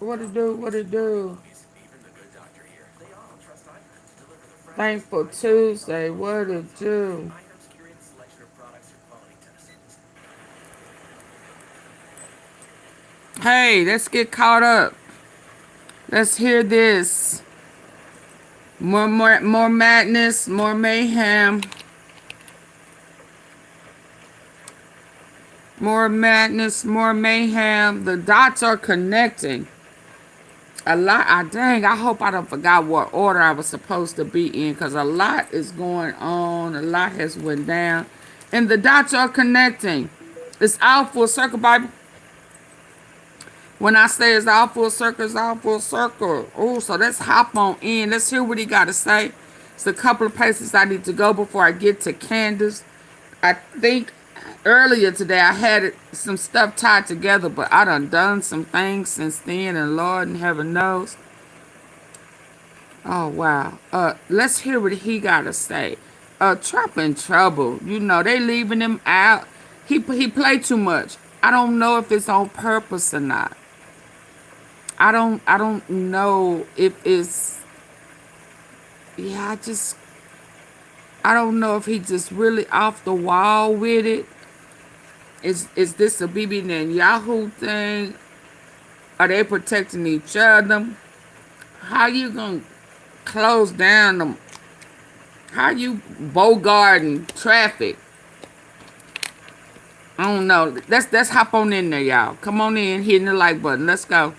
What it do? What it do? Thankful Tuesday. What it do? Hey, let's get caught up. Let's hear this. More madness, more mayhem, more madness, more mayhem. The dots are connecting. A lot. Dang, I hope I don't forgot what order I was supposed to be in, because a lot is going on. A lot has went down, and the dots are connecting. It's all full circle, Bible. When I say it's all full circle, it's all full circle. Oh, so let's hop on in. Let's hear what he got to say. It's a couple of places I need to go before I get to Candace. I think earlier today I had some stuff tied together, but I done some things since then, and Lord in heaven knows. Oh wow. Let's hear what he got to say. Trump in trouble. You know they leaving him out. He played too much. I don't know if it's on purpose or not. I don't know if it's, yeah, I don't know if he just really off the wall with it. Is this a Bibi Netanyahu thing? Are they protecting each other? How you gonna close down them? How you bogarting traffic? I don't know. Let's hop on in there, y'all. Come on in, hitting the like button. Let's go.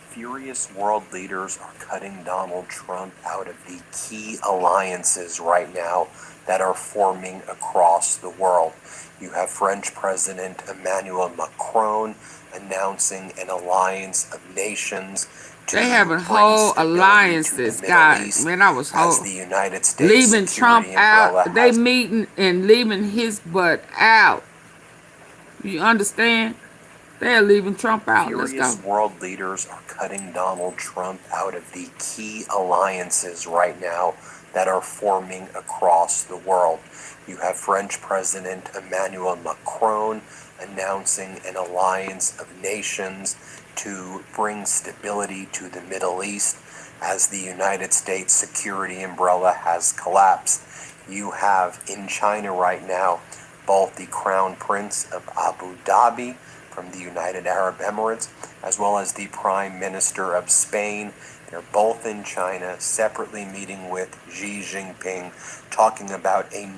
Furious world leaders are cutting Donald Trump out of the key alliances right now that are forming across the world. You have French President Emmanuel Macron announcing an alliance of nations to They having bring whole stability to the alliances, Middle God. East Man, I was as whole the United States leaving Trump security umbrella out. They has. meeting and leaving his butt out. You understand? They're leaving Trump out. Let's Furious go. world leaders are cutting Donald Trump out of the key alliances right now that are forming across the world. You have French President Emmanuel Macron announcing an alliance of nations to bring stability to the Middle East as the United States security umbrella has collapsed. You have in China right now both the Crown Prince of Abu Dhabi from the United Arab Emirates, as well as the Prime Minister of Spain. They're both in China, separately meeting with Xi Jinping, talking about a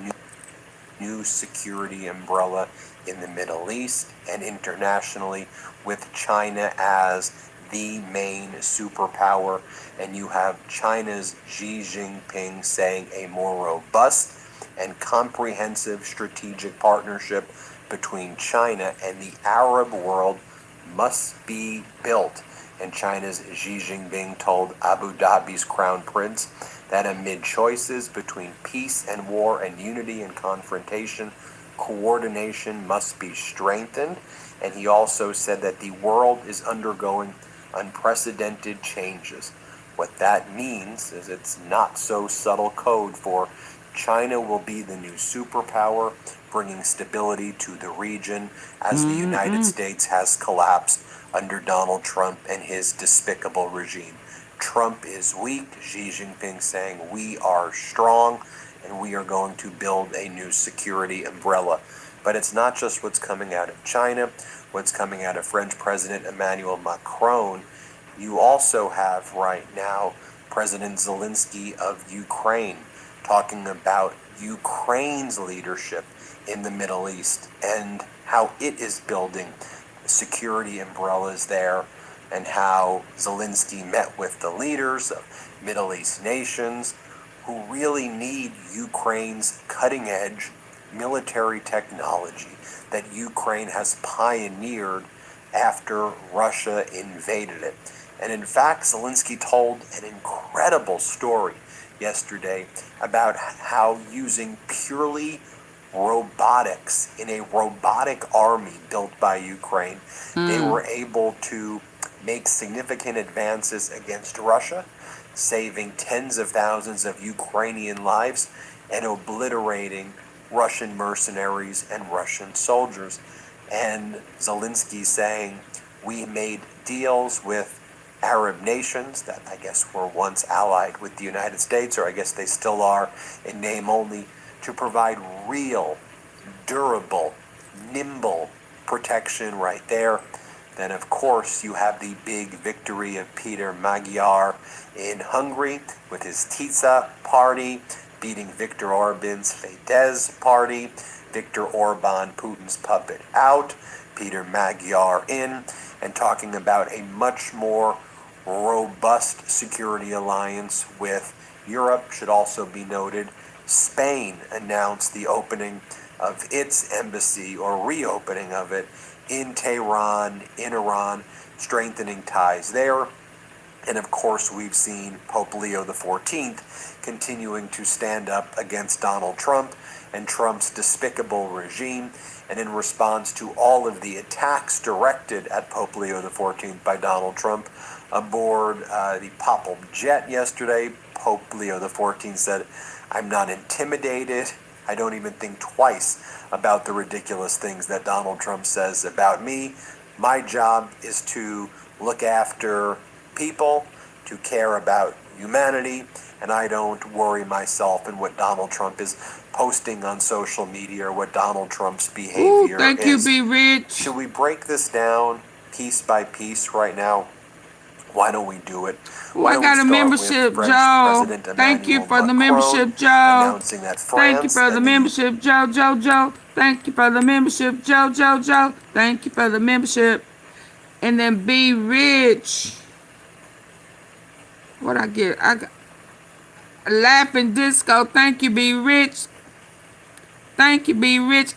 new security umbrella in the Middle East and internationally, with China as the main superpower. And you have China's Xi Jinping saying a more robust and comprehensive strategic partnership between China and the Arab world must be built. And China's Xi Jinping told Abu Dhabi's Crown Prince that amid choices between peace and war and unity and confrontation, coordination must be strengthened. And he also said that the world is undergoing unprecedented changes. What that means is it's not so subtle code for China will be the new superpower, bringing stability to the region as the United States has collapsed under Donald Trump and his despicable regime. Trump is weak, Xi Jinping saying we are strong and we are going to build a new security umbrella. But it's not just what's coming out of China, what's coming out of French President Emmanuel Macron. You also have right now President Zelensky of Ukraine talking about Ukraine's leadership in the Middle East and how it is building security umbrellas there, and how Zelensky met with the leaders of Middle East nations who really need Ukraine's cutting-edge military technology that Ukraine has pioneered after Russia invaded it. And in fact, Zelensky told an incredible story yesterday about how using purely robotics in a robotic army built by Ukraine, they were able to make significant advances against Russia, saving tens of thousands of Ukrainian lives and obliterating Russian mercenaries and Russian soldiers. and Zelensky saying, we made deals with Arab nations that I guess were once allied with the United States, or I guess they still are in name only, to provide real, durable, nimble protection right there. Then, of course, you have the big victory of Peter Magyar in Hungary with his Tisza party, beating Viktor Orban's Fidesz party. Viktor Orban, Putin's puppet, out. Peter Magyar in, and talking about a much more robust security alliance with Europe. Should also be noted, Spain announced the opening of its embassy, or reopening of it, in Tehran, in Iran, strengthening ties there. And of course, we've seen Pope Leo XIV continuing to stand up against Donald Trump and Trump's despicable regime. And in response to all of the attacks directed at Pope Leo XIV by Donald Trump aboard the papal jet yesterday, Pope Leo XIV said, I'm not intimidated. I don't even think twice about the ridiculous things that Donald Trump says about me. My job is to look after people, to care about humanity, and I don't worry myself in what Donald Trump is posting on social media or what Donald Trump's behavior is. Thank you, Be Rich. Should we break this down piece by piece right now? Why don't we do it? I got a membership, Joe. Thank you for the membership, Joe. Announcing that Thank you for the membership, Joe. Thank you for the membership, Joe. Thank you for the membership. And then Be Rich. What I get? I got Laughing Disco. Thank you, Be Rich. Thank you, Be Rich.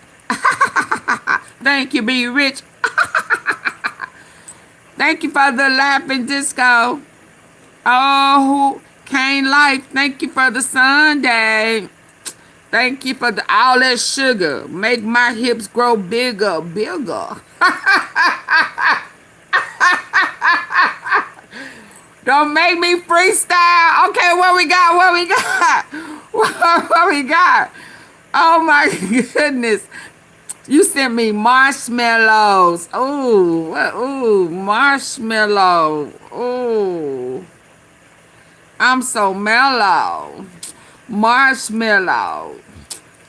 Thank you, Be Rich. Thank you for the Laughing Disco. Oh, Cane Life. Thank you for the Sunday. Thank you for all that sugar. Make my hips grow bigger. Don't make me freestyle. Okay, what we got? What we got? Oh my goodness. You sent me marshmallows. Ooh, marshmallow. Ooh. I'm so mellow. Marshmallow.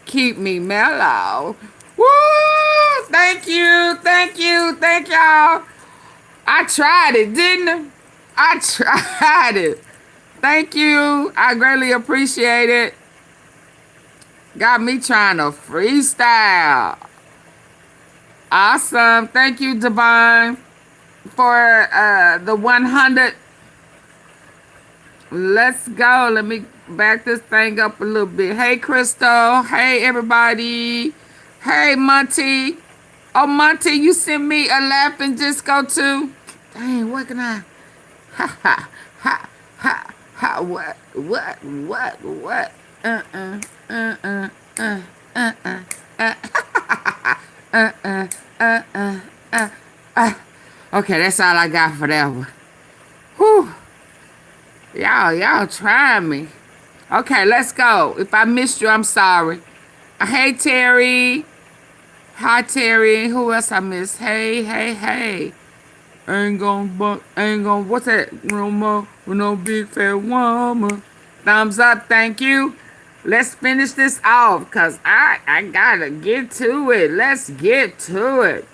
Keep me mellow. Woo! Thank y'all. I tried it, didn't I? I tried it. Thank you. I greatly appreciate it. Got me trying to freestyle. Awesome. Thank you, Divine, for the 100. Let's go. Let me back this thing up a little bit. Hey, Crystal. Hey, everybody. Hey, Monty. Oh, Monty, you sent me a Laughing Disco too? Dang, what can I? What? Okay, that's all I got for that one. Whew. Y'all trying me. Okay, let's go. If I missed you, I'm sorry. Hey, Terry. Hi, Terry. Who else I missed? Hey. Ain't gonna, what's that? No more with no big fat woman. Thumbs up, thank you. Let's finish this off, because I gotta get to it. Let's get to it.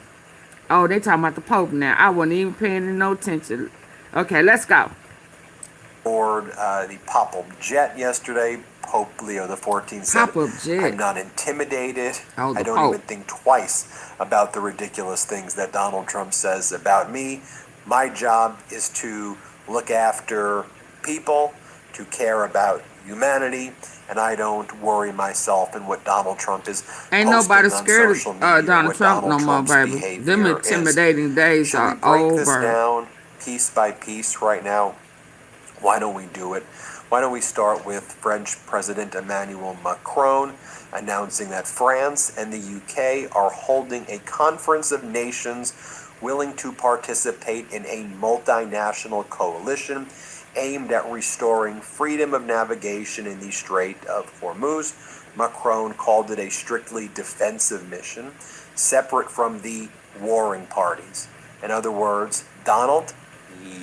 Oh, they talking about the Pope now. I wasn't even paying no attention. Okay, let's go. Aboard the papal jet yesterday, Pope Leo XIV said, I'm not intimidated. I don't even think twice about the ridiculous things that Donald Trump says about me. My job is to look after people, to care about humanity, and I don't worry myself in what Donald Trump is Ain't nobody scared of Donald Trump no more, baby. Them intimidating days are over. Should we break this down piece by piece right now? Why don't we do it? Why don't we start with French President Emmanuel Macron announcing that France and the UK are holding a conference of nations willing to participate in a multinational coalition aimed at restoring freedom of navigation in the Strait of Hormuz. Macron called it a strictly defensive mission, separate from the warring parties. In other words, Donald,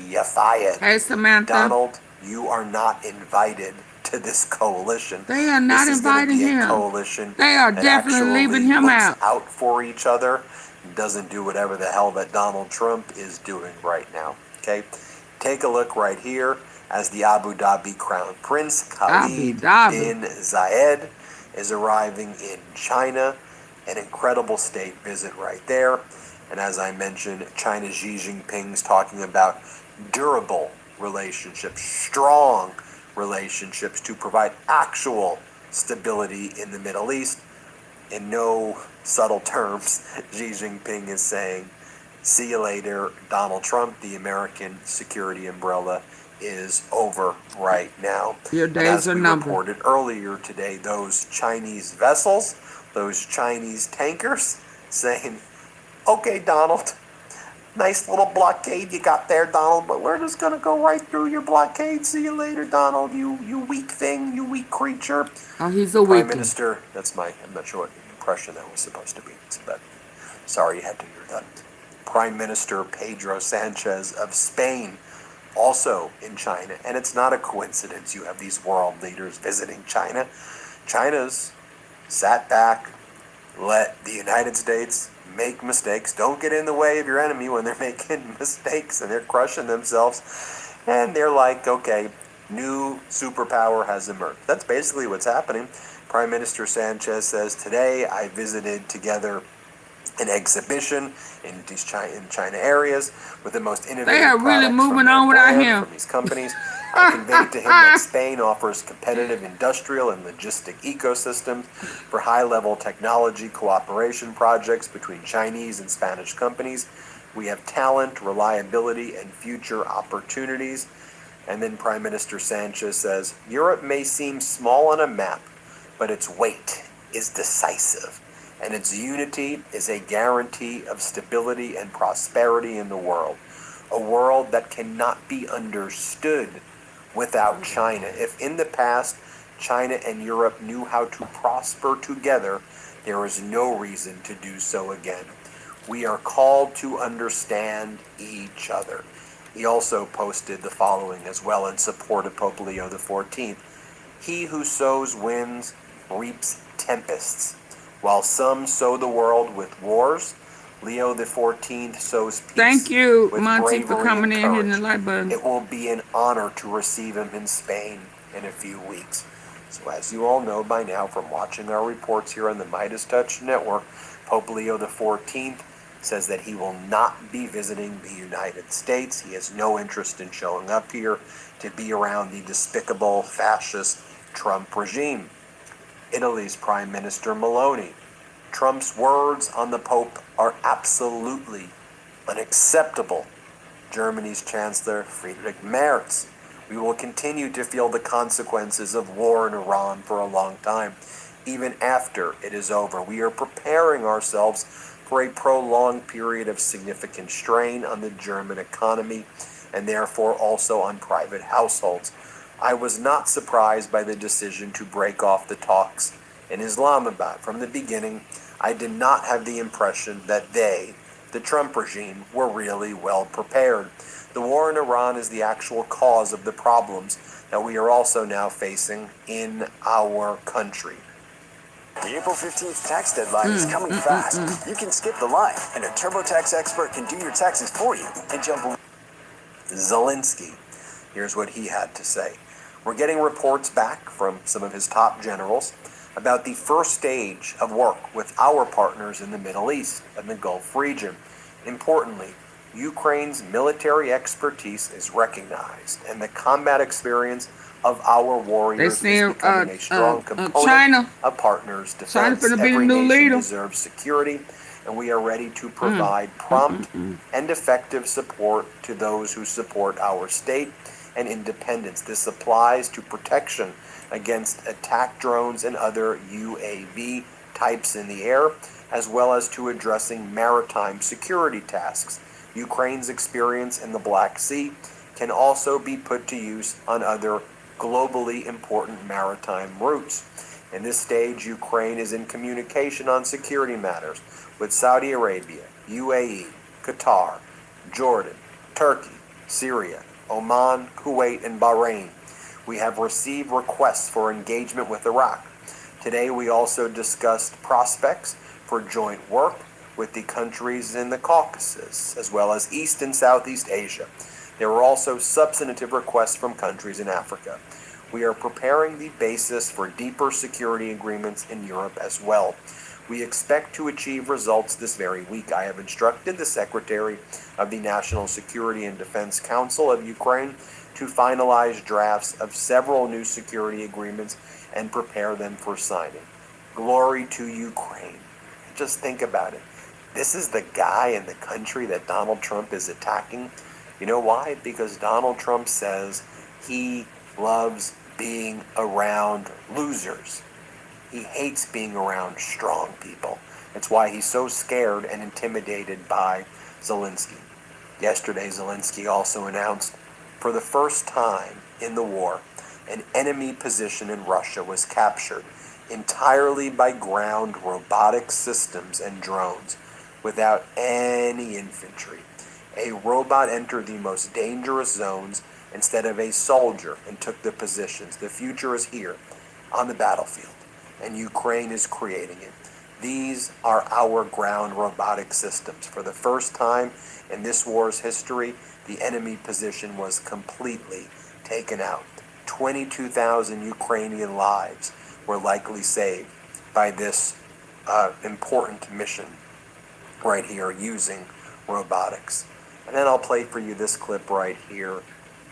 you're fired. Hey, Samantha. Donald, you are not invited to this coalition. They are not This is going to inviting be a him. coalition They are that definitely leaving him looks out. out for each other and doesn't do whatever the hell that Donald Trump is doing right now. Okay? Take a look right here as the Abu Dhabi Crown Prince Khalid bin Zayed is arriving in China. An incredible state visit right there. And as I mentioned, China's Xi Jinping's talking about durable relationships, strong relationships to provide actual stability in the Middle East. In no subtle terms, Xi Jinping is saying, see you later, Donald Trump. The American security umbrella is over right now. Your days are numbered. And as we reported earlier today, those Chinese vessels, those Chinese tankers, saying, okay, Donald, nice little blockade you got there, Donald, but we're just going to go right through your blockade. See you later, Donald, you weak thing, you weak creature. Oh, he's a weak Prime Minister, I'm not sure what impression that was supposed to be, but sorry you had to hear that. Prime Minister Pedro Sanchez of Spain, also in China, and it's not a coincidence you have these world leaders visiting China. China's sat back, let the United States make mistakes. Don't get in the way of your enemy when they're making mistakes and they're crushing themselves. And they're like, okay, new superpower has emerged. That's basically what's happening. Prime Minister Sanchez says, today I visited together an exhibition in these China areas with the most innovative They are really products moving on without him. from these companies. I conveyed to him that Spain offers competitive industrial and logistic ecosystems for high-level technology cooperation projects between Chinese and Spanish companies. We have talent, reliability, and future opportunities. And then Prime Minister Sanchez says, Europe may seem small on a map, but its weight is decisive, and its unity is a guarantee of stability and prosperity in the world. A world that cannot be understood without China. If in the past China and Europe knew how to prosper together, there is no reason to do so again. We are called to understand each other. He also posted the following as well in support of Pope Leo XIV. He who sows winds reaps tempests. While some sow the world with wars, Leo XIV sows peace. Thank you, with Monty, for bravery coming and in, hitting the courage. like button. It will be an honor to receive him in Spain in a few weeks. So as you all know by now from watching our reports here on the Midas Touch Network, Pope Leo XIV says that he will not be visiting the United States. He has no interest in showing up here to be around the despicable fascist Trump regime. Italy's Prime Minister Meloni. Trump's words on the Pope are absolutely unacceptable. Germany's Chancellor Friedrich Merz. We will continue to feel the consequences of war in Iran for a long time, even after it is over. We are preparing ourselves for a prolonged period of significant strain on the German economy and therefore also on private households. I was not surprised by the decision to break off the talks in Islamabad. From the beginning, I did not have the impression that they, the Trump regime, were really well prepared. The war in Iran is the actual cause of the problems that we are also now facing in our country. The April 15th tax deadline is coming fast. You can skip the line, and a TurboTax expert can do your taxes for you and jump. Zelensky. Here's what he had to say. We're getting reports back from some of his top generals about the first stage of work with our partners in the Middle East and the Gulf region. Importantly, Ukraine's military expertise is recognized, and the combat experience of our warriors is becoming a strong component of partners' defense. Every nation deserves security, and we are ready to provide prompt and effective support to those who support our state and independence. This applies to protection against attack drones and other UAV types in the air, as well as to addressing maritime security tasks. Ukraine's experience in the Black Sea can also be put to use on other globally important maritime routes. In this stage, Ukraine is in communication on security matters with Saudi Arabia, UAE, Qatar, Jordan, Turkey, Syria, Oman, Kuwait, and Bahrain. We have received requests for engagement with Iraq. Today, we also discussed prospects for joint work with the countries in the Caucasus, as well as East and Southeast Asia. There were also substantive requests from countries in Africa. We are preparing the basis for deeper security agreements in Europe as well. We expect to achieve results this very week. I have instructed the Secretary of the National Security and Defense Council of Ukraine to finalize drafts of several new security agreements and prepare them for signing. Glory to Ukraine. Just think about it. This is the guy in the country that Donald Trump is attacking. You know why? Because Donald Trump says he loves being around losers. He hates being around strong people. That's why he's so scared and intimidated by Zelensky. Yesterday, Zelensky also announced, for the first time in the war, an enemy position in Russia was captured entirely by ground robotic systems and drones without any infantry. A robot entered the most dangerous zones instead of a soldier and took the positions. The future is here on the battlefield, and Ukraine is creating it. These are our ground robotic systems. For the first time in this war's history, the enemy position was completely taken out. 22,000 Ukrainian lives were likely saved by this important mission right here using robotics. And then I'll play for you this clip right here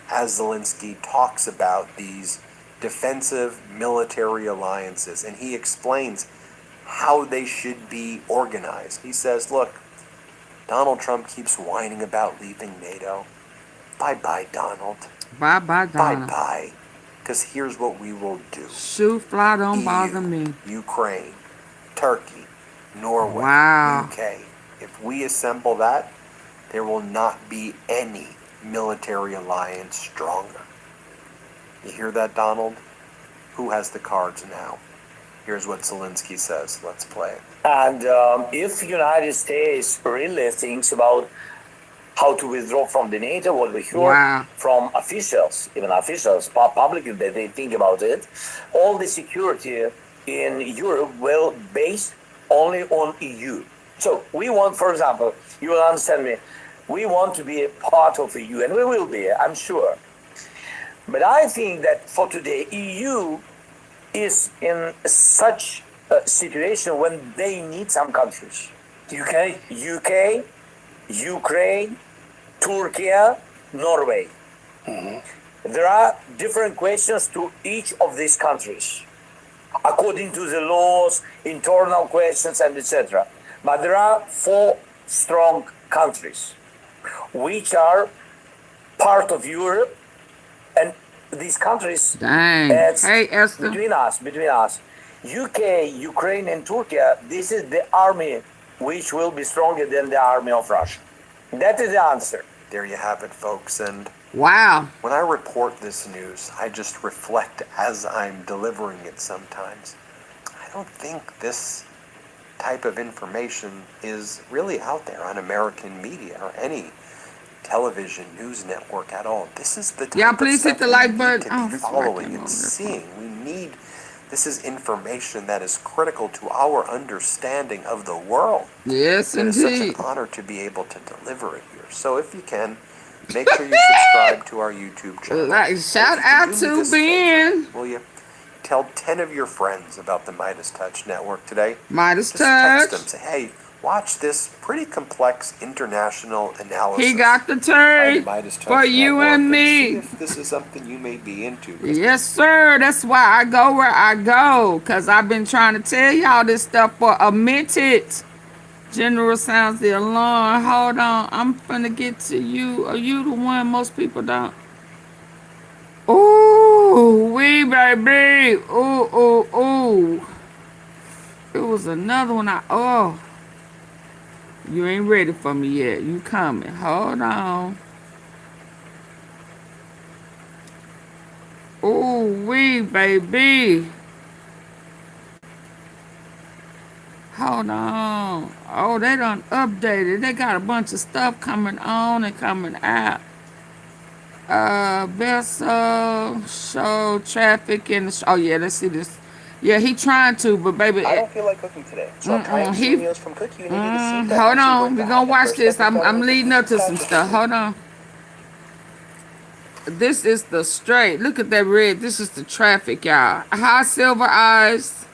as Zelensky talks about these defensive military alliances, and he explains how they should be organized. He says, look, Donald Trump keeps whining about leaving NATO. Bye-bye, Donald. Bye-bye, Donald. Bye-bye. Because here's what we will do. Shoot, fly, don't bother me. Ukraine, Turkey, Norway, Wow. UK. If we assemble that, there will not be any military alliance stronger. You hear that, Donald? Who has the cards now? Here's what Zelensky says. Let's play it. And if the United States really thinks about how to withdraw from the NATO, what we heard from officials, even officials publicly, that they think about it, all the security in Europe will base only on EU. So we want, for example, you will understand me, we want to be a part of EU, and we will be, I'm sure. But I think that for today, EU is in such a situation when they need some countries. UK, Ukraine, Turkey, Norway. There are different questions to each of these countries, according to the laws, internal questions, and etc. But there are 4 strong countries, which are part of Europe, and these countries, Hey, Esther. between us, UK, Ukraine, and Turkey, this is the army which will be stronger than the army of Russia. That is the answer. There you have it, folks. And wow. When I report this news, I just reflect as I'm delivering it sometimes. I don't think this type of information is really out there on American media or any television news network at all. This is the type please of hit the stuff like we button. need to be following and seeing. This is information that is critical to our understanding of the world. Yes, and indeed. It's such an honor to be able to deliver it here. So if you can, make sure you subscribe to our YouTube channel. Shout out to Ben. Will you tell 10 of your friends about the Midas Touch Network today? Midas Just text Touch. them. Say, hey, watch this pretty complex international analysis. He got the by the turd Midas Touch for you Network and see me. if this is something you may be into. Yes, sir. That's why I go where I go. Because I've been trying to tell y'all this stuff for a minute. General sounds the alarm. Hold on. I'm finna get to you. Are you the one most people don't? Ooh, wee, baby. Ooh, ooh, ooh. It was another one. You ain't ready for me yet. You coming. Hold on. Ooh, wee, baby. hold on. Oh, they done updated. They got a bunch of stuff coming on and coming out. Vessel, show, traffic, and oh yeah, let's see this. Yeah, he trying to, but baby, I don't feel like cooking today, so I'm trying he. meals from Cook Unity to see if that Hold actually on, going we to gonna happen. watch First this. step is I'm gotta leading look up at to some some cash stuff. Hold on. This is the straight. Look at that red. This is the traffic, y'all. High silver eyes.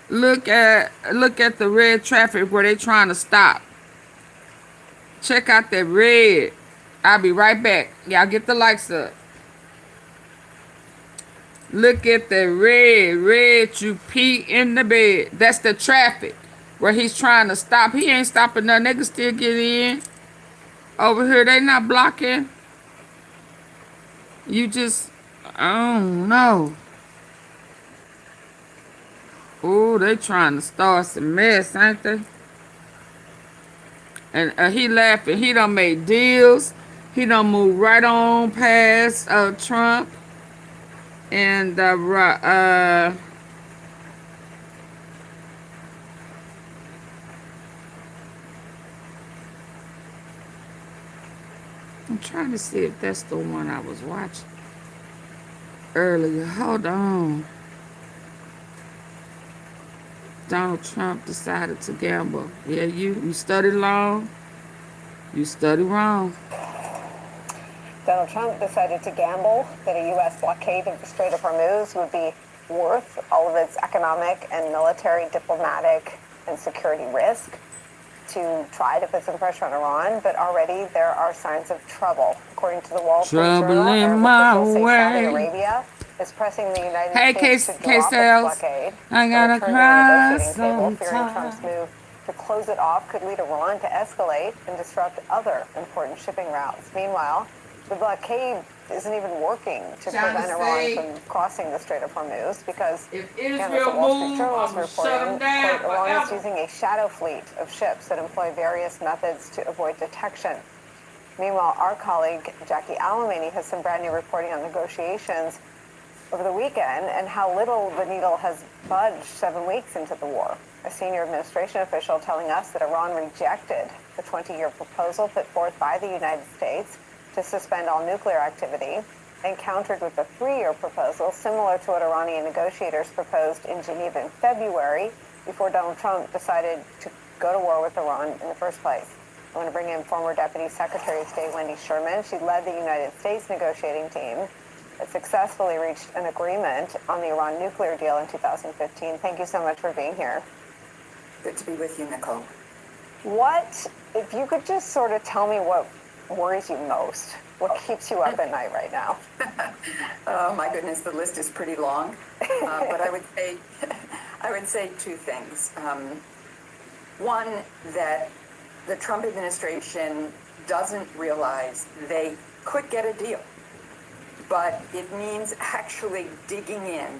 Look at the red traffic where they trying to stop. Check out that red. I'll be right back. Y'all get the lights up. Look at the red you pee in the bed. That's the traffic where he's trying to stop. He ain't stopping nothing. They can still get in. Over here, they not blocking. You just, I don't know. Oh, they trying to start some mess, ain't they? And he laughing. He done made deals. He done moved right on past Trump. And I'm trying to see if that's the one I was watching earlier. Hold on. Donald Trump decided to gamble. Yeah, you studied long. You studied wrong. Donald Trump decided to gamble that a U.S. blockade of the Strait of Hormuz would be worth all of its economic and military, diplomatic, and security risk to try to put some pressure on Iran, but already there are signs of trouble. According to the Wall Street Journal, Arab officials say Saudi Arabia is pressing the United States to drop its blockade and return to the negotiating table, fearing Trump's move to close it off could lead Iran to escalate and disrupt other important shipping routes. Meanwhile, the blockade isn't even working to prevent Iran from crossing the Strait of Hormuz because, again, as the Wall Street Journal is reporting, quote, Iran is using a shadow fleet of ships that employ various methods to avoid detection. Meanwhile, our colleague Jackie Alamany has some brand new reporting on negotiations over the weekend and how little the needle has budged 7 weeks into the war. A senior administration official telling us that Iran rejected the 20-year proposal put forth by the United States to suspend all nuclear activity and countered with a 3-year proposal similar to what Iranian negotiators proposed in Geneva in February before Donald Trump decided to go to war with Iran in the first place. I want to bring in former Deputy Secretary of State Wendy Sherman. She led the United States negotiating team that successfully reached an agreement on the Iran nuclear deal in 2015. Thank you so much for being here. Good to be with you, Nicole. What, if you could just sort of tell me what worries you most? What keeps you up at night right now? Oh my goodness, the list is pretty long. But I would say two things. One, that the Trump administration doesn't realize they could get a deal, but it means actually digging in,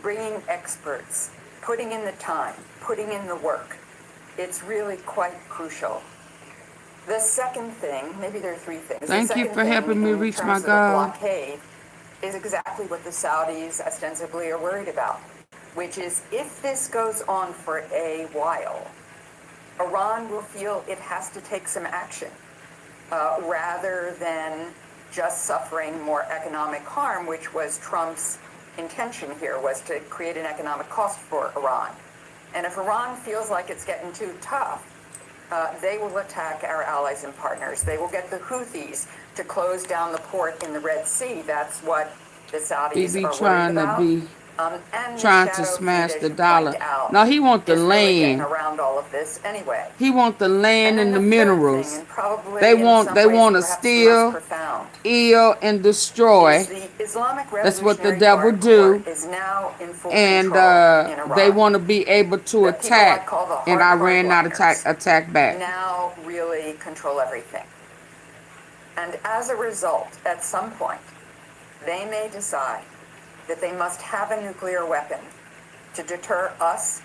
bringing experts, putting in the time, putting in the work. It's really quite crucial. The second thing, maybe there are three things. Thank you for helping me reach my goal. The blockade is exactly what the Saudis ostensibly are worried about, which is if this goes on for a while, Iran will feel it has to take some action rather than just suffering more economic harm, which was Trump's intention here, was to create an economic cost for Iran. And if Iran feels like it's getting too tough, they will attack our allies and partners. They will get the Houthis to close down the port in the Red Sea. That's what the Saudis are worried about. And trying to smash the dollar. No, he want the land. Around all of this anyway. He want the land and the minerals. They want to steal, eat, and destroy. That's what the devil do. And they want to be able to attack. And Iran not attack back. Now really control everything. And as a result, at some point, they may decide that they must have a nuclear weapon to deter us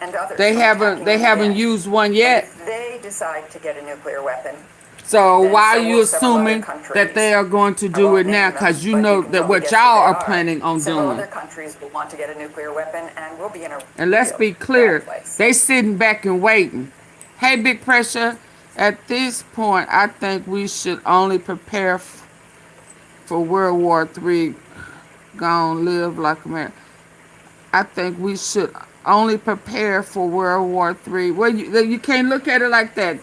and others. They haven't used one yet. If they decide to get a nuclear weapon, So then why are so you will several other assuming that they countries. are going to I do won't it now? name them, Because you but you know can that probably what guess y'all who they are are. planning on Several doing. other countries will want to get a nuclear weapon, and we'll be in a And let's real be bad clear, place. they sitting back and waiting. Hey, Big Pressure, at this point, I think we should only prepare for World War III. Gonna live like America. I think we should only prepare for World War III. Well, you can't look at it like that.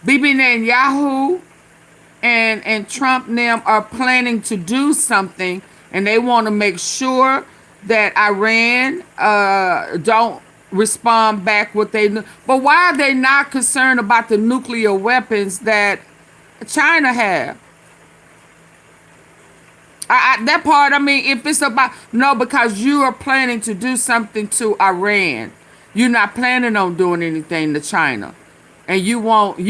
Bibi Netanyahu and Trump and them are planning to do something, and they want to make sure that Iran don't respond back what they. But why are they not concerned about the nuclear weapons that China have? That part, I mean, if it's about, no, because you are planning to do something to Iran. You're not planning on doing anything to China. And you want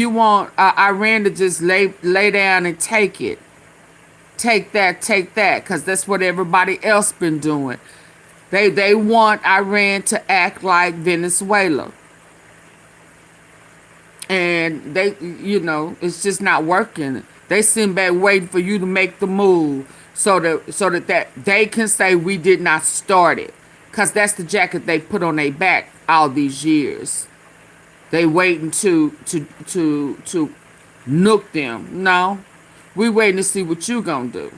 Iran to just lay down and take it. Take that, because that's what everybody else been doing. They want Iran to act like Venezuela. And it's just not working. They sitting back waiting for you to make the move so that they can say we did not start it, because that's the jacket they put on their back all these years. They waiting to nuke them. No, we waiting to see what you gonna do.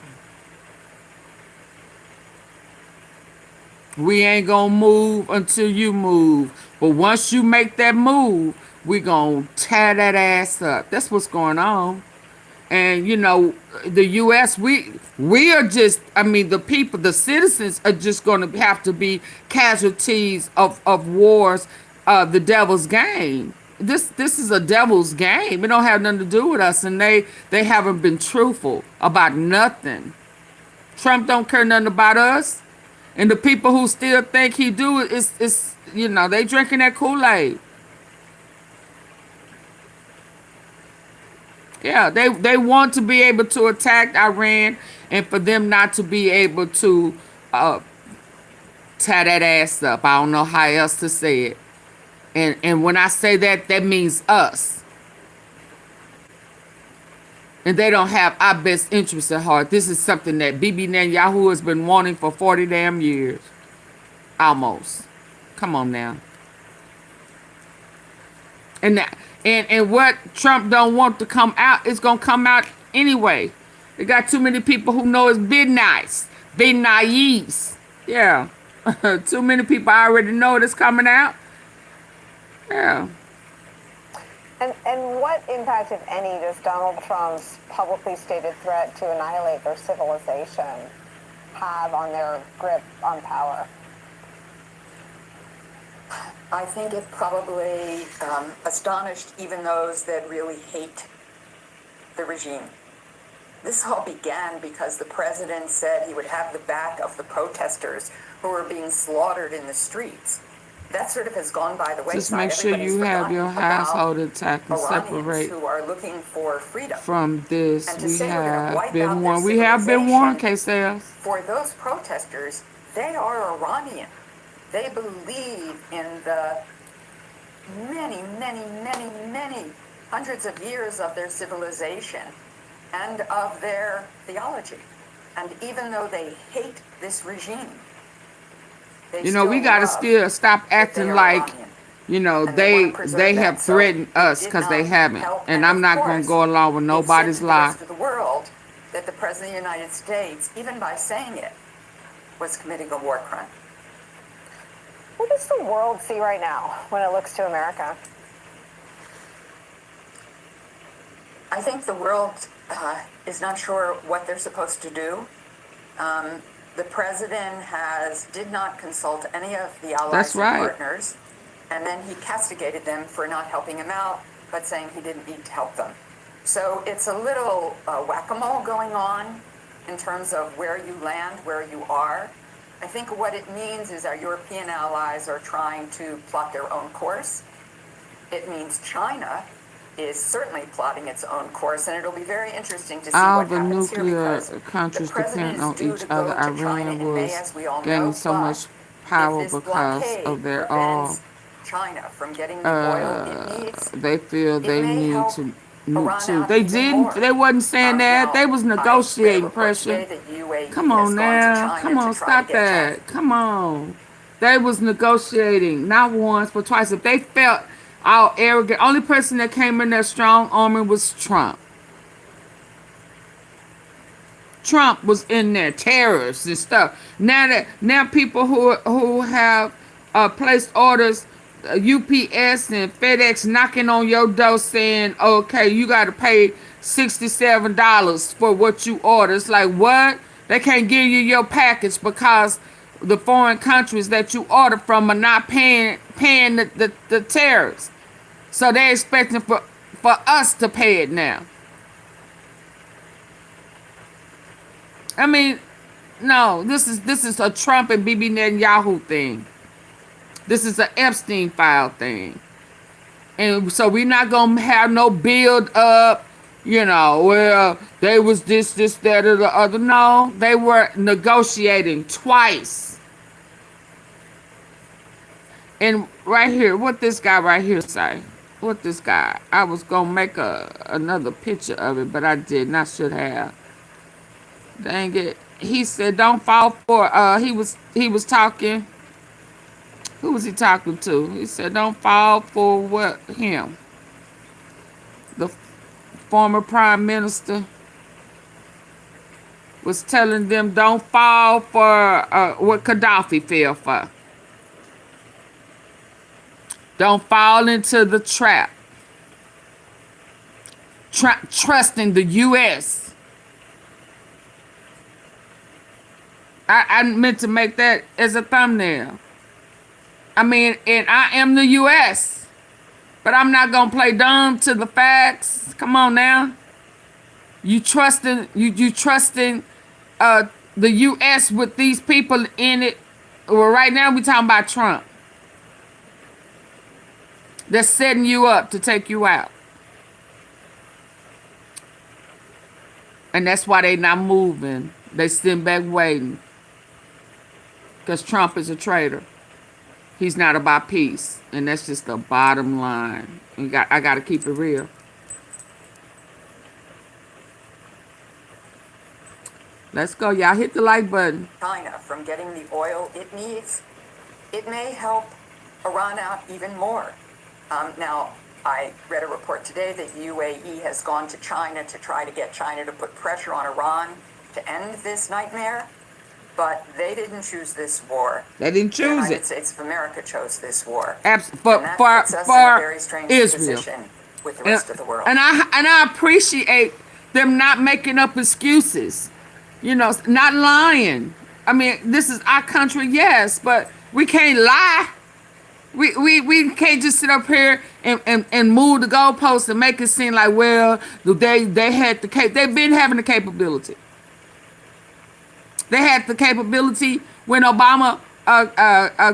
We ain't gonna move until you move. But once you make that move, we gonna tear that ass up. That's what's going on. And the U.S. we are just. I mean, the people, the citizens are just gonna have to be casualties of wars. The devil's game. This is a devil's game. It don't have nothing to do with us, and they haven't been truthful about nothing. Trump don't care nothing about us. And the people who still think he do it is they drinking that Kool-Aid. Yeah, they want to be able to attack Iran, and for them not to be able to tie that ass up. I don't know how else to say it. And when I say that, that means us. And they don't have our best interests at heart. This is something that Bibi Netanyahu has been wanting for 40 damn years. Almost. Come on now. And what Trump don't want to come out is gonna come out anyway. They got too many people who know it's been nice, been naive. Yeah. Too many people already know it's coming out. Yeah. And what impact, if any, does Donald Trump's publicly stated threat to annihilate their civilization have on their grip on power? I think it probably astonished even those that really hate the regime. This all began because the president said he would have the back of the protesters who were being slaughtered in the streets. That sort of has gone by the wayside. Just make sure you have your household intact and separate who are looking for freedom from this. and to We say we're going to have wipe been out their warned. We have been warned, civilization. K-Sales. For those protesters, they are Iranian. They believe in the many hundreds of years of their civilization and of their theology. And even though they hate this regime, they we gotta still stop acting like, they have threatened us, because they haven't. And I'm not gonna go along with nobody's lie. It's to the world that the President of the United States, even by saying it, was committing a war crime. What does the world see right now when it looks to America? I think the world is not sure what they're supposed to do. The president did not consult any of the allies and partners, and then he castigated them for not helping him out, but saying he didn't need to help them. So it's a little whack-a-mole going on in terms of where you land, where you are. I think what it means is our European allies are trying to plot their own course. It means China is certainly plotting its own course, and it'll be very interesting to see what happens here, because nuclear countries the president depend on is due each to go other. to China Iran in May, was as we all gaining know, so but much power if this because blockade of their oil. prevents China from getting the oil it needs, They feel it they may need help to Iran too. out They even didn't. more. They wasn't saying that. Now, They was I read a negotiating report today pressure. that UAE Come has on gone to now. China Come to on, try to stop get China. that. Come on. They was negotiating not once but twice. If they felt all arrogant, only person that came in there strong arming was Trump. Trump was in there, terrorists and stuff. Now people who have placed orders, UPS and FedEx knocking on your door saying, "Okay, you got to pay $67 for what you order." It's like, what? They can't give you your package because the foreign countries that you order from are not paying the tariffs. So they're expecting for us to pay it now. I mean, no, this is a Trump and Bibi Netanyahu thing. This is an Epstein file thing. And so we're not gonna have no build up, well, they was this, that, or the other. No, they were negotiating twice. And right here, what this guy right here say? What this guy? I was gonna make another picture of it, but I didn't. I should have. Dang it. He said, "Don't fall for." He was talking. Who was he talking to? He said, "Don't fall for what him." The former prime minister was telling them, "Don't fall for what Gaddafi fell for. Don't fall into the trap. Trusting the U.S." I meant to make that as a thumbnail. I mean, and I am the U.S., but I'm not gonna play dumb to the facts. Come on now. You trusting the U.S. with these people in it. Well, right now we talking about Trump. They're setting you up to take you out. And that's why they not moving. They sitting back waiting. Because Trump is a traitor. He's not about peace. And that's just the bottom line. I got to keep it real. Let's go. Y'all hit the like button. China from getting the oil it needs, it may help Iran out even more. Now, I read a report today that UAE has gone to China to try to get China to put pressure on Iran to end this nightmare. But they didn't choose this war. They didn't choose the United it. States of America chose this war. For and that puts us in a very strange Israel. position with the rest of the world. And I appreciate them not making up excuses. Not lying. I mean, this is our country, yes, but we can't lie. We can't just sit up here and move the goalposts and make it seem like, well, they had they've been having the capability. They had the capability when Obama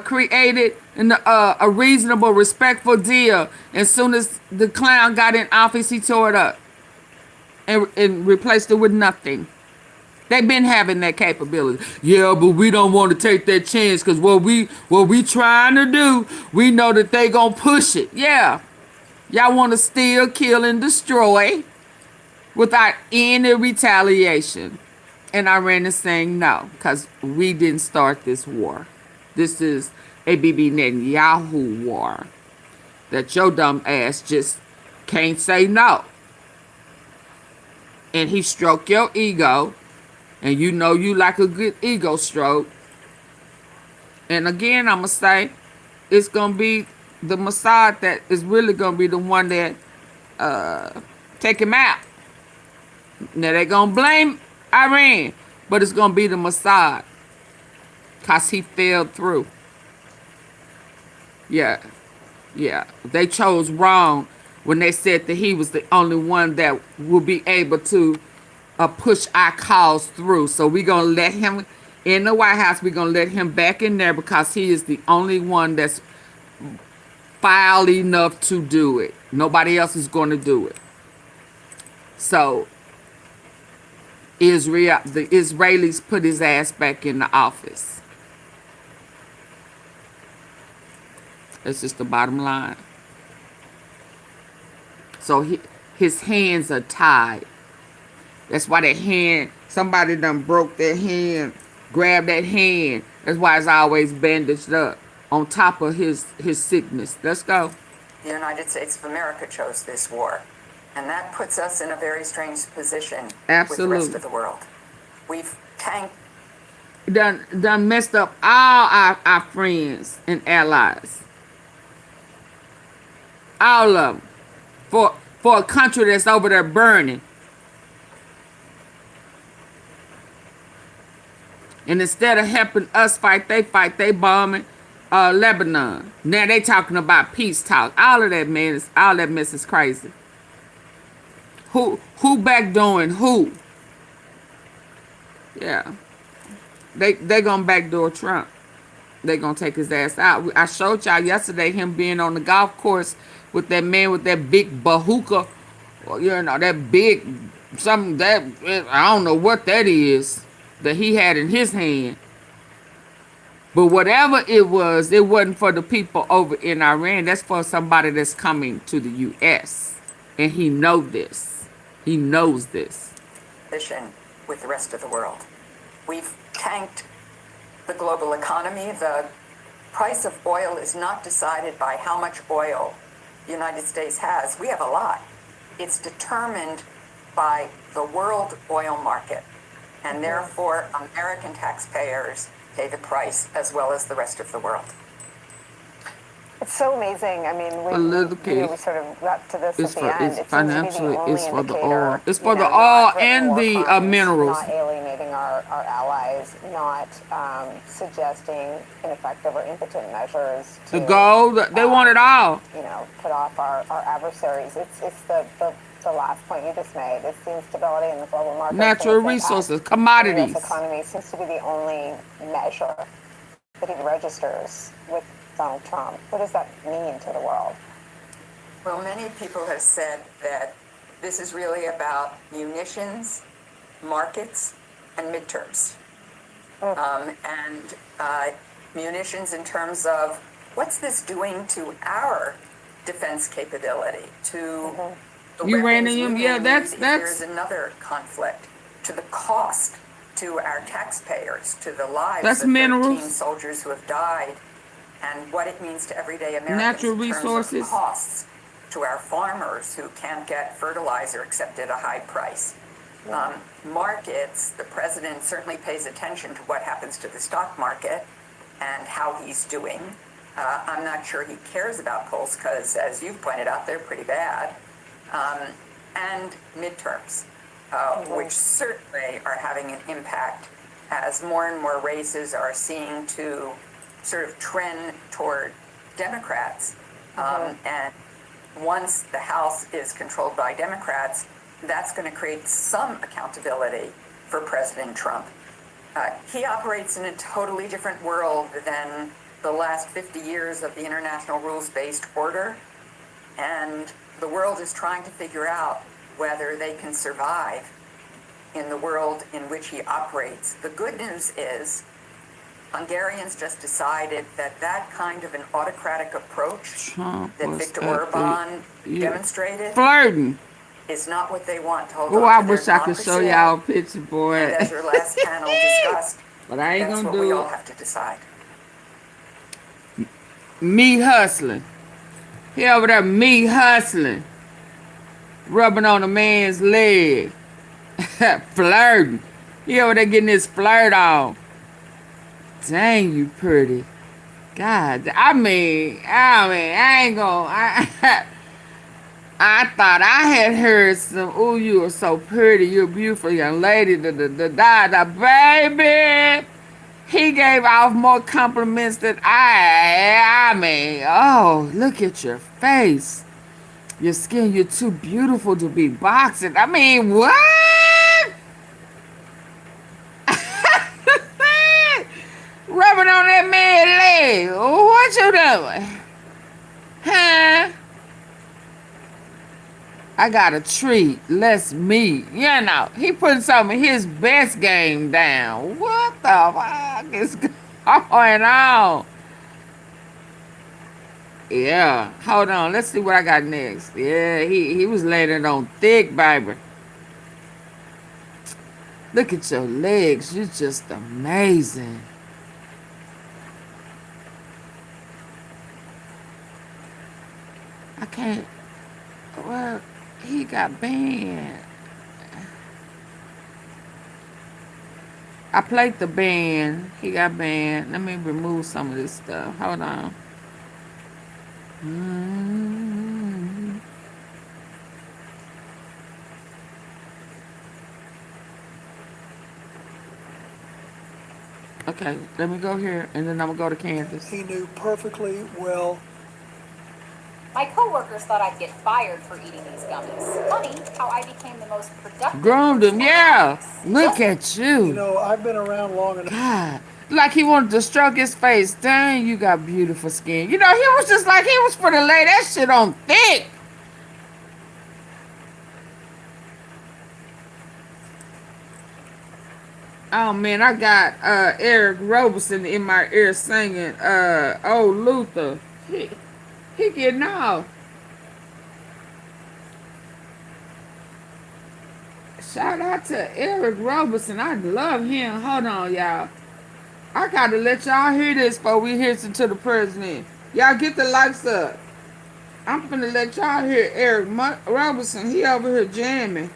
created a reasonable, respectful deal. As soon as the clown got in office, he tore it up and replaced it with nothing. They've been having that capability. Yeah, but we don't want to take that chance because what we trying to do, we know that they gonna push it. Yeah, y'all want to steal, kill, and destroy without any retaliation. And Iran is saying no, because we didn't start this war. This is a Bibi Netanyahu war that your dumb ass just can't say no. And he stroked your ego, and you like a good ego stroke. And again, I'm going to say, it's going to be the Mossad that is really going to be the one that take him out. Now, they're going to blame Iran, but it's going to be the Mossad because he fell through. Yeah. They chose wrong when they said that he was the only one that will be able to push our cause through. So we're going to let him in the White House. We're going to let him back in there because he is the only one that's foul enough to do it. Nobody else is going to do it. So the Israelis put his ass back in the office. That's just the bottom line. So his hands are tied. That's why that hand, somebody done broke that hand, grabbed that hand. That's why it's always bandaged up on top of his sickness. Let's go. The United States of America chose this war, and that puts us in a very strange position with the rest Absolutely. of the world. We've tanked Done messed up all our friends and allies. All of them. For a country that's over there burning. And instead of helping us fight, they bombing Lebanon. Now they talking about peace talk. All that mess is crazy. Who backdooring who? Yeah. They gonna backdoor Trump. They gonna take his ass out. I showed y'all yesterday him being on the golf course with that man with that big bahooka. Or, you know, that big something that I don't know what that is that he had in his hand. But whatever it wasn't for the people over in Iran. That's for somebody that's coming to the U.S. And he knows this. He knows this. with the rest of the world. We've tanked the global economy. The price of oil is not decided by how much oil the United States has. We have a lot. It's determined by the world oil market. And therefore, American taxpayers pay the price as well as the rest of the world. It's so amazing. I mean, we sort of got to this at the end. It's financially, it's for the oil. It's for the oil and the minerals. Not alienating our allies, not suggesting ineffective or impotent measures to... The gold, they want it all. You know, put off our adversaries. It's the last point you just made. It's the instability in the global market. Natural resources, commodities. The U.S. economy seems to be the only measure that he registers with Donald Trump. What does that mean to the world? Well, many people have said that this is really about munitions, markets, and midterms. Munitions in terms of what's this doing to our defense capability, to the uranium, weapons we yeah, may that's need if there's another conflict, to the cost to our taxpayers, to the lives that's of minerals. 13 soldiers who have died, and what it means to everyday Americans Natural in terms resources. of costs to our farmers who can't get fertilizer except at a high price. Markets, the president certainly pays attention to what happens to the stock market and how he's doing. I'm not sure he cares about polls because, as you've pointed out, they're pretty bad. And midterms, which certainly are having an impact as more and more races are seeing to sort of trend toward Democrats. And once the House is controlled by Democrats, that's going to create some accountability for President Trump. He operates in a totally different world than the last 50 years of the international rules-based order. And the world is trying to figure out whether they can survive in the world in which he operates. The good news is Hungarians just decided that that kind of an autocratic approach that Viktor Orban demonstrated flirting is not what they want to hold Oh, on I to wish their I could show democracy. y'all a picture, boy. And as your last panel discussed, But I ain't that's gonna what we do all it. have to decide. Meat hustling. He over there meat hustling. Rubbing on a man's leg. Flirting. He over there getting his flirt on. Dang, you pretty. God, I mean, I ain't gonna. I thought I had heard some. Oh, you are so pretty. You're a beautiful young lady. Baby. He gave off more compliments than I mean, oh, look at your face. Your skin, you're too beautiful to be boxing. I mean, what? Rubbing on that man's leg. What you doing? Huh? I got a treat. Let's meet. You know, he put some of his best game down. What the fuck is going on? Yeah. Hold on. Let's see what I got next. Yeah, he was laying it on thick, baby. Look at your legs. You're just amazing. I can't. Well, he got banned. I played the band. He got banned. Let me remove some of this stuff. Hold on. Okay, let me go here, and then I'm gonna go to Candace. He knew perfectly well. My coworkers thought I'd get fired for eating these gummies. Funny how I became the most productive. Groomed him, yeah. Look at you. You know, I've been around long enough. God, like he wanted to stroke his face. Dang, you got beautiful skin. You know, he was just like he was for to lay that shit on thick. Oh man, I got Eric Roberson in my ear singing "Oh Luther." He getting off. Shout out to Eric Roberson. I love him. Hold on, y'all. I gotta let y'all hear this before we listen to the president. Y'all get the likes up. I'm finna let y'all hear Eric Roberson. He over here jamming.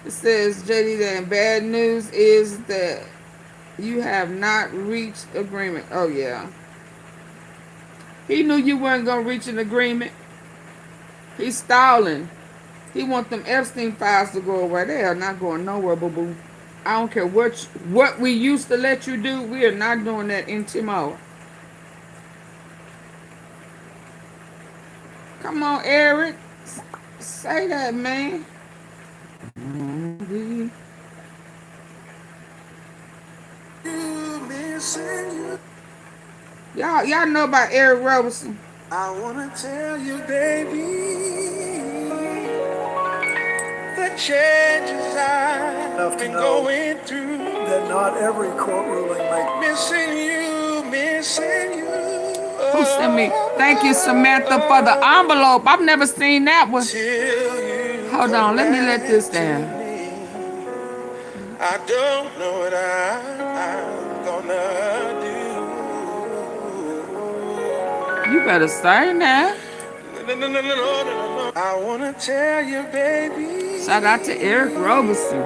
It says, JD, that bad news is that you have not reached agreement. Oh, yeah. He knew you weren't going to reach an agreement. He's stalling. He want them Epstein files to go away. They are not going nowhere, boo-boo. I don't care what we used to let you do. We are not doing that anymore. Come on, Eric. Say that, man. Y'all know about Eric Roberson. I wanna tell you, baby, the changes I've been going through. That not every court ruling makes. Missing you. Who sent me? Thank you, Samantha, for the envelope. I've never seen that one. Hold on, let me let this down. I don't know what I'm gonna do. You better sing that. No. I wanna tell you, baby. Shout out to Eric Roberson.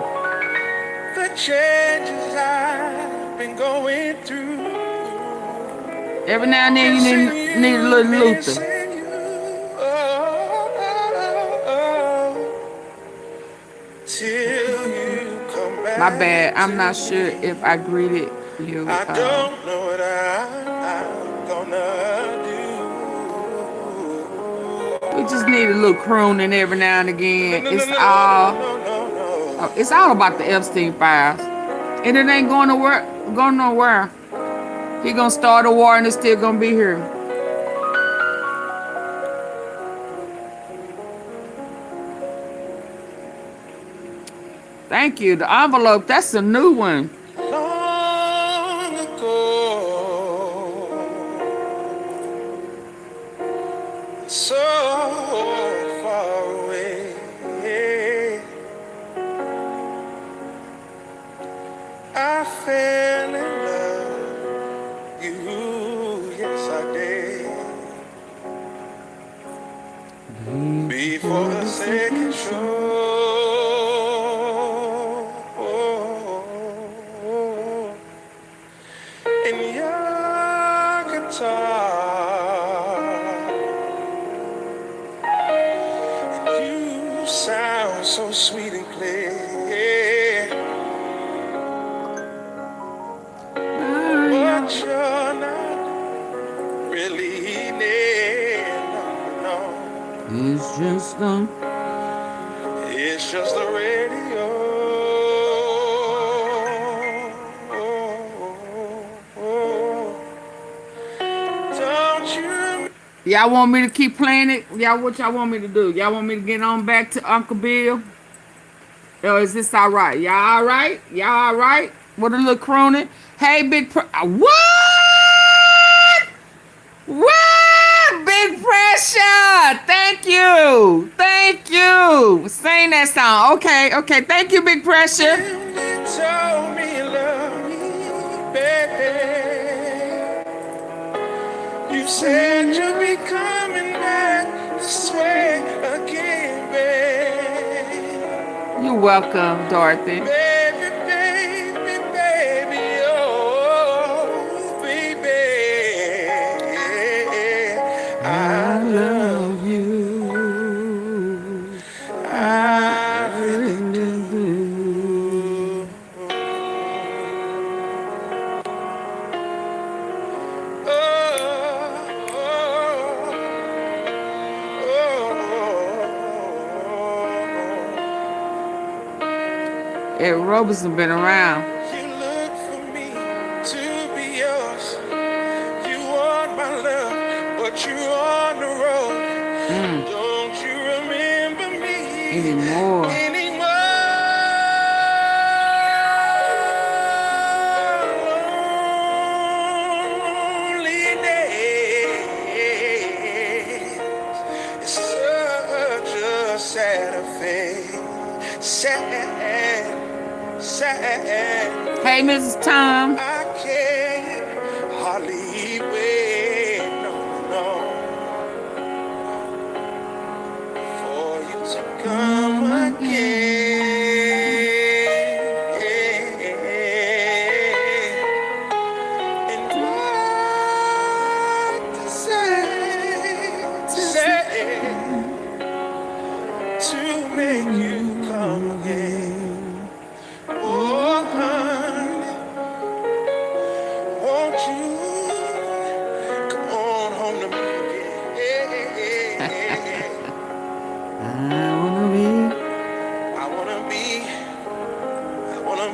The changes I've been going through. Every now and then you need a little Luther. My bad. I'm not sure if I greeted you. I don't know what I'm gonna do. We just need a little crooning every now and again. It's all about the Epstein files, and it ain't going nowhere. He gonna start a war, and it's still gonna be here. Thank you. The envelope, that's a new one. Long ago, so far away, I fell in love. You, yes I did. Before the second show. You sound so sweet and clear, but you're not really near. No. It's just the radio. Y'all want me to keep playing it? What y'all want me to do? Y'all want me to get on back to Uncle Bill? Or is this all right? Y'all all right? Y'all all right? With a little crooning? Hey, what? What? Big Thank you. Thank you. Sing that song. Okay. Okay. Thank you, Big Pressure. You told me you love me, baby. You said you'll be coming back this way again, baby. You're welcome, Dorothy. Baby, baby, baby, oh, baby. I love you. I really do. Ed Robertson been around. You look for me to be yours. You want my love, but you're on the road. Don't you remember me Anymore. Lonely days. It's such a sad affair. Sad. Hey, Mrs. Tom. I can't hardly wait, no, for you to come again. And what to say to make you come again. Oh, honey, won't you come on home to me again? I wanna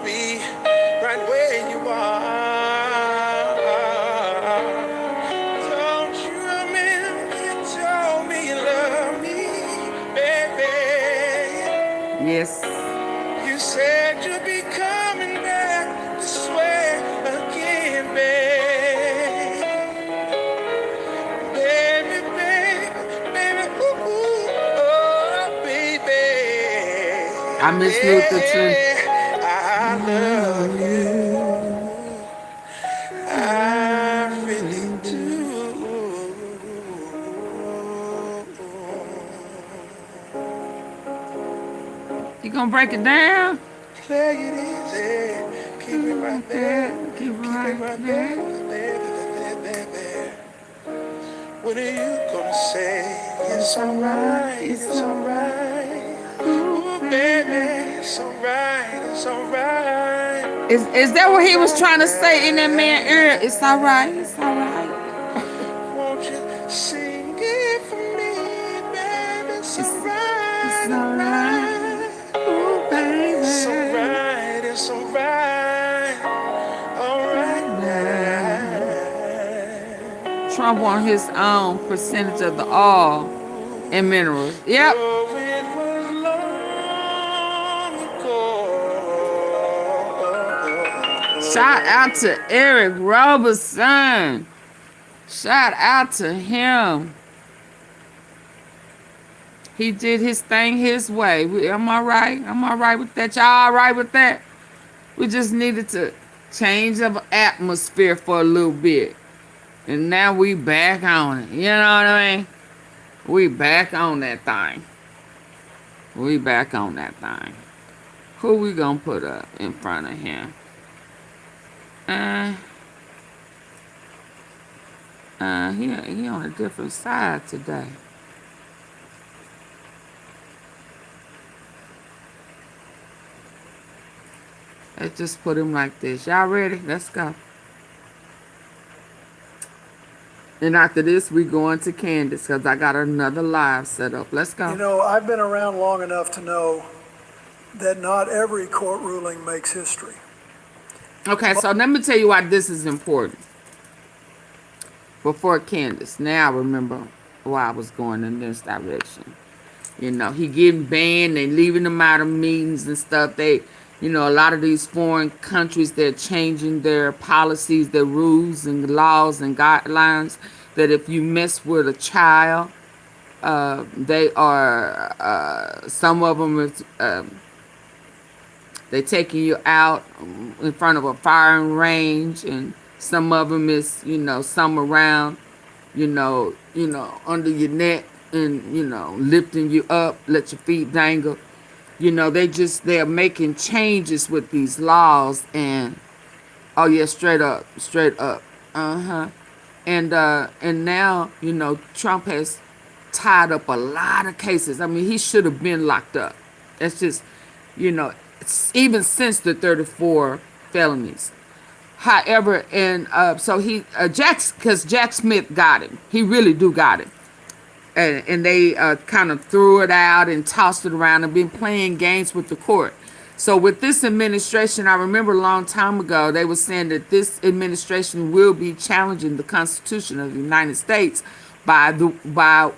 be right where you are. Don't you remember you told me you love me, baby? Yes. You said you'd be coming back this way again, babe. Baby, baby, baby, ooh, oh, baby. I miss Luther too. I love you. I really do. You gonna break it down? Play it easy. Keep it right there. Keep it right there. When are you gonna say it's alright, it's alright? Ooh, baby, it's alright, it's alright. Is that what he was trying to say in that man's ear? It's alright, it's alright. Won't you sing it for me, baby? It's alright, It's alright. Oh, baby. it's alright, it's alright, alright now. Trump on his own percentage of the oil and minerals. Yep. Oh, it was long ago. Shout out to Eric Robertson. Shout out to him. He did his thing his way. Am I right? Am I right with that? Y'all all right with that? We just needed to change of atmosphere for a little bit. And now we back on it. You know what I mean? We back on that thing. We back on that thing. Who we gonna put up in front of him? He on a different side today. Let's just put him like this. Y'all ready? Let's go. And after this, we going to Candace because I got another live set up. Let's go. You know, I've been around long enough to know that not every court ruling makes history. Okay, so let me tell you why this is important. Before Candace, now I remember why I was going in this direction. You know, he getting banned, they leaving him out of meetings and stuff. They, you know, a lot of these foreign countries, they're changing their policies, their rules and laws and guidelines that if you mess with a child, They are, some of them is, they taking you out in front of a firing range, and some of them is, some around, under your neck, and, lifting you up, let your feet dangle. They're making changes with these laws, and oh yeah, straight up, straight up. Uh-huh. And now, Trump has tied up a lot of cases. I mean, he should have been locked up. That's just, even since the 34 felonies. However, and so because Jack Smith got him. He really do got him. And they kind of threw it out and tossed it around and been playing games with the court. So with this administration, I remember a long time ago, they were saying that this administration will be challenging the Constitution of the United States by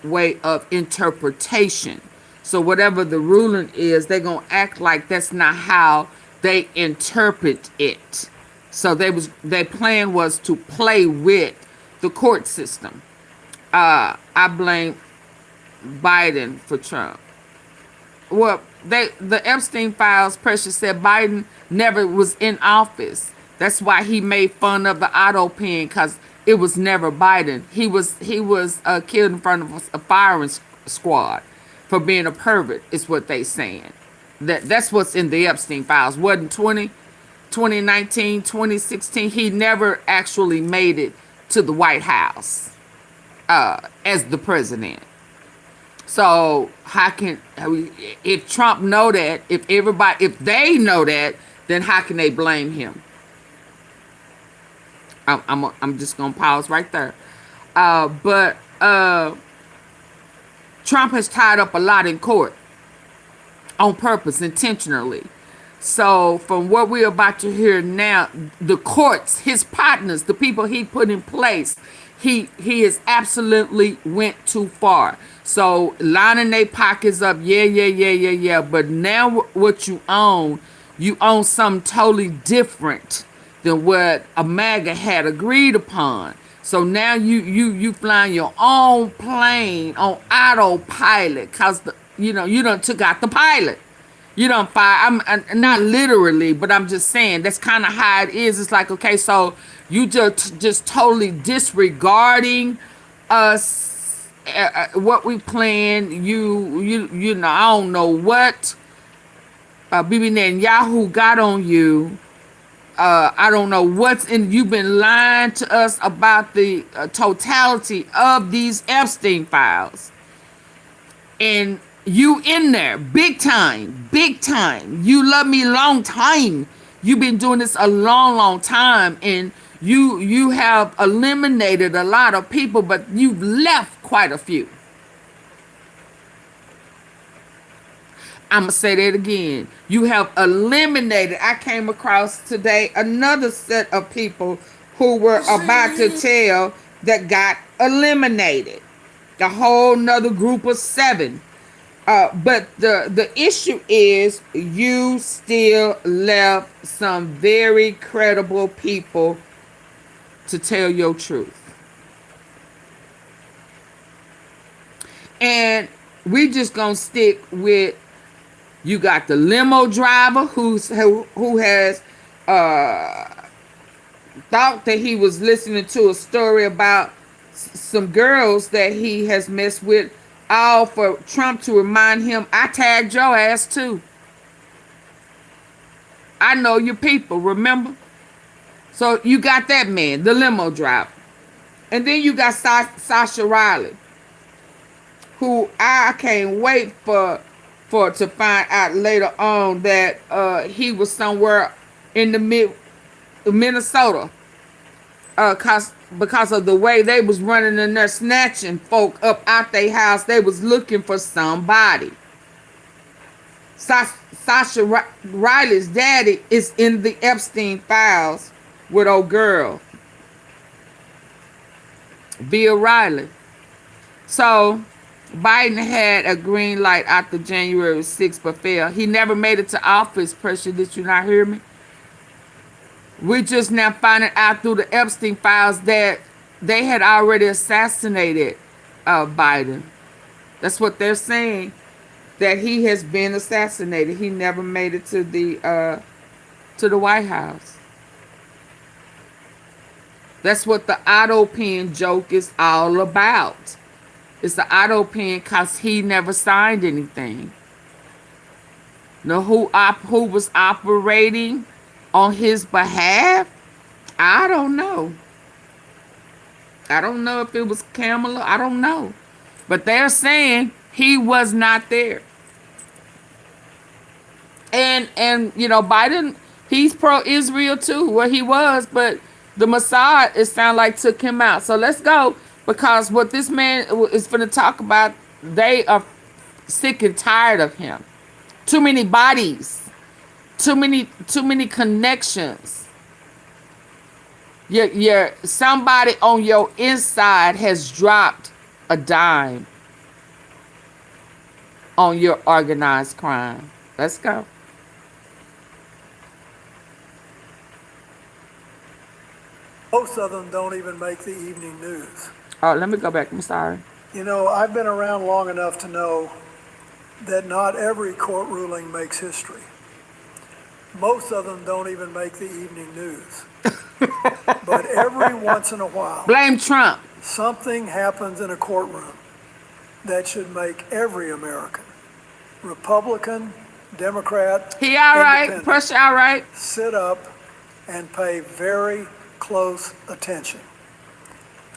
way of interpretation. So whatever the ruling is, they're going to act like that's not how they interpret it. So their plan was to play with the court system. I blame Biden for Trump. Well, the Epstein files, Precious said Biden never was in office. That's why he made fun of the ADOLPH, because it was never Biden. He was killed in front of a firing squad for being a pervert, is what they saying. That's what's in the Epstein files. Wasn't 2019, 2016, he never actually made it to the White House as the president. So if Trump know that, if they know that, then how can they blame him? I'm just gonna pause right there. But Trump has tied up a lot in court on purpose, intentionally. So from what we're about to hear now, the courts, his partners, the people he put in place, he has absolutely went too far. So lining their pockets up, yeah. But now what you own something totally different than what a MAGA had agreed upon. So now you flying your own plane on autopilot, cause you done took out the pilot. You don't fire. I'm not literally, but I'm just saying that's kind of how it is. It's like, okay, so you just totally disregarding us, what we planned. You know, I don't know what Bibi Netanyahu got on you. I don't know what's in. You've been lying to us about the totality of these Epstein files, and you in there, big time. You love me long time. You've been doing this a long time, and you have eliminated a lot of people, but you've left quite a few. I'm going to say that again. You have eliminated. I came across today another set of people who were about to tell that got eliminated. A whole nother group of 7. But the issue is you still left some very credible people to tell your truth. And we just gonna stick with, you got the limo driver who has thought that he was listening to a story about some girls that he has messed with, all for Trump to remind him, I tagged your ass too. I know your people, remember? So you got that man, the limo driver. And then you got Sasha Riley, who I can't wait for to find out later on that he was somewhere in the Minnesota, because of the way they was running in there snatching folk up out their house. They was looking for somebody. Sasha Riley's daddy is in the Epstein files with old girl Bill Riley. So Biden had a green light after January 6th, but failed. He never made it to office. Pressure, did you not hear me? We're just now finding out through the Epstein files that they had already assassinated Biden. That's what they're saying, that he has been assassinated. He never made it to the White House. That's what the auto pen joke is all about. It's the auto pen because he never signed anything. Know who was operating on his behalf? I don't know. I don't know if it was Kamala. I don't know. But they're saying he was not there. And you know, Biden, he's pro-Israel too, where he was, but the Mossad, it sounded like, took him out. So let's go, because what this man is going to talk about, they are sick and tired of him. Too many bodies, too many connections. You're somebody on your inside has dropped a dime on your organized crime. Let's go. Most of them don't even make the evening news. Oh, let me go back. I'm sorry. You know, I've been around long enough to know that not every court ruling makes history. Most of them don't even make the evening news. But every once in a while, blame Trump. Something happens in a courtroom that should make every American, Republican, Democrat, he all right, pressure all right, sit up and pay very close attention.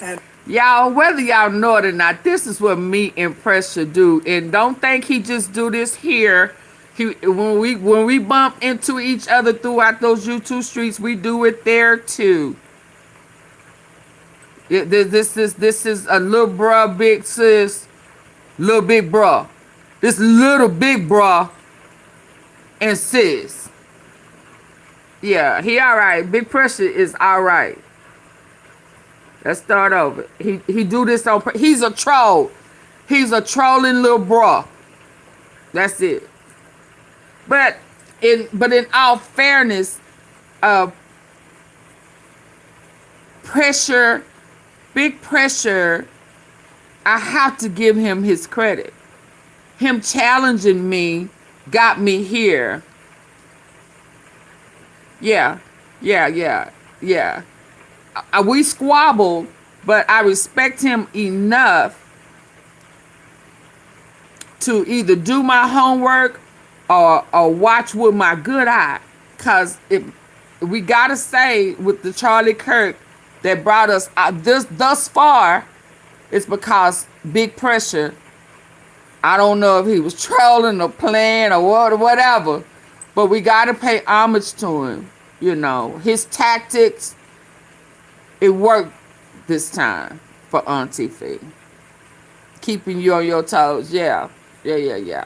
And y'all, whether y'all know it or not, this is what me and Pressure do. And don't think he just do this here. When we bump into each other throughout those YouTube streets, we do it there too. This is a little bruh, big sis, little big bruh. This little big bruh and sis. Yeah, he all right. Big Pressure is all right. Let's start over. He do this on. He's a troll. He's a trolling little bra. That's it. But in all fairness, Pressure, Big Pressure, I have to give him his credit. Him challenging me got me here. Yeah. We squabbled, but I respect him enough to either do my homework or watch with my good eye. Because we got to say, with the Charlie Kirk that brought us thus far, it's because Big Pressure, I don't know if he was trolling or playing or whatever, but we got to pay homage to him. You know, his tactics, it worked this time for Auntie Fee. Keeping you on your toes. Yeah.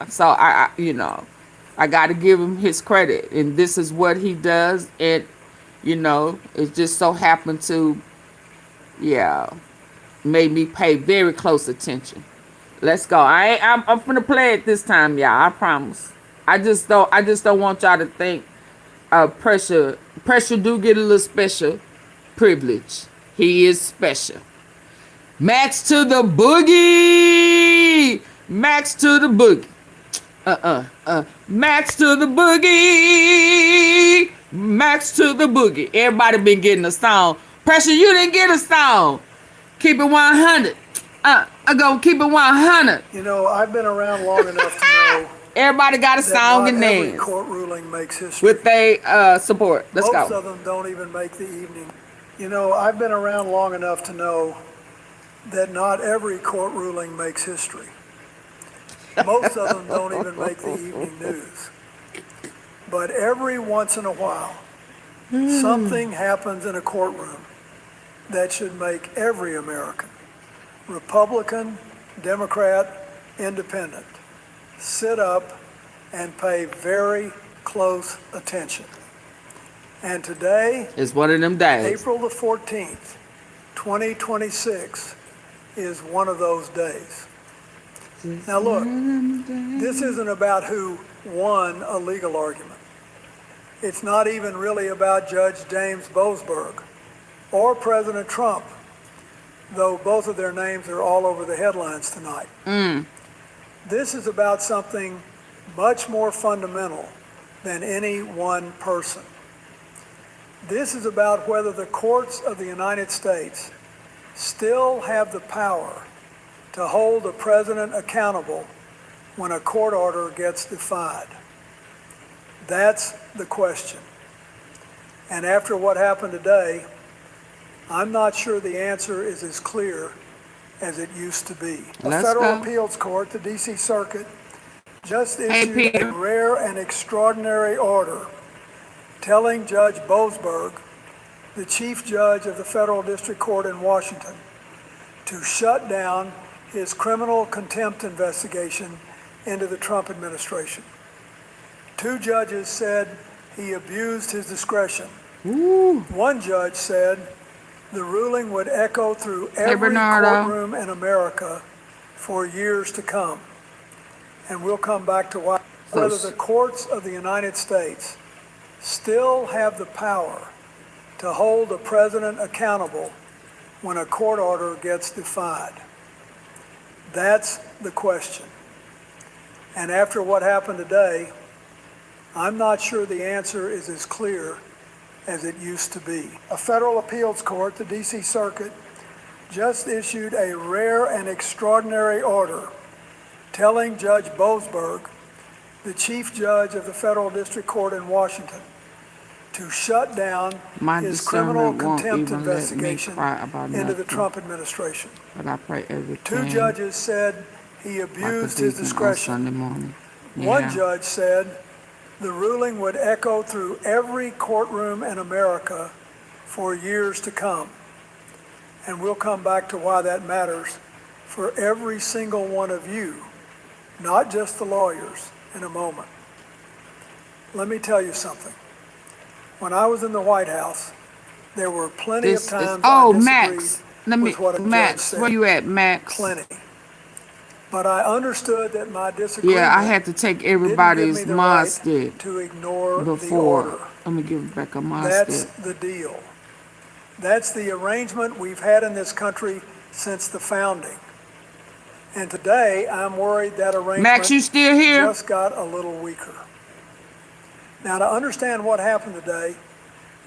So I you know, I got to give him his credit, and this is what he does. And you know, it just so happened to, made me pay very close attention. Let's go. I'm gonna play it this time, y'all. I promise. I just don't want y'all to think Pressure do get a little special privilege. He is special. Max to the boogie. Max to the boogie. Max to the boogie. Max to the boogie. Everybody been getting a song. Pressure, you didn't get a song. Keep it 100. I'm gonna keep it 100. You know, I've been around long enough to know everybody got a song in there. Every court ruling makes history. With their support. Let's go. Most of them don't even make the evening. You know, I've been around long enough to know that not every court ruling makes history. Most of them don't even make the evening news. But every once in a while, something happens in a courtroom that should make every American, Republican, Democrat, Independent, sit up and pay very close attention. And today is one of them days. April the 14th, 2026 is one of those days. Now look, this isn't about who won a legal argument. It's not even really about Judge James Boasberg or President Trump, though both of their names are all over the headlines tonight. This is about something much more fundamental than any one person. This is about whether the courts of the United States still have the power to hold the president accountable when a court order gets defied. That's the question. And after what happened today, I'm not sure the answer is as clear as it used to be. A federal appeals court, the D.C. Circuit, just issued a rare and extraordinary order telling Judge Boasberg, the chief judge of the federal district court in Washington, to shut down his criminal contempt investigation into the Trump administration. 2 judges said he abused his discretion. Ooh. One judge said the ruling would echo through every courtroom in America for years to come. And we'll come back to whether the courts of the United States still have the power to hold the president accountable when a court order gets defied. That's the question. And after what happened today, I'm not sure the answer is as clear as it used to be. A federal appeals court, the D.C. Circuit, just issued a rare and extraordinary order telling Judge Boasberg, the chief judge of the federal district court in Washington, to shut down his criminal contempt investigation into the Trump administration. But I pray every 2 judges said he abused his discretion. One judge said the ruling would echo through every courtroom in America for years to come. And we'll come back to why that matters for every single one of you, not just the lawyers, in a moment. Let me tell you something. When I was in the White House, there were plenty of times I disagreed with what a judge said. Where you at, Max? Plenty. But I understood that my disagreement I had to take everybody's mod stick to ignore before. the order. Let me give back a mod That's stick. the deal. That's the arrangement we've had in this country since the founding. And today, I'm worried that arrangement Max, you still here? just got a little weaker. Now, to understand what happened today,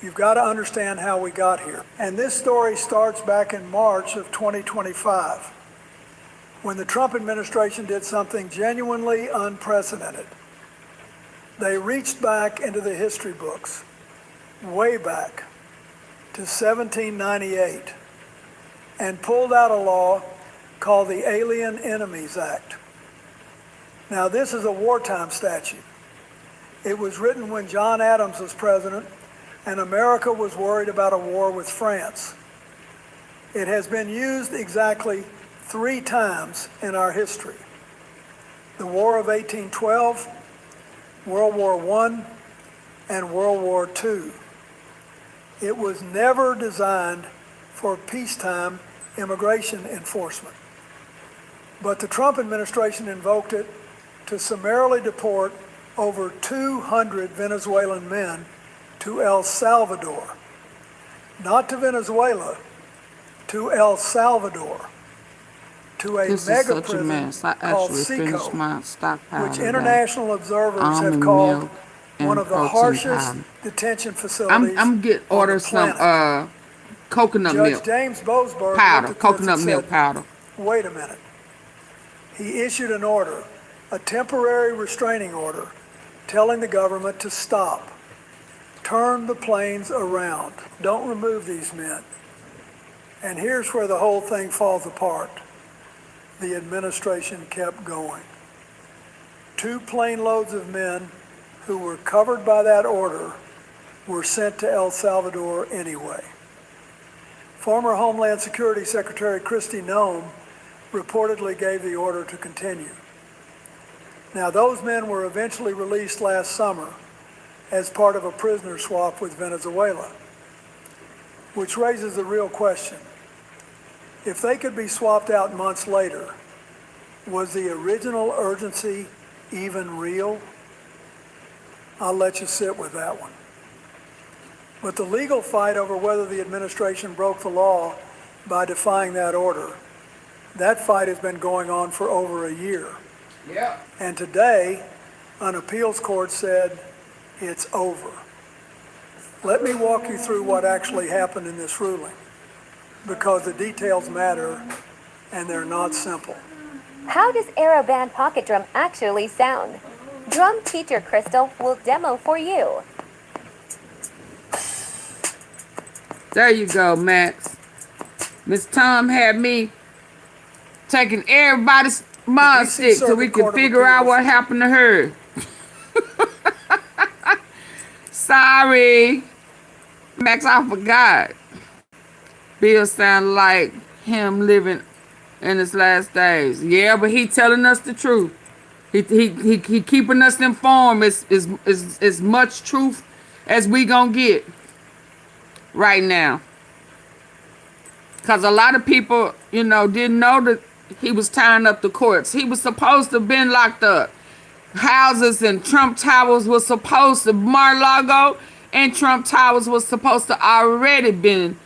you've got to understand how we got here. And this story starts back in March of 2025, when the Trump administration did something genuinely unprecedented. They reached back into the history books, way back to 1798, and pulled out a law called the Alien Enemies Act. Now, this is a wartime statute. It was written when John Adams was president and America was worried about a war with France. It has been used exactly 3 times in our history. The War of 1812, World War I, and World War II. It was never designed for peacetime immigration enforcement. But the Trump administration invoked it to summarily deport over 200 Venezuelan men to El Salvador. Not to Venezuela, to El Salvador, to a mega prison called Seco, which international observers have called one of the harshest detention facilities I'm getting order some coconut Judge milk James Boasberg powder, coconut milk powder. Wait a minute. He issued an order, a temporary restraining order, telling the government to stop. Turn the planes around. Don't remove these men. And here's where the whole thing falls apart. The administration kept going. 2 plane loads of men who were covered by that order were sent to El Salvador anyway. Former Homeland Security Secretary Kristi Noem reportedly gave the order to continue. Now, those men were eventually released last summer as part of a prisoner swap with Venezuela, which raises the real question. If they could be swapped out months later, was the original urgency even real? I'll let you sit with that one. But the legal fight over whether the administration broke the law by defying that order, that fight has been going on for over a year. Yep. And today, an appeals court said it's over. Let me walk you through what actually happened in this ruling, because the details matter and they're not simple. How does Aero Band Pocket Drum actually sound? Drum teacher Crystal will demo for you. There you go, Max. Miss Tom had me taking everybody's mod stick so we could figure out what happened to her. Sorry. Max, I forgot. Bill sounded like him living in his last days. Yeah, but he telling us the truth. He keeping us informed. It's much truth as we gonna get right now. Because a lot of people, you know, didn't know that he was tying up the courts. He was supposed to have been locked up. Houses and Trump Towers was supposed to, Mar-a-Lago and Trump Towers was supposed to already been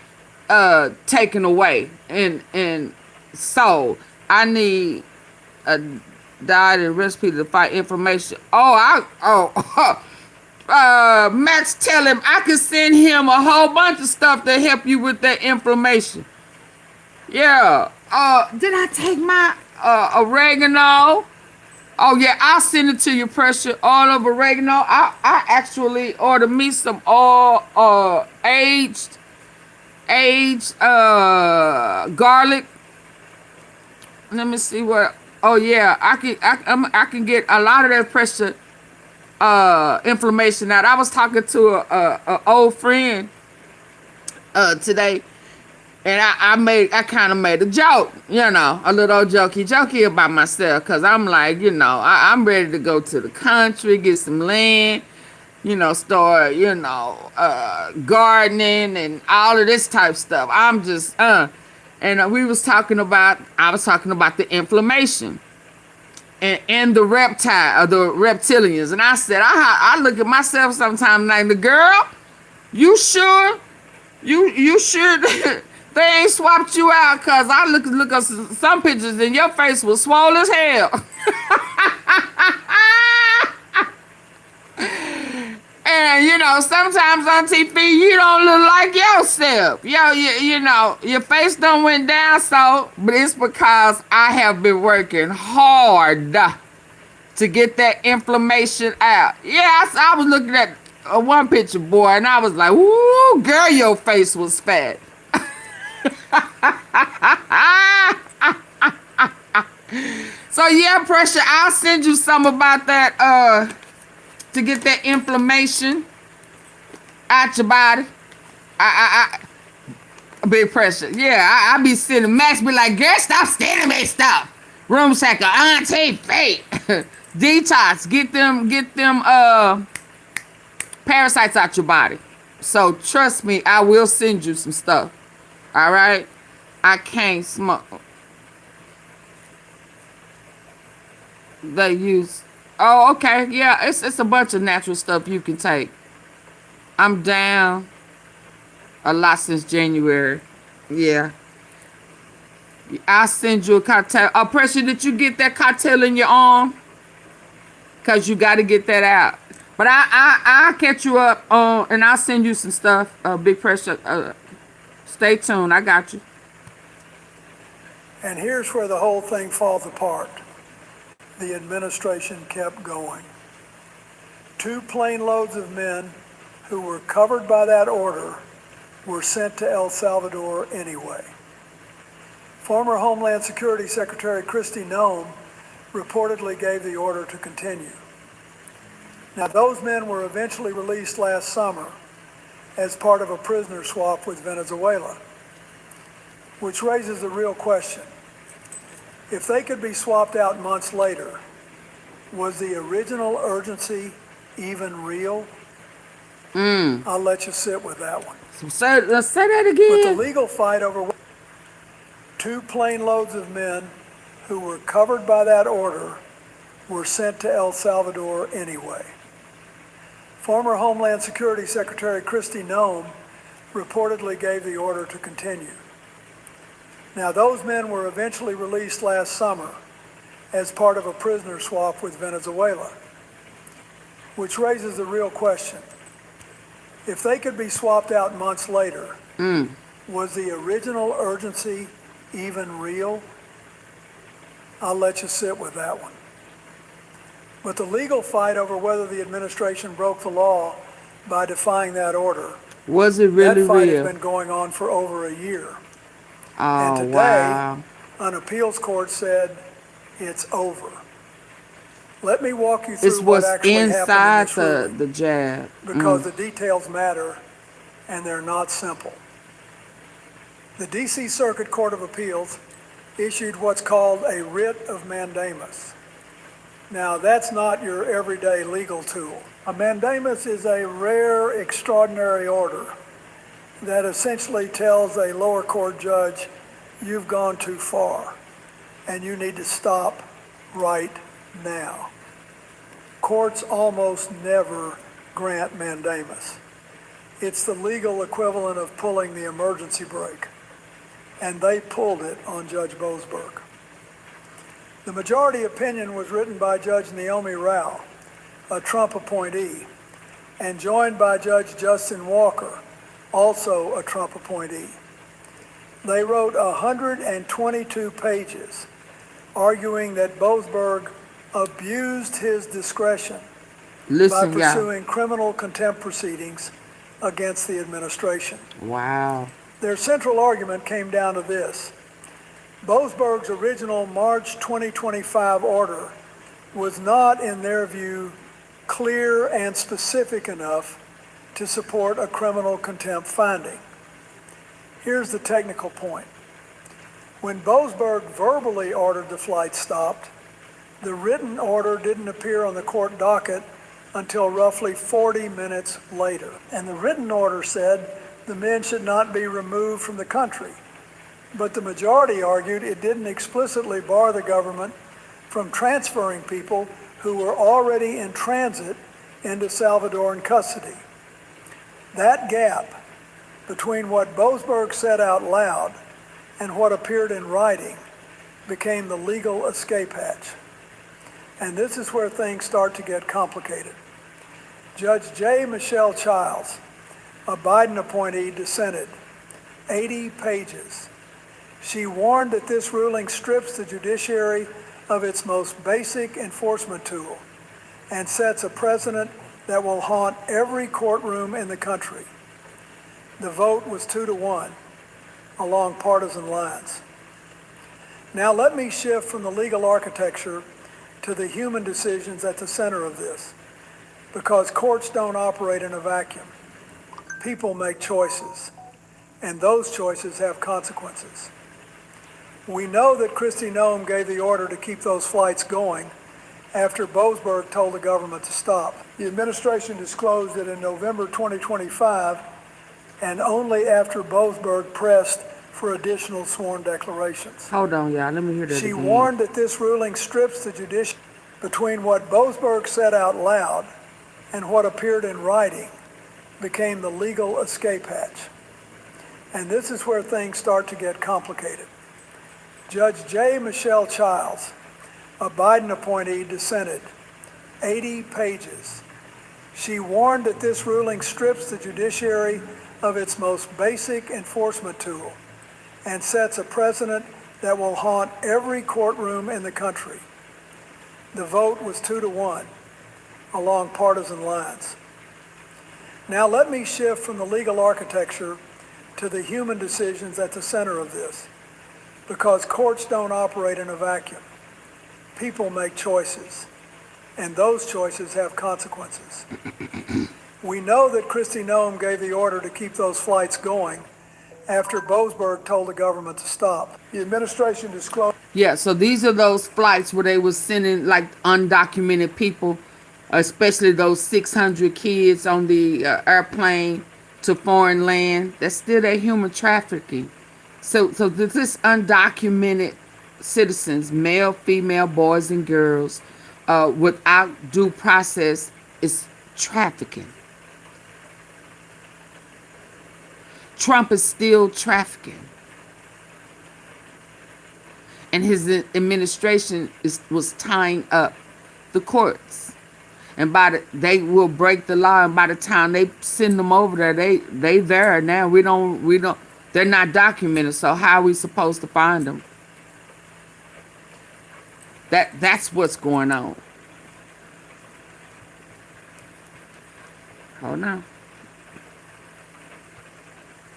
taken away and sold. I need a diet and recipe to fight information. Max, tell him I can send him a whole bunch of stuff to help you with that information. Yeah. Did I take my oregano? Oh yeah, I'll send it to you, Pressure. All of oregano. I actually ordered me some aged garlic. Let me see what. Oh yeah, I can get a lot of that Pressure information out. I was talking to a old friend today. And I kind of made a joke, you know, a little jokey about myself. Because I'm like, you know, I'm ready to go to the country, get some land, you know, start, you know, gardening and all of this type stuff. I'm just, and I was talking about the inflammation and the reptilians. And I said, I look at myself sometimes like, the girl, you sure? You sure? They ain't swapped you out, cause I look at some pictures and your face was swole as hell. And you know, sometimes on TV you don't look like yourself. You know, your face done went down, so, but it's because I have been working hard to get that inflammation out. Yeah, I was looking at one picture, boy, and I was like, "Ooh, girl, your face was fat." So yeah, Pressure, I'll send you some about that to get that inflammation out your body. I Big Pressure. Yeah, I be sending Max be like, girl, stop sending me stuff. Room Shacker, Auntie Fate. Detox, get them parasites out your body. So trust me, I will send you some stuff. All right, I can't smoke. They use. Oh, okay, yeah. It's a bunch of natural stuff you can take. I'm down a lot since January. Yeah, I'll send you a cocktail. Pressure, did you get that cocktail in your arm? Cause you got to get that out. But I'll catch you up on, and I'll send you some stuff. Big Pressure. Stay tuned. I got you. And here's where the whole thing falls apart. The administration kept going. 2 plane loads of men who were covered by that order were sent to El Salvador anyway. Former Homeland Security Secretary Kristi Noem reportedly gave the order to continue. Now, those men were eventually released last summer as part of a prisoner swap with Venezuela, which raises a real question. If they could be swapped out months later, was the original urgency even real? I'll let you sit with that one. Let's say that again. But the legal fight over 2 plane loads of men who were covered by that order were sent to El Salvador anyway. Former Homeland Security Secretary Kristi Noem reportedly gave the order to continue. Now, those men were eventually released last summer as part of a prisoner swap with Venezuela, which raises the real question. If they could be swapped out months later, was the original urgency even real? I'll let you sit with that one. But the legal fight over whether the administration broke the law by defying that order, Was it really that fight real? has been going on for over a year. And Oh, today, wow. an appeals court said it's over. Let me walk you It's through what what's actually happened in inside this ruling, the jab. because the details matter and they're not simple. The D.C. Circuit Court of Appeals issued what's called a writ of mandamus. Now, that's not your everyday legal tool. A mandamus is a rare, extraordinary order that essentially tells a lower court judge, you've gone too far and you need to stop right now. Courts almost never grant mandamus. It's the legal equivalent of pulling the emergency brake, and they pulled it on Judge Boasberg. The majority opinion was written by Judge Naomi Rao, a Trump appointee, and joined by Judge Justin Walker, also a Trump appointee. They wrote 122 pages arguing that Boasberg abused his discretion by Listen, y'all. pursuing criminal contempt proceedings against the administration. Wow. Their central argument came down to this. Boasberg's original March 2025 order was not, in their view, clear and specific enough to support a criminal contempt finding. Here's the technical point. When Boasberg verbally ordered the flight stopped, the written order didn't appear on the court docket until roughly 40 minutes later. And the written order said the men should not be removed from the country. But the majority argued it didn't explicitly bar the government from transferring people who were already in transit into Salvadoran custody. That gap between what Boasberg said out loud and what appeared in writing became the legal escape hatch. And this is where things start to get complicated. Judge J. Michelle Childs, a Biden appointee, dissented, 80 pages. She warned that this ruling strips the judiciary of its most basic enforcement tool and sets a precedent that will haunt every courtroom in the country. The vote was 2-1 along partisan lines. Now let me shift from the legal architecture to the human decisions at the center of this, because courts don't operate in a vacuum. People make choices, and those choices have consequences. We know that Kristi Noem gave the order to keep those flights going after Boasberg told the government to stop. The administration disclosed it in November 2025, and only after Boasberg pressed for additional sworn declarations. Hold on, y'all. Let me hear that She again. warned that this ruling strips the judiciary between what Boasberg said out loud and what appeared in writing became the legal escape hatch. And this is where things start to get complicated. Judge J. Michelle Childs, a Biden appointee, dissented, 80 pages. She warned that this ruling strips the judiciary of its most basic enforcement tool and sets a precedent that will haunt every courtroom in the country. The vote was 2-1 along partisan lines. Now let me shift from the legal architecture to the human decisions at the center of this, because courts don't operate in a vacuum. People make choices, and those choices have consequences. We know that Kristi Noem gave the order to keep those flights going after Boasberg told the government to stop. The administration disclosed. Yeah, so these are those flights where they were sending like undocumented people, especially those 600 kids on the airplane to foreign land. That's still that human trafficking. So this undocumented citizens, male, female, boys and girls, without due process is trafficking. Trump is still trafficking. and his administration was tying up the courts. And they will break the law, and by the time they send them over there, they there now. We don't. They're not documented. So how are we supposed to find them? That's what's going on. Hold on.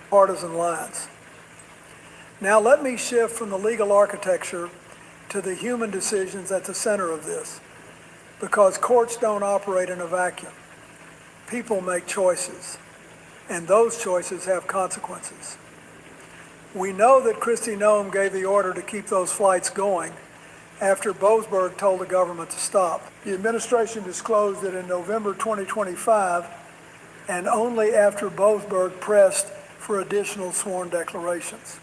Partisan lines. Now let me shift from the legal architecture to the human decisions at the center of this, because courts don't operate in a vacuum. People make choices, and those choices have consequences. We know that Kristi Noem gave the order to keep those flights going after Boasberg told the government to stop. The administration disclosed that in November 2025, and only after Boasberg pressed for additional sworn declarations.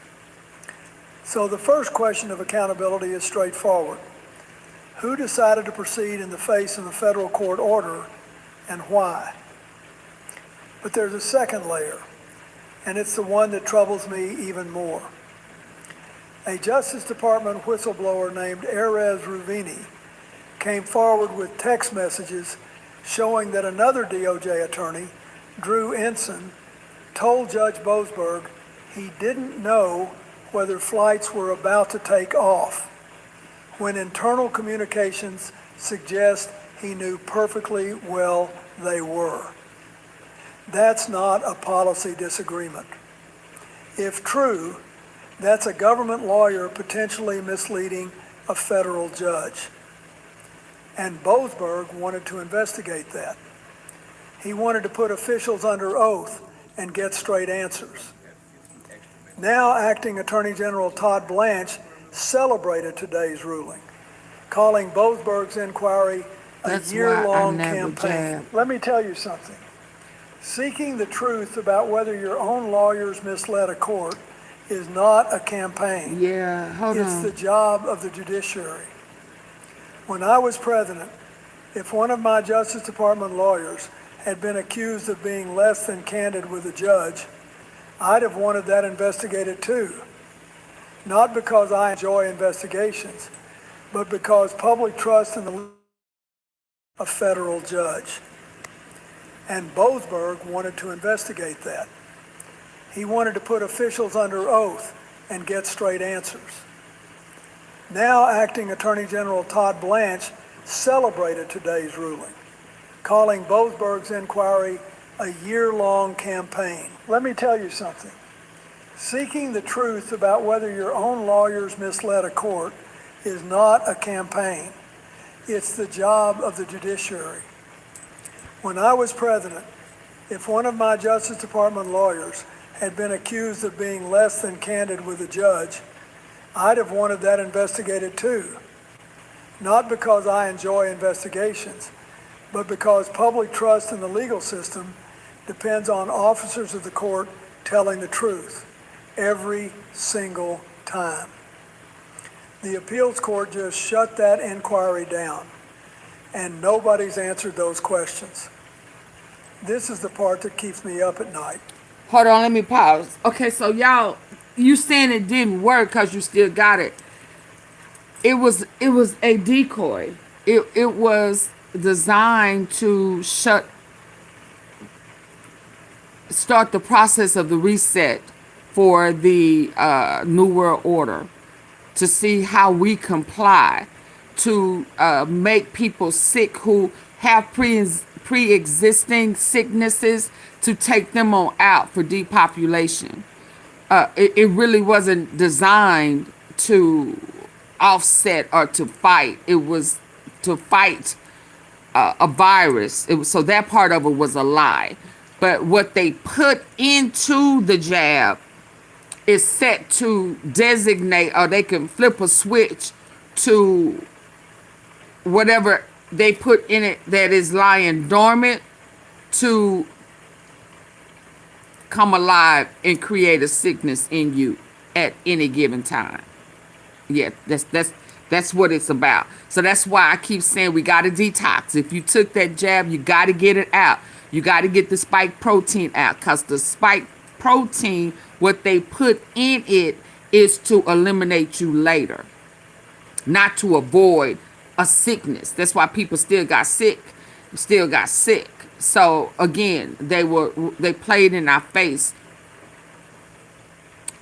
So the first question of accountability is straightforward. Who decided to proceed in the face of a federal court order, and why? But there's a second layer, and it's the one that troubles me even more. A Justice Department whistleblower named Erez Ruvini came forward with text messages showing that another DOJ attorney, Drew Ensign, told Judge Boasberg he didn't know whether flights were about to take off, when internal communications suggest he knew perfectly well they were. That's not a policy disagreement. If true, that's a government lawyer potentially misleading a federal judge. And Boasberg wanted to investigate that. He wanted to put officials under oath and get straight answers. Now, Acting Attorney General Todd Blanche celebrated today's ruling, calling Boasberg's inquiry a year-long campaign. Let me tell you something. Seeking the truth about whether your own lawyers misled a court is not a campaign. Yeah, hold on. It's the job of the judiciary. When I was president, if one of my Justice Department lawyers had been accused of being less than candid with a judge, I'd have wanted that investigated too. Not because I enjoy investigations, but because public trust in a federal judge. And Boasberg wanted to investigate that. He wanted to put officials under oath and get straight answers. Now, Acting Attorney General Todd Blanche celebrated today's ruling, calling Boasberg's inquiry a year-long campaign. Let me tell you something. Seeking the truth about whether your own lawyers misled a court is not a campaign. It's the job of the judiciary. When I was president, if one of my Justice Department lawyers had been accused of being less than candid with a judge, I'd have wanted that investigated too. Not because I enjoy investigations, but because public trust in the legal system depends on officers of the court telling the truth every single time. The appeals court just shut that inquiry down, and nobody's answered those questions. This is the part that keeps me up at night. Hold on, let me pause. Okay, so y'all, you saying it didn't work because you still got it. It was a decoy. It was designed to start the process of the reset for the New World Order, to see how we comply, to make people sick who have pre-existing sicknesses, to take them on out for depopulation. It really wasn't designed to offset or to fight. It was to fight a virus. So that part of it was a lie. But what they put into the jab is set to designate, or they can flip a switch to whatever they put in it that is lying dormant to come alive and create a sickness in you at any given time. Yeah, that's what it's about. So that's why I keep saying we got to detox. If you took that jab, you got to get it out. You got to get the spike protein out, because the spike protein, what they put in it is to eliminate you later. not to avoid a sickness. That's why people still got sick. So again, they played in our face.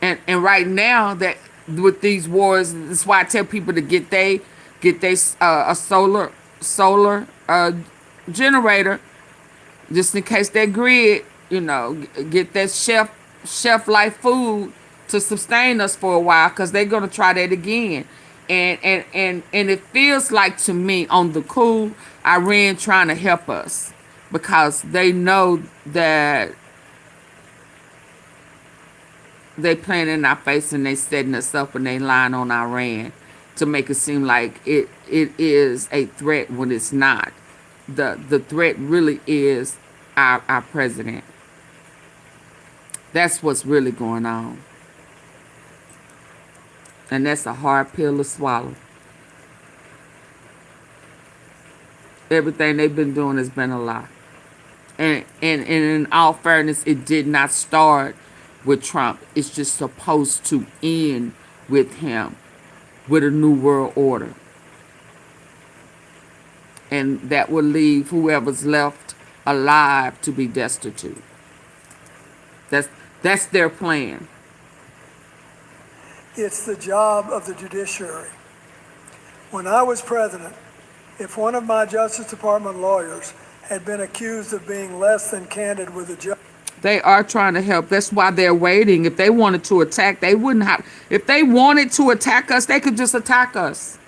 And right now that with these wars, that's why I tell people to get a solar generator, just in case that grid, get that chef life food to sustain us for a while, because they're gonna try that again. And it feels like to me on the cool, Iran trying to help us because they know that they playing in our face and they setting us up and they lying on Iran to make it seem like it is a threat when it's not. The threat really is our president. That's what's really going on. And that's a hard pill to swallow. Everything they've been doing has been a lie. And in all fairness, it did not start with Trump. It's just supposed to end with him, with a new world order. And that will leave whoever's left alive to be destitute. That's their plan. It's the job of the judiciary. When I was president, if one of my Justice Department lawyers had been accused of being less than candid with a judge, they are trying to help. That's why they're waiting. If they wanted to attack, they wouldn't have. If they wanted to attack us, they could just attack us.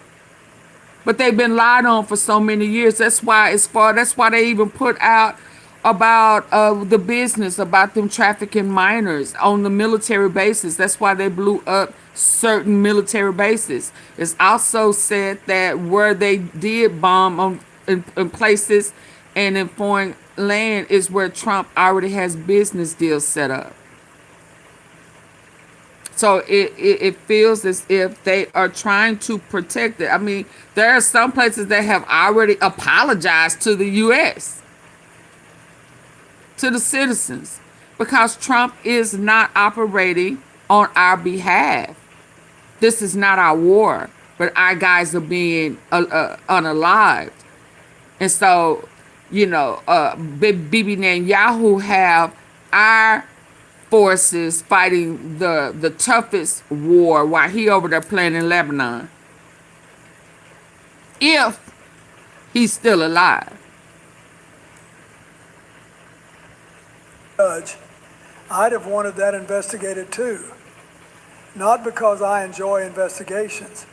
But they've been lied on for so many years. That's why they even put out about the business, about them trafficking minors on the military bases. That's why they blew up certain military bases. It's also said that where they did bomb in places and in foreign land is where Trump already has business deals set up. So it feels as if they are trying to protect it. I mean, there are some places that have already apologized to the U.S., to the citizens, because Trump is not operating on our behalf. This is not our war, but our guys are being unalived. And so, Bibi Netanyahu have our forces fighting the toughest war while he over there playing in Lebanon. If he's still alive. Judge, I'd have wanted that investigated too. Not because I enjoy investigations,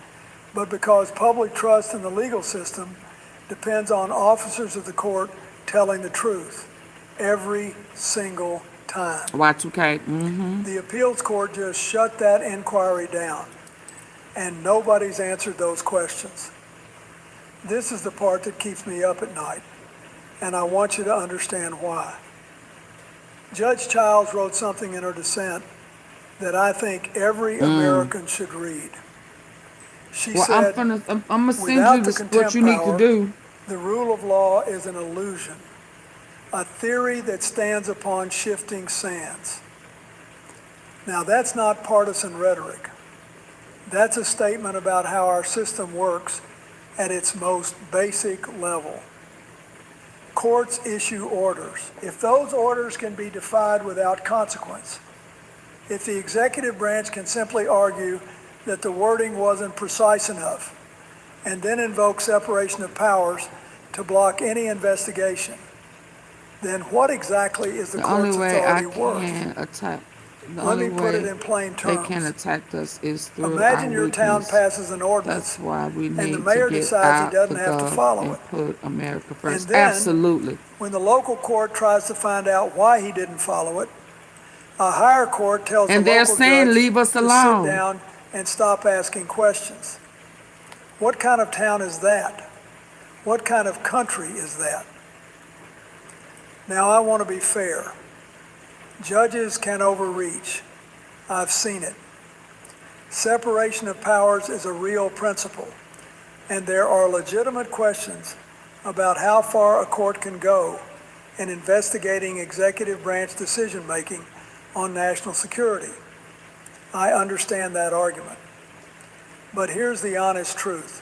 but because public trust in the legal system depends on officers of the court telling the truth every single time. Y2K. Mm-hmm. The appeals court just shut that inquiry down, and nobody's answered those questions. This is the part that keeps me up at night, and I want you to understand why. Judge Childs wrote something in her dissent that I think every American should read. She said, I'm gonna send you what you need to do. The rule of law is an illusion, a theory that stands upon shifting sands. Now, that's not partisan rhetoric. That's a statement about how our system works at its most basic level. Courts issue orders. If those orders can be defied without consequence, if the executive branch can simply argue that the wording wasn't precise enough, and then invoke separation of powers to block any investigation, then what exactly is the court's authority worth? Let me put it in plain terms. They can attack us is through Imagine our your town weakness. passes an ordinance, That's why we need and the mayor to get decides out he doesn't the have to gov follow and it. put America first. And then, Absolutely. when the local court tries to find out why he didn't follow it, a higher court tells the And they're local saying, judge leave us to alone. sit down and stop asking questions. What kind of town is that? What kind of country is that? Now, I want to be fair. Judges can overreach. I've seen it. Separation of powers is a real principle, and there are legitimate questions about how far a court can go in investigating executive branch decision-making on national security. I understand that argument. But here's the honest truth.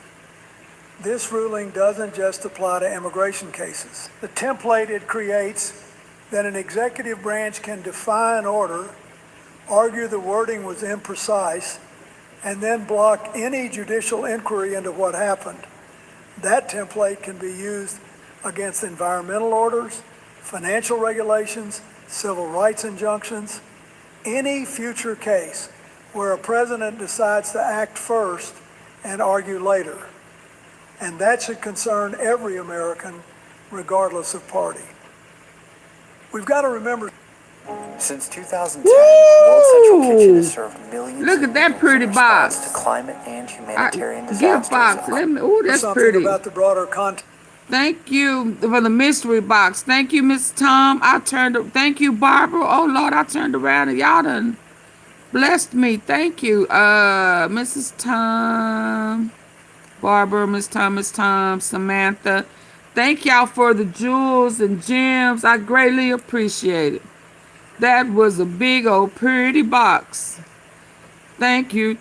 This ruling doesn't just apply to immigration cases. The template it creates that an executive branch can defy an order, argue the wording was imprecise, and then block any judicial inquiry into what happened. That template can be used against environmental orders, financial regulations, civil rights injunctions, any future case where a president decides to act first and argue later. And that should concern every American, regardless of party. We've got to remember. Since 2010, World Central Kitchen has served millions. Look at that pretty box. To climate and humanitarian disasters. disasters. Box. Let me. Oh, that's something pretty. About the broader context. Thank you for the mystery box. Thank you, Miss Tom. Thank you, Barbara. Oh Lord, I turned around and y'all done blessed me. Thank you, Mrs. Tom, Barbara, Miss Tom, Samantha. Thank y'all for the jewels and gems. I greatly appreciate it. That was a big old pretty box. Thank you.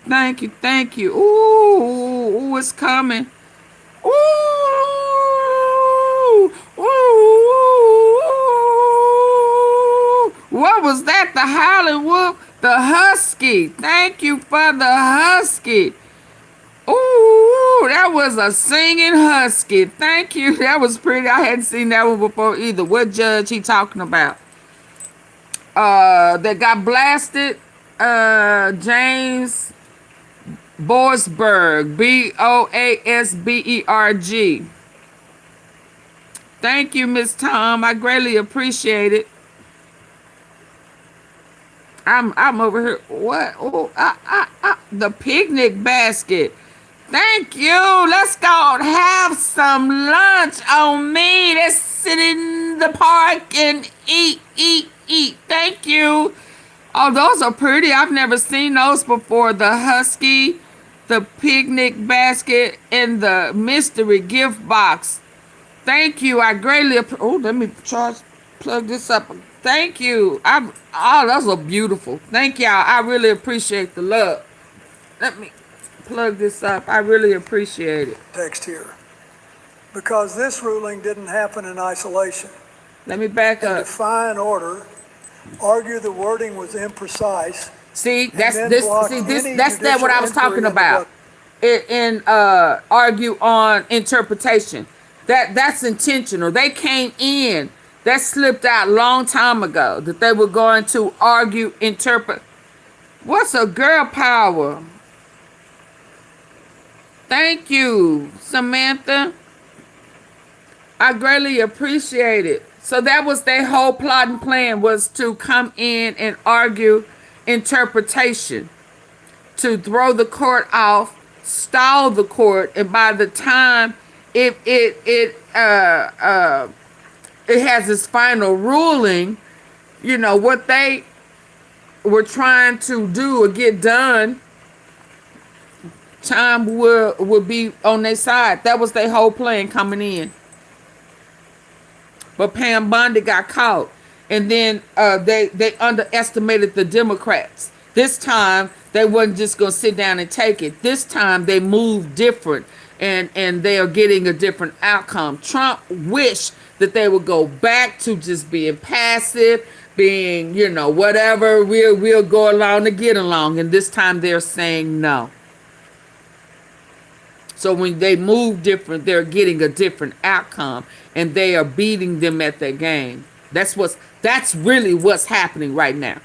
Ooh, it's coming. Ooh, what was that? The howling wolf? The husky. Thank you for the husky. Ooh, that was a singing husky. Thank you. That was pretty. I hadn't seen that one before either. What judge he talking about? That got blasted. James Boasberg. Boasberg. Thank you, Miss Tom. I greatly appreciate it. I'm over here. What? Oh, the picnic basket. Thank you. Let's go have some lunch on me. Let's sit in the park and eat. Thank you. Oh, those are pretty. I've never seen those before. The husky, the picnic basket, and the mystery gift box. Thank you. I greatly appreciate. Oh, let me plug this up. Thank you. Oh, those are beautiful. Thank y'all. I really appreciate the love. Let me plug this up. I really appreciate it. Text here. Because this ruling didn't happen in isolation. Let me back up. Defy an order, argue the wording was imprecise. See, that's what I was talking about. Argue on interpretation. That's intentional. They came in. That slipped out a long time ago that they were going to argue, interpret. What's a girl power? Thank you, Samantha. I greatly appreciate it. So that was their whole plot and plan, was to come in and argue interpretation, to throw the court off, stall the court, and by the time it has its final ruling, you know, what they were trying to do or get done, time will be on their side. That was their whole plan coming in. But Pam Bondi got caught. And then they underestimated the Democrats. This time, they wasn't just going to sit down and take it. This time, they moved different. And they are getting a different outcome. Trump wished that they would go back to just being passive, being, you know, whatever, we'll go along to get along. And this time they're saying no. So when they move different, they're getting a different outcome. And they are beating them at their game. That's really what's happening right now.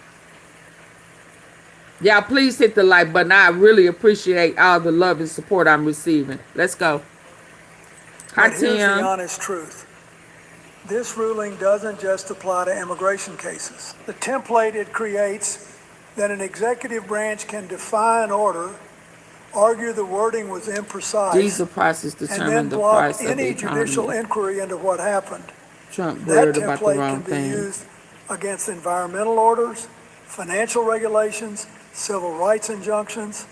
Y'all, please hit the like button. I really appreciate all the love and support I'm receiving. Let's go. Hi, But here's Tim. the honest truth. This ruling doesn't just apply to immigration cases. The template it creates that an executive branch can defy an order, argue the wording was imprecise, Diesel prices and determine then the block price of the any judicial economy. inquiry into what happened. Trump That worried about the template wrong can be thing. used against environmental orders, financial regulations, civil rights injunctions,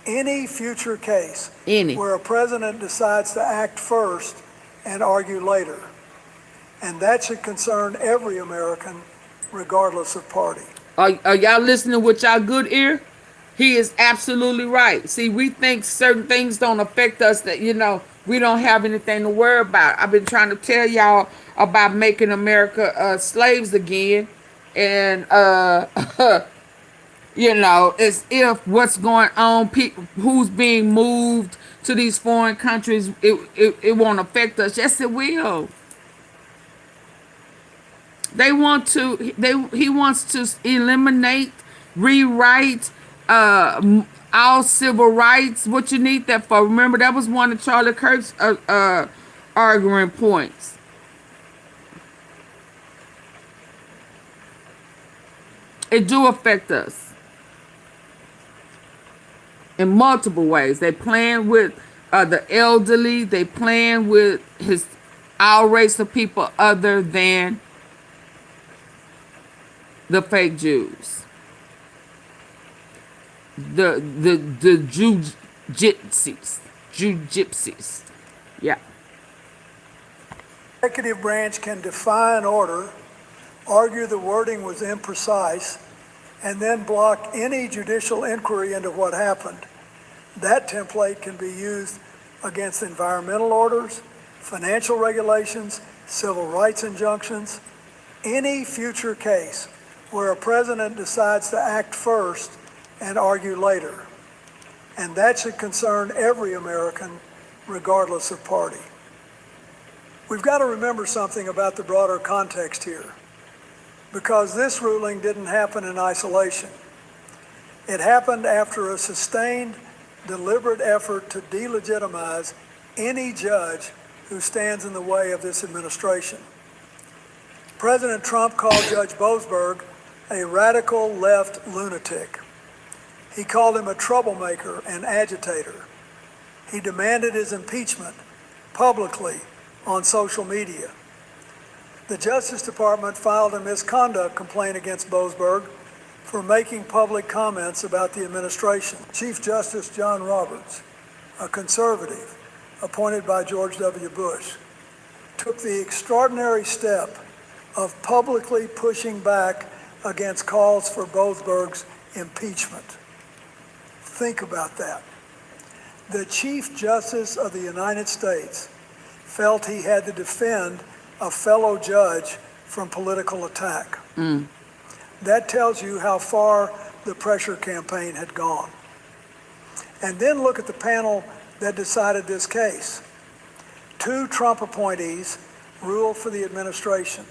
any future case where a president decides to act first and argue later. And that should concern every American, regardless of party. Are y'all listening with y'all good ear? He is absolutely right. See, we think certain things don't affect us, that, we don't have anything to worry about. I've been trying to tell y'all about making America slaves again. And, as if what's going on, who's being moved to these foreign countries, it won't affect us. Yes, it will. He wants to eliminate, rewrite all civil rights. What you need that for? Remember, that was one of Charlie Kirk's arguing points. It do affect us in multiple ways. They playing with the elderly. They playing with our race of people other than the fake Jews, the Jew-gypsies. Yeah. The executive branch can defy an order, argue the wording was imprecise, and then block any judicial inquiry into what happened. That template can be used against environmental orders, financial regulations, civil rights injunctions, any future case where a president decides to act first and argue later. And that should concern every American, regardless of party. We've got to remember something about the broader context here, because this ruling didn't happen in isolation. It happened after a sustained, deliberate effort to delegitimize any judge who stands in the way of this administration. President Trump called Judge Boasberg a radical left lunatic. He called him a troublemaker and agitator. He demanded his impeachment publicly on social media. The Justice Department filed a misconduct complaint against Boasberg for making public comments about the administration. Chief Justice John Roberts, a conservative appointed by George W. Bush, took the extraordinary step of publicly pushing back against calls for Boasberg's impeachment. Think about that. The Chief Justice of the United States felt he had to defend a fellow judge from political attack. That tells you how far the pressure campaign had gone. And then look at the panel that decided this case. 2 Trump appointees ruled for the administration.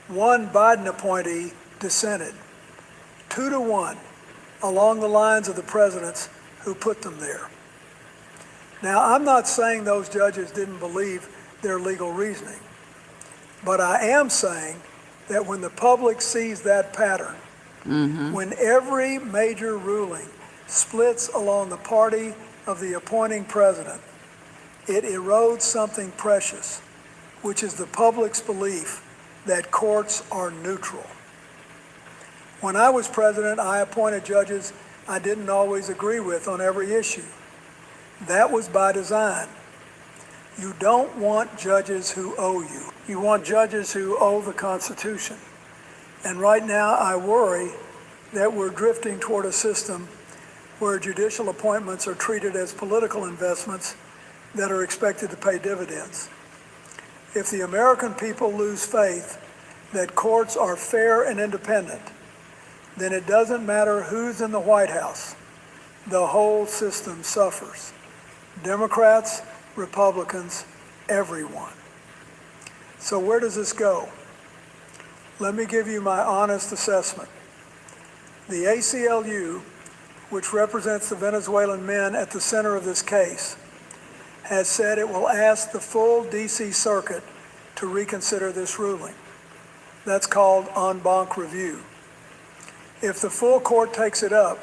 1 Biden appointee dissented, 2-1, along the lines of the presidents who put them there. Now, I'm not saying those judges didn't believe their legal reasoning, but I am saying that when the public sees that pattern, when every major ruling splits along the party of the appointing president, it erodes something precious, which is the public's belief that courts are neutral. When I was president, I appointed judges I didn't always agree with on every issue. That was by design. You don't want judges who owe you. You want judges who owe the Constitution. And right now, I worry that we're drifting toward a system where judicial appointments are treated as political investments that are expected to pay dividends. If the American people lose faith that courts are fair and independent, then it doesn't matter who's in the White House. The whole system suffers. Democrats, Republicans, everyone. So where does this go? Let me give you my honest assessment. The ACLU, which represents the Venezuelan men at the center of this case, has said it will ask the full DC Circuit to reconsider this ruling. That's called en banc review. If the full court takes it up,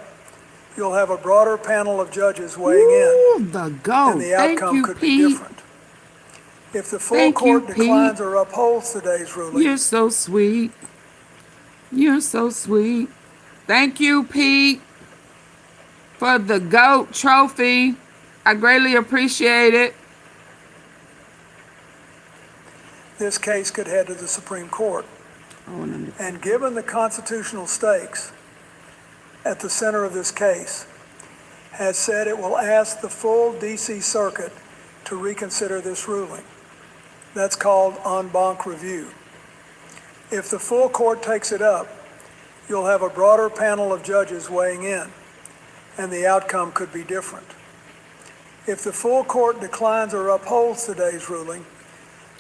you'll have a broader panel of judges weighing in, and the outcome could be different. If the full court declines or upholds today's ruling... You're so sweet. You're so sweet. Thank you, Pete, for the GOAT trophy. I greatly appreciate it. This case could head to the Supreme Court. And given the constitutional stakes, at the center of this case has said it will ask the full D.C. Circuit to reconsider this ruling. That's called en banc review. If the full court takes it up, you'll have a broader panel of judges weighing in, and the outcome could be different. If the full court declines or upholds today's ruling,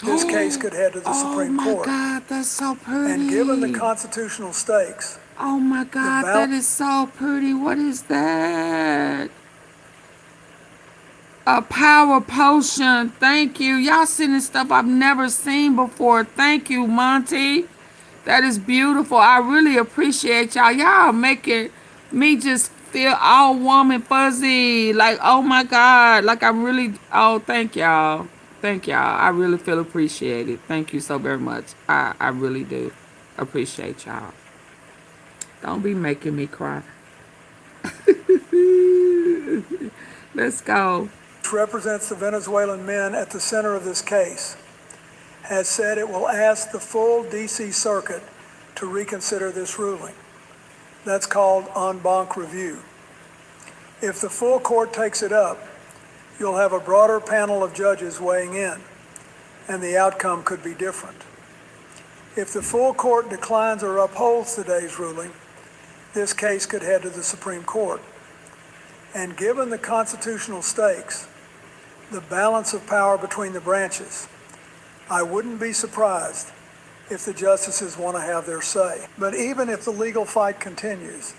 this case could head to the Supreme Court. Oh my God, that's so pretty. And given the constitutional stakes, oh my God, that is so pretty. What is that? A power potion. Thank you. Y'all sending stuff I've never seen before. Thank you, Monty. That is beautiful. I really appreciate y'all. Y'all making me just feel all warm and fuzzy. Like, oh my God. Like I really, oh, thank y'all. Thank y'all. I really feel appreciated. Thank you so very much. I really do appreciate y'all. Don't be making me cry. Let's go. which represents the Venezuelan men at the center of this case, has said it will ask the full D.C. Circuit to reconsider this ruling. That's called en banc review. If the full court takes it up, you'll have a broader panel of judges weighing in, and the outcome could be different. If the full court declines or upholds today's ruling, this case could head to the Supreme Court. And given the constitutional stakes, the balance of power between the branches, I wouldn't be surprised if the justices want to have their say. But even if the legal fight continues,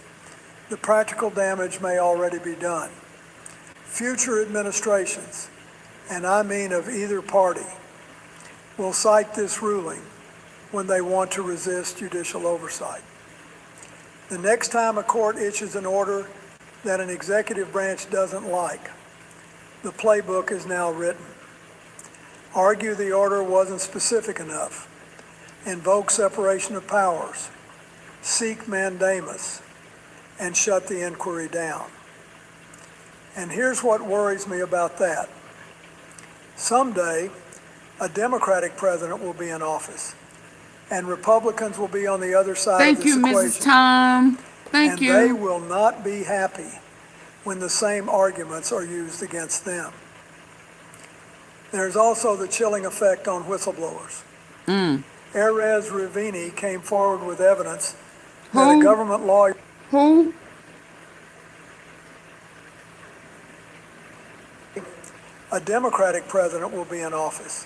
the practical damage may already be done. Future administrations, and I mean of either party, will cite this ruling when they want to resist judicial oversight. The next time a court issues an order that an executive branch doesn't like, the playbook is now written. Argue the order wasn't specific enough. Invoke separation of powers. Seek mandamus. And shut the inquiry down. And here's what worries me about that. Someday, a Democratic president will be in office, and Republicans will be on the other side of this equation. Thank you, Mrs. Tom. Thank you. And they will not be happy when the same arguments are used against them. There's also the chilling effect on whistleblowers. Erez Ravini came forward with evidence that a government lawyer... Who? A Democratic president will be in office,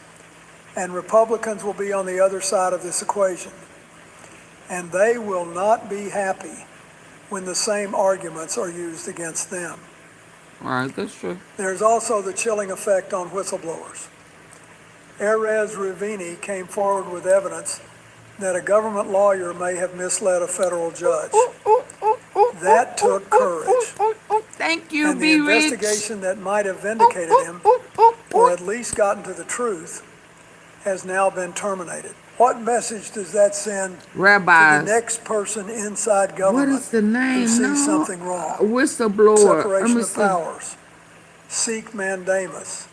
and Republicans will be on the other side of this equation. And they will not be happy when the same arguments are used against them. All right, that's true. There's also the chilling effect on whistleblowers. Erez Ravini came forward with evidence that a government lawyer may have misled a federal judge. That took courage. Thank you, and the investigation that might have vindicated him, or at least gotten to the truth, has now been terminated. What message does that send to the next person inside government what is the name? who sees something wrong? Whistleblower. Separation of powers. Seek mandamus.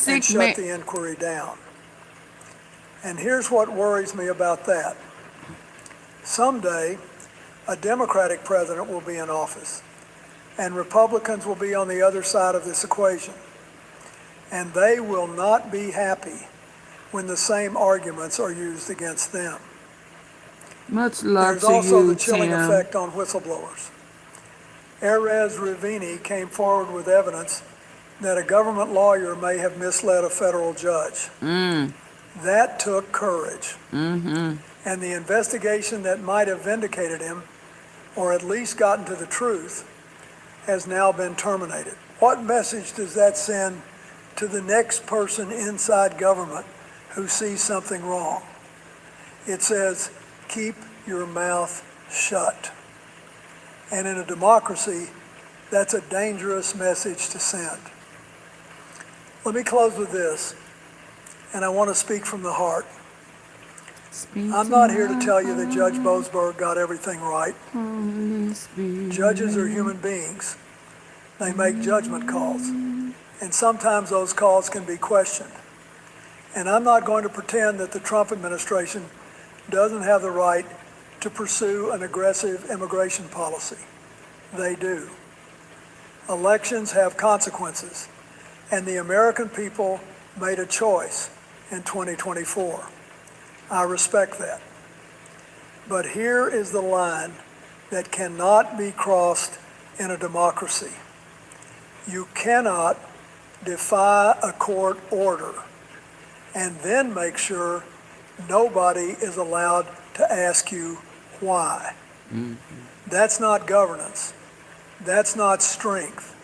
And shut the inquiry down. And here's what worries me about that. Someday, a Democratic president will be in office, and Republicans will be on the other side of this equation. And they will not be happy when the same arguments are used against them. Much love to you, There's also the chilling Tim. effect on whistleblowers. Erez Ravini came forward with evidence that a government lawyer may have misled a federal judge. That took courage. And the investigation that might have vindicated him, or at least gotten to the truth, has now been terminated. What message does that send to the next person inside government who sees something wrong? It says, keep your mouth shut. And in a democracy, that's a dangerous message to send. Let me close with this, and I want to speak from the heart. I'm not here to tell you that Judge Boasberg got everything right. Judges are human beings. They make judgment calls, and sometimes those calls can be questioned. And I'm not going to pretend that the Trump administration doesn't have the right to pursue an aggressive immigration policy. They do. Elections have consequences, and the American people made a choice in 2024. I respect that. But here is the line that cannot be crossed in a democracy. You cannot defy a court order and then make sure nobody is allowed to ask you why. That's not governance. That's not strength.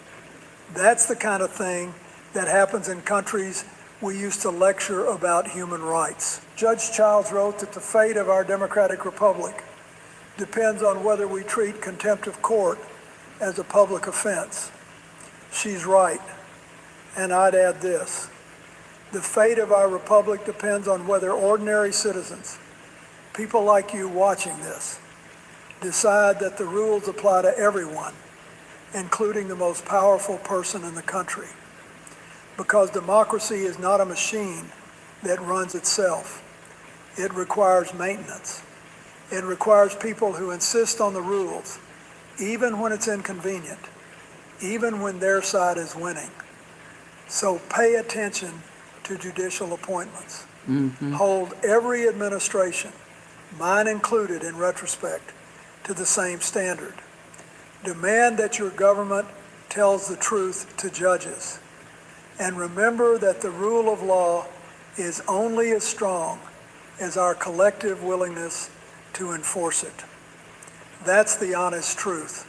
That's the kind of thing that happens in countries we used to lecture about human rights. Judge Childs wrote that the fate of our democratic republic depends on whether we treat contempt of court as a public offense. She's right. And I'd add this. The fate of our republic depends on whether ordinary citizens, people like you watching this, decide that the rules apply to everyone, including the most powerful person in the country. Because democracy is not a machine that runs itself. It requires maintenance. It requires people who insist on the rules, even when it's inconvenient, even when their side is winning. So pay attention to judicial appointments. Hold every administration, mine included in retrospect, to the same standard. Demand that your government tells the truth to judges. And remember that the rule of law is only as strong as our collective willingness to enforce it. That's the honest truth.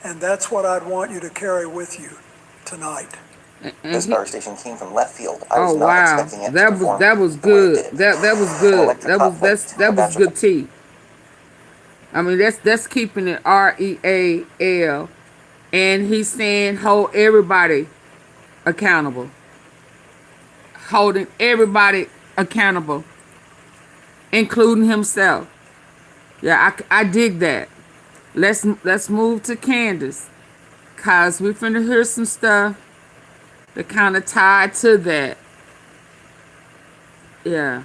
And that's what I'd want you to carry with you tonight. This conversation came from left field. I was Oh not wow, expecting it that to was perform that was the way it good. did. That was good. That was good tea. I mean that's keeping it REAL, and he's saying hold everybody accountable, holding everybody accountable, including himself. Yeah, I dig that. Let's move to Candace, cause we finna hear some stuff that kind of tied to that. Yeah.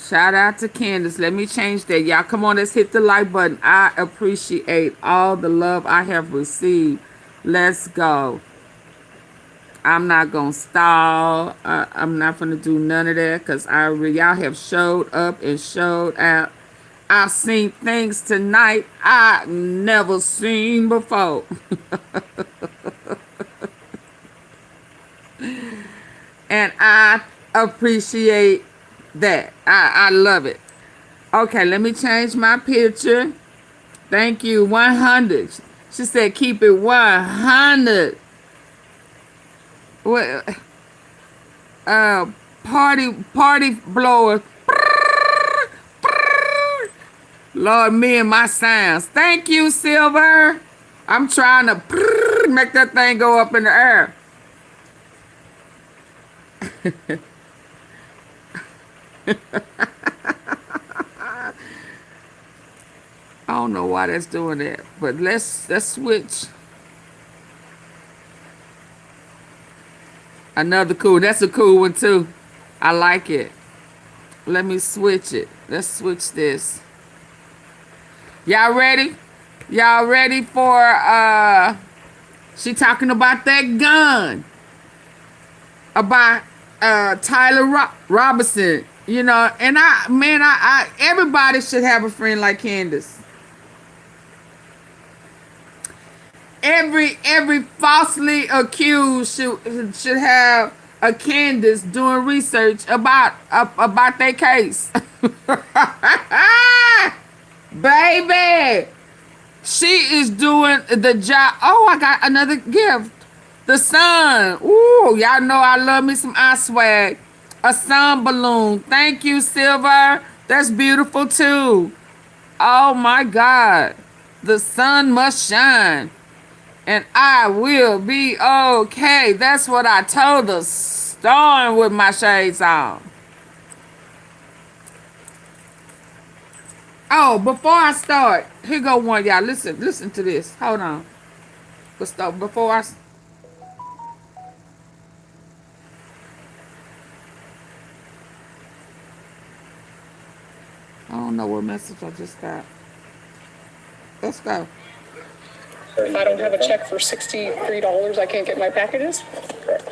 Shout out to Candace. Let me change that. Y'all come on, let's hit the like button. I appreciate all the love I have received. Let's go. I'm not going to stall. I'm not going to do none of that because y'all have showed up and showed out. I've seen things tonight I never seen before. And I appreciate that. I love it. Okay, let me change my picture. Thank you. 100. She said keep it 100. Well, party blower. Lord, me and my sounds. Thank you, Silver. I'm trying to make that thing go up in the air. I don't know why that's doing that, but let's switch. Another cool. That's a cool one too. I like it. Let me switch it. Let's switch this. Y'all ready? Y'all ready for she talking about that gun? About Tyler Robinson, you know, and I everybody should have a friend like Candace. Every falsely accused should have a Candace doing research about their case. Baby, she is doing the job. Oh, I got another gift. The sun. Ooh, y'all know I love me some eye swag. A sun balloon. Thank you, Silver. That's beautiful too. Oh my God. The sun must shine. And I will be okay. That's what I told the storm with my shades on. Oh, before I start, here go one, y'all. Listen to this. Hold on. Before I... I don't know what message I just got. Let's go. If I don't have a check for $63, I can't get my packages? Correct.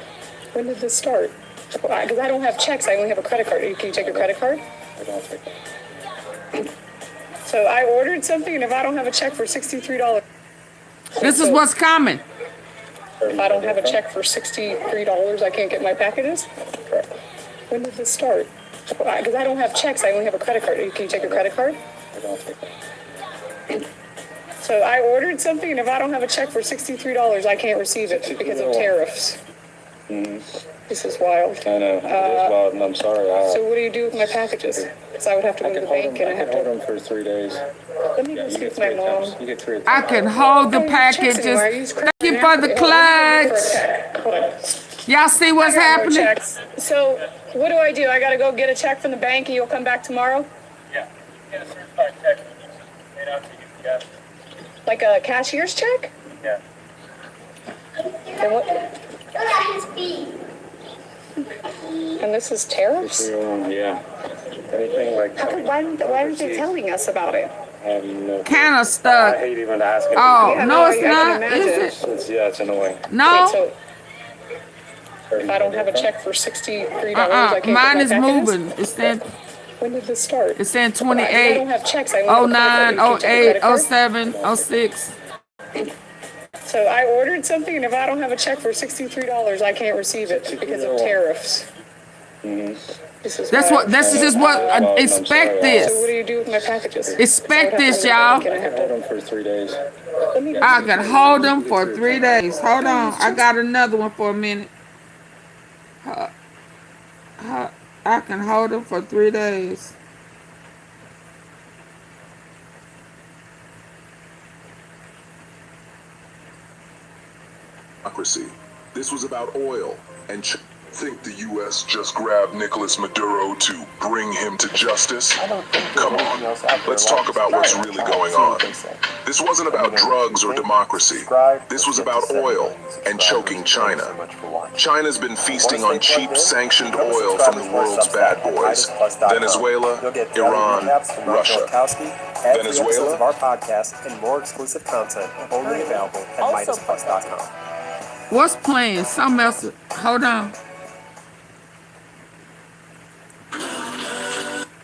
When did this start? Because I don't have checks, I only have a credit card. Can you take a credit card? I don't think. So I ordered something, and if I don't have a check for $63... This is what's coming. If I don't have a check for $63, I can't get my packages? Correct. When did this start? Because I don't have checks, I only have a credit card. Can you take a credit card? I don't think. So I ordered something, and if I don't have a check for $63, I can't receive it because of tariffs. This is wild. I know. It is wild, and I'm sorry. So what do you do with my packages? Because I would have to go to the bank, and I have to hold them for 3 days. Let me go see with my mom. You get 3 I can hold the packages. Thank you for the clutch. Hold on. Y'all see what's happening? Checks. So what do? I got to go get a check from the bank, and you'll come back tomorrow? Yeah. Get a certified check. Made out to you. Yeah. Like a cashier's check? Yeah. And what? And this is tariffs? Yeah. Anything like... Why aren't they telling us about it? Kind of stuck. I hate even asking. Oh, Yeah, no, it's I not. can Is it? Yeah, it's annoying. No. So if I don't have a check for $63, I can't Mine get is my packages? moving. It's saying, When did this start? it's saying I don't 28, have checks. I only have a 09, credit card. 08, Can you take a credit 07, card? 06. So I ordered something, and if I don't have a check for $63, I can't receive it because of tariffs. This is That's wild. what. This is just what. Expect So what do this. you do with my packages? Expect this, y'all. Can I have Hold them for 3 days. I can hold them for 3 days. Hold on. I got another one for a minute. I can hold them for 3 days. Democracy. This was about oil and think the U.S. just grabbed Nicolas Maduro to bring him to justice? Come on, let's talk about what's really going on. This wasn't about drugs or democracy. This was about oil and choking China. China's been feasting on cheap, sanctioned oil from the world's bad boys. Venezuela, Iran, Russia. Venezuela. Of our podcast and more exclusive content only available at MidasPlus.com. What's playing? Something else. Hold on.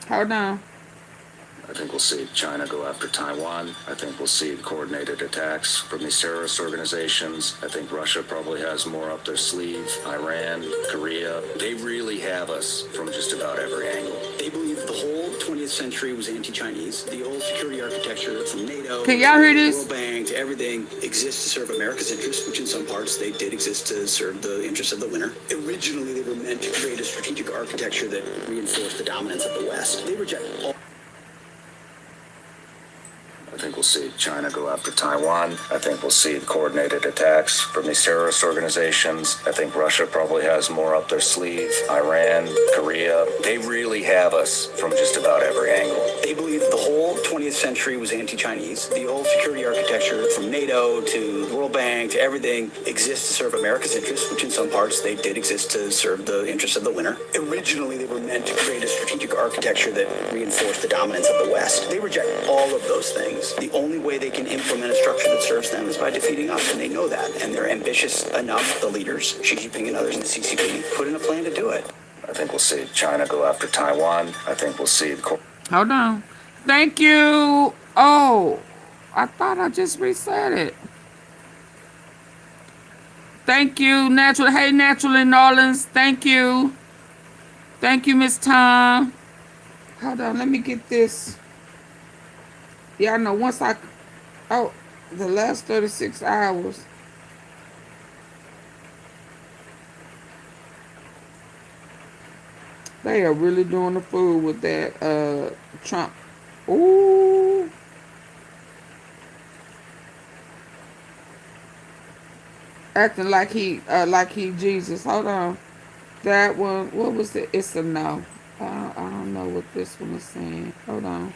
Hold on. I think we'll see China go after Taiwan. I think we'll see coordinated attacks from these terrorist organizations. I think Russia probably has more up their sleeve. Iran, Korea. They really have us from just about every angle. They believe the whole 20th century was anti-Chinese. The old security architecture from NATO, can y'all hear this? World Bank, to everything exists to serve America's interests, which in some parts they did exist to serve the interests of the winner. Originally, they were meant to create a strategic architecture that reinforced the dominance of the West. They reject all. I think we'll see China go after Taiwan. I think we'll see coordinated attacks from these terrorist organizations. I think Russia probably has more up their sleeve. Iran, Korea. They really have us from just about every angle. They believe the whole 20th century was anti-Chinese. The old security architecture from NATO to the World Bank to everything exists to serve America's interests, which in some parts they did exist to serve the interests of the winner. Originally, they were meant to create a strategic architecture that reinforced the dominance of the West. They reject all of those things. The only way they can implement a structure that serves them is by defeating us, and they know that. And they're ambitious enough, the leaders, Xi Jinping and others in the CCP, put in a plan to do it. I think we'll see China go after Taiwan. I think we'll see... Hold on. Thank you. Oh, I thought I just reset it. Thank you, Natural. Hey, Natural in New Orleans. Thank you. Thank you, Miss Tom. Hold on. Let me get this. Y'all know once the last 36 hours. They are really doing the fool with that Trump. Ooh. Acting like he Jesus. Hold on. That one, what was it? It's a no. I don't know what this one is saying. Hold on.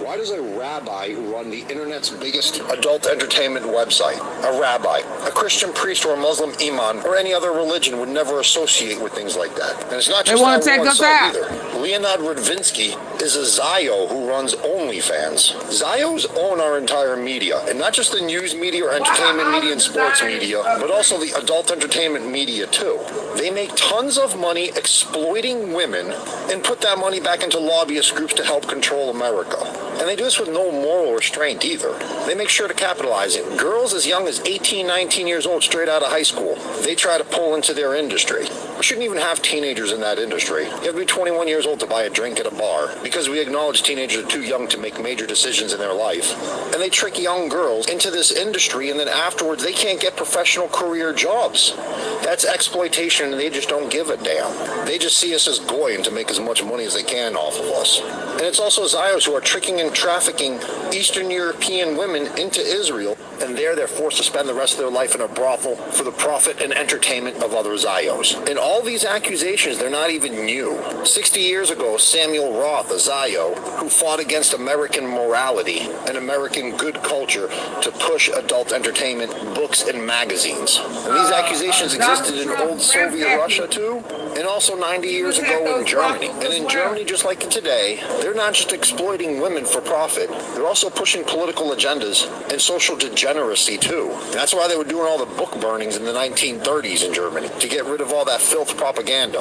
Why does a rabbi who run the internet's biggest adult entertainment website, a rabbi, a Christian priest or a Muslim imam or any other religion would never associate with things like that? And it's not They just want to on take one us side out. either. Leonard Radvinsky is a Zio who runs OnlyFans. Zios own our entire media, and not just the news media or entertainment media and sports media, but also the adult entertainment media too. They make tons of money exploiting women and put that money back into lobbyist groups to help control America. And they do this with no moral restraint either. They make sure to capitalize it. Girls as young as 18, 19 years old, straight out of high school, they try to pull into their industry. We shouldn't even have teenagers in that industry. You have to be 21 years old to buy a drink at a bar, because we acknowledge teenagers are too young to make major decisions in their life. And they trick young girls into this industry, and then afterwards they can't get professional career jobs. That's exploitation, and they just don't give a damn. They just see us as goyim to make as much money as they can off of us. And it's also Zios who are tricking and trafficking Eastern European women into Israel, and there they're forced to spend the rest of their life in a brothel for the profit and entertainment of other Zios. And all these accusations, they're not even new. 60 years ago, Samuel Roth, a Zio, who fought against American morality and American good culture to push adult entertainment, books, and magazines. And these accusations existed in old Soviet Russia too, and also 90 years ago in Germany. And in Germany, just like today, they're not just exploiting women for profit, they're also pushing political agendas and social degeneracy too. And that's why they were doing all the book burnings in the 1930s in Germany, to get rid of all that filth propaganda.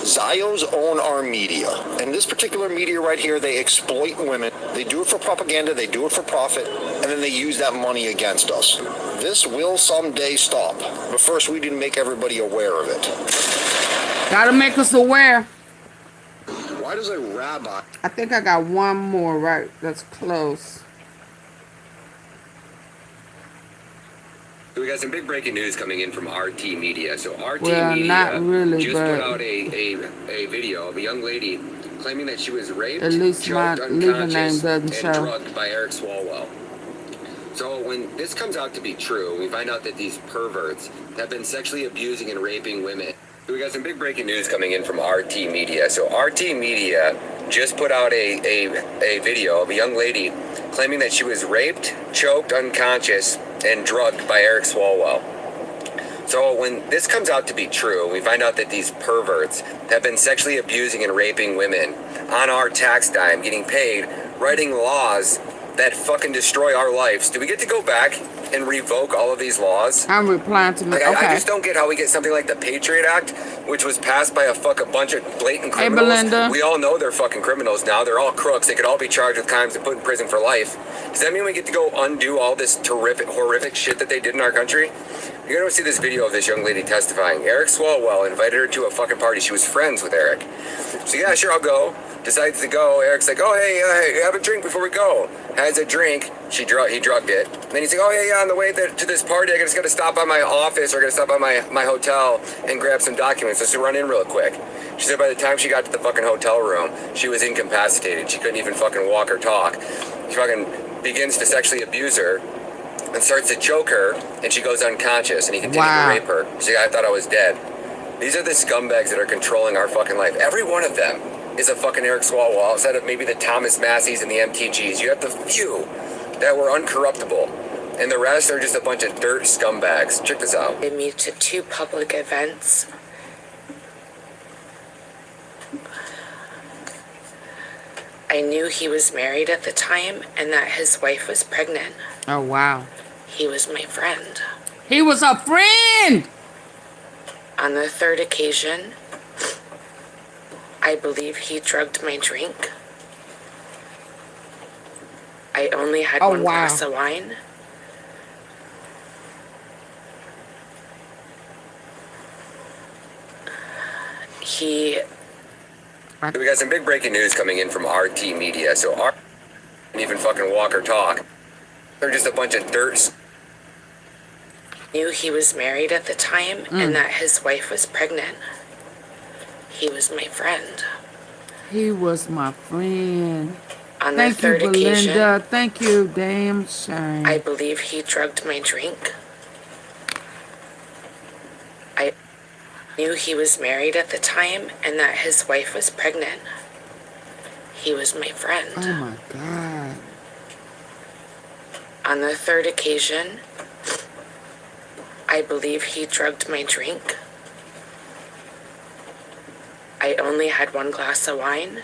Zios own our media. And this particular media right here, they exploit women. They do it for propaganda, they do it for profit, and then they use that money against us. This will someday stop. But first, we need to make everybody aware of it. Gotta make us aware. Why does a rabbi... I think I got one more right that's close. We got some big breaking news coming in from RT Media. So RT Well, Media not really, just but put out a video of a young lady claiming that she was raped, at least my choked, legal name unconscious, doesn't and show. drugged by Eric Swalwell. So when this comes out to be true, we find out that these perverts have been sexually abusing and raping women. We got some big breaking news coming in from RT Media. So RT Media just put out a video of a young lady claiming that she was raped, choked, unconscious, and drugged by Eric Swalwell. So when this comes out to be true, we find out that these perverts have been sexually abusing and raping women on our tax dime, getting paid, writing laws that fucking destroy our lives. Do we get to go back and revoke all of these laws? I'm replying to me. Like, Okay. I just don't get how we get something like the Patriot Act, which was passed by a bunch of blatant Hey, criminals. Belinda. We all know they're fucking criminals now. They're all crooks. They could all be charged with crimes and put in prison for life. Does that mean we get to go undo all this horrific shit that they did in our country? You're gonna see this video of this young lady testifying. Eric Swalwell invited her to a fucking party. She was friends with Eric. So yeah, sure, I'll go. Decides to go. Eric's like, oh, hey, have a drink before we go. Has a drink. He drugged it. Then he's like, oh, yeah, on the way to this party, I just got to stop by my office or I got to stop by my hotel and grab some documents. Let's run in real quick. She said by the time she got to the fucking hotel room, she was incapacitated. She couldn't even fucking walk or talk. She fucking begins to sexually abuse her and starts to choke her, and she goes unconscious, and he continued to rape her. She's like, I thought I was dead. These are the scumbags that are controlling our fucking life. Every one of them is a fucking Eric Swalwell, outside of maybe the Thomas Masseys and the MTGs. You have the few that were uncorruptible, and the rest are just a bunch of dirt scumbags. Check this out. Invited me to 2 public events. I knew he was married at the time and that his wife was pregnant. Oh, wow. He was my friend. He was a friend! On the 3rd occasion, I believe he drugged my drink. I only had one glass of wine. We got some big breaking news coming in from RT Media. So RT can't even fucking walk or talk. They're just a bunch of dirt. Knew he was married at the time and that his wife was pregnant. He was my friend. He was my friend. On the Thank you, 3rd Belinda. occasion, Thank you, damn shame. I believe he drugged my drink. I knew he was married at the time and that his wife was pregnant. He was my friend. Oh my God. On the third occasion, I believe he drugged my drink. I only had one glass of wine.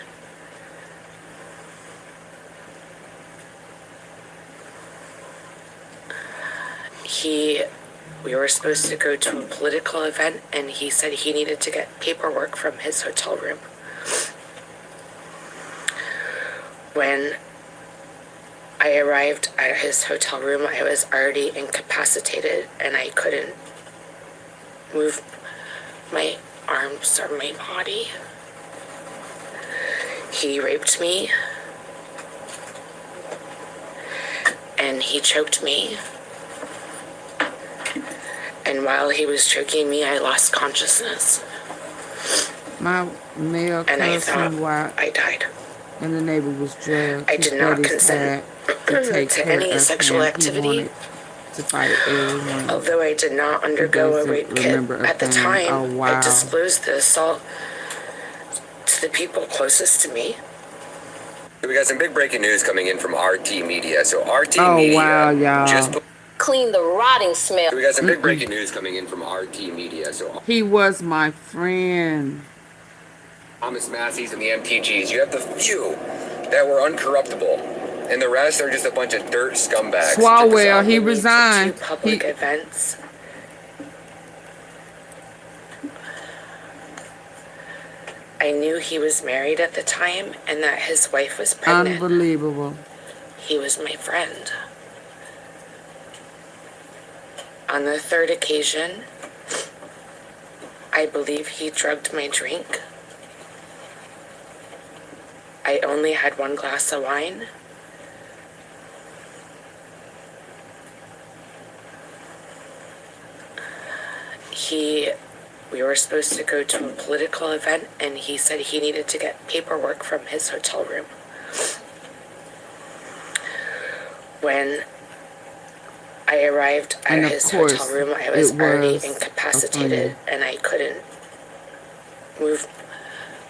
We were supposed to go to a political event, and he said he needed to get paperwork from his hotel room. When I arrived at his hotel room, I was already incapacitated, and I couldn't move my arms or my body. He raped me, and he choked me. And while he was choking me, I lost consciousness. My male And I cousin, thought I died. and the neighbor was drugged. I did not consent to any sexual activity. To fight everyone. Although I did not undergo a rape kit at the time, I disclosed the assault to the people closest to me. We got some big breaking news coming in from RT Media. So RT Media just clean the rotting smell. We got some big breaking news coming in from RT Media. So he was my friend. Thomas Massey's and the MTGs. You have the few that were uncorruptible, and the rest are just a bunch of dirt scumbags. Swalwell, he resigned. Public events. I knew he was married at the time and that his wife was pregnant. Unbelievable. He was my friend. On the third occasion, I believe he drugged my drink. I only had one glass of wine. We were supposed to go to a political event, and he said he needed to get paperwork from his hotel room. When I arrived at his hotel room, I was already incapacitated, and I couldn't move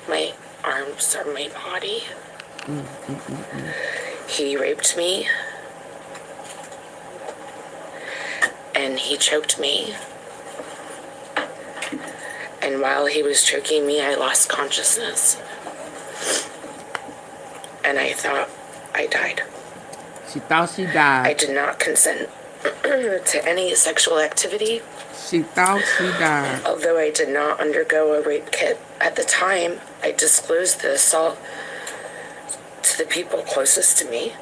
my arms or my body. He raped me, and he choked me. And while he was choking me, I lost consciousness. And I thought I died. She thought she died. I did not consent to any sexual activity. She thought she died. Although I did not undergo a rape kit at the time, I disclosed the assault to the people closest to me.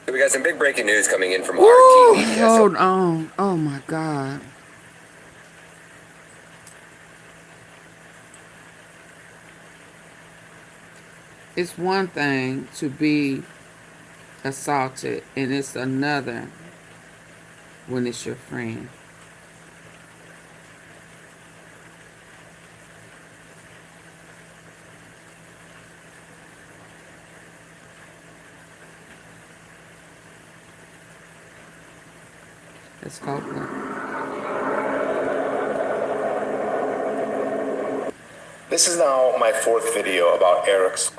We got some big breaking news coming in from RT Media. Hold on. Oh my God. It's one thing to be assaulted, and it's another when it's your friend. Let's go. This is now my fourth video about Eric's.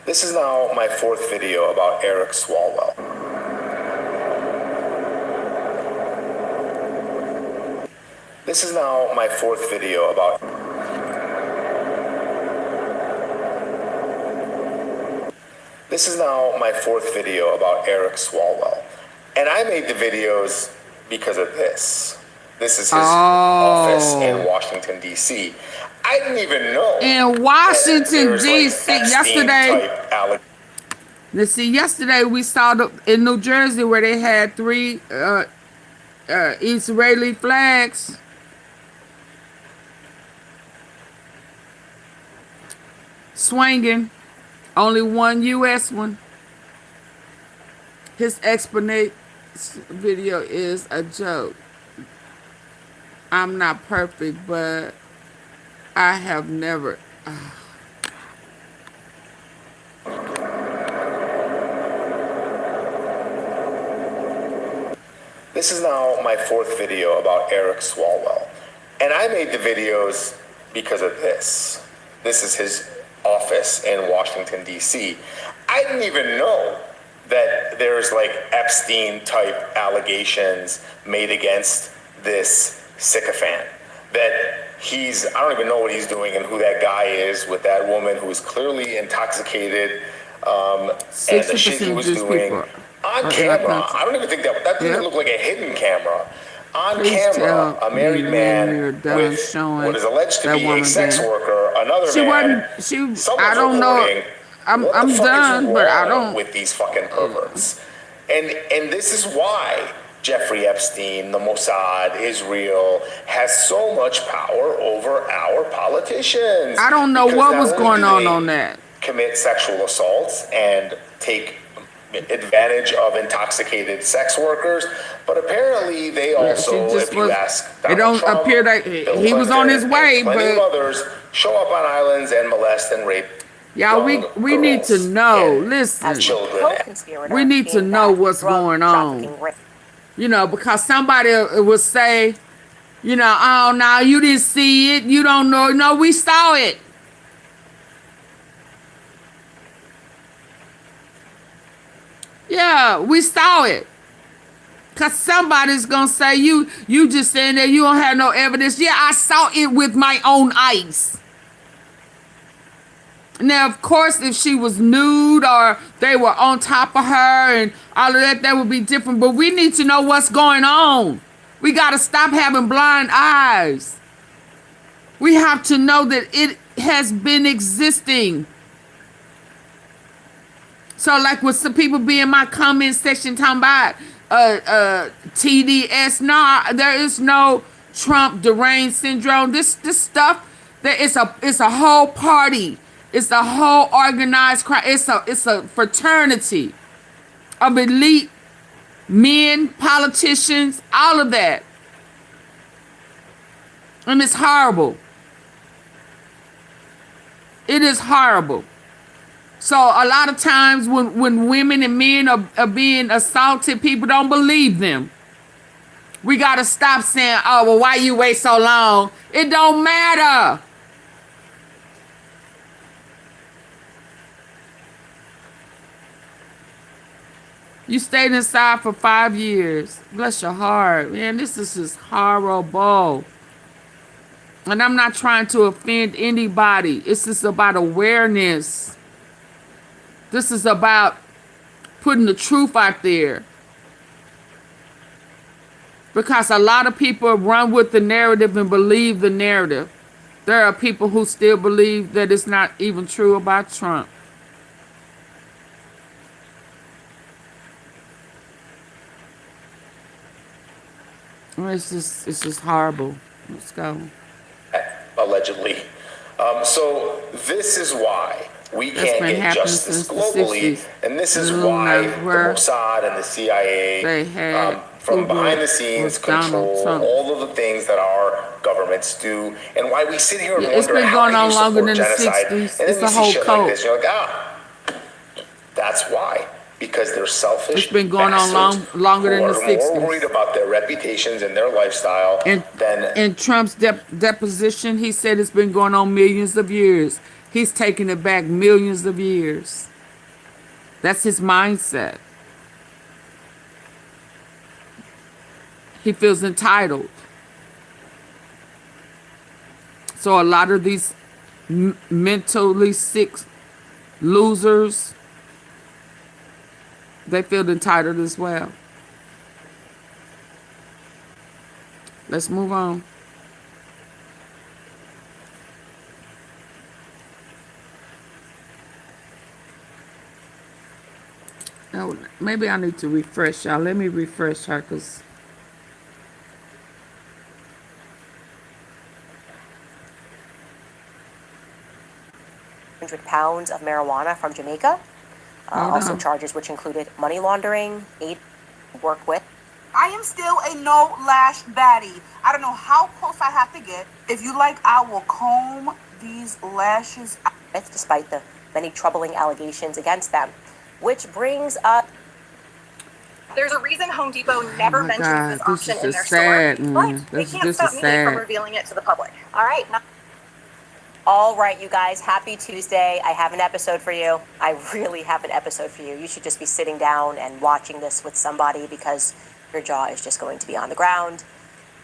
This is now my fourth video about Eric Swalwell. This is now my fourth video about. This is now my fourth video about Eric Swalwell. And I made the videos because of this. This is his office in Washington, D.C. I didn't even know. In Washington, D.C. yesterday. Let's see, yesterday we saw in New Jersey where they had 3 Israeli flags. Swinging. Only one U.S. one. His explanation video is a joke. I'm not perfect, but I have never. This is now my fourth video about Eric Swalwell. And I made the videos because of this. This is his office in Washington, D.C. I didn't even know that there's like Epstein type allegations made against this sycophant. That I don't even know what he's doing and who that guy is with that woman who is clearly intoxicated. And the shit he was doing on camera. I don't even think that didn't look like a hidden camera. On camera, a married man with what is alleged to be a sex worker, another man. I don't know. I'm done, but I don't. With these fucking perverts, and this is why Jeffrey Epstein, the Mossad, Israel has so much power over our politicians. I don't know what was going on that. Commit sexual assaults and take advantage of intoxicated sex workers, but apparently they also, if you ask Donald Trump, appear that he was on his way, but others show up on islands and molest and rape. Y'all, we need to know. Listen, we need to know what's going on. You know, because somebody will say, you know, oh no, you didn't see it, you don't know. No, we saw it. Yeah, we saw it. Cause somebody's gonna say you just saying that you don't have no evidence. Yeah, I saw it with my own eyes. Now, of course, if she was nude or they were on top of her and all of that, that would be different. But we need to know what's going on. We gotta stop having blind eyes. We have to know that it has been existing. So like with some people be in my comment section talking about TDS, no, there is no Trump deranged syndrome. This stuff, it's a whole party. It's a whole organized crime. It's a fraternity of elite men, politicians, all of that. And it's horrible. It is horrible. So a lot of times when women and men are being assaulted, people don't believe them. We got to stop saying, oh, well, why you wait so long? It don't matter. You stayed inside for 5 years. Bless your heart. Man, this is just horrible. And I'm not trying to offend anybody. It's just about awareness. This is about putting the truth out there. Because a lot of people run with the narrative and believe the narrative. There are people who still believe that it's not even true about Trump. It's just horrible. Let's go. Allegedly. So this is why we can't get justice globally, and this is why the Mossad and the CIA, from behind the scenes, control all of the things that our governments do, and why we sit here and wonder it's been how going on you longer support than genocide. the 60s. And It's then a you whole see shit cult. like this, you're like, that's why. Because they're selfish. It's been going on longer than the 60s. Who are more worried about their reputations and their lifestyle than... In Trump's deposition, he said it's been going on millions of years. He's taking it back millions of years. That's his mindset. He feels entitled. So a lot of these mentally sick losers, they feel entitled as well. Let's move on. Oh, maybe I need to refresh y'all. Let me refresh her because £100 of marijuana from Jamaica. Also charges which included money laundering, aid, work with. I am still a no lash baddie. I don't know how close I have to get. If you like, I will comb these lashes out. Despite the many troubling allegations against them, which brings up. There's a reason Home Depot never mentions this option in their sad, store, but they can't stop me from sad. revealing it to the public. All right. All right, you guys, happy Tuesday. I have an episode for you. I really have an episode for you. You should just be sitting down and watching this with somebody because your jaw is just going to be on the ground.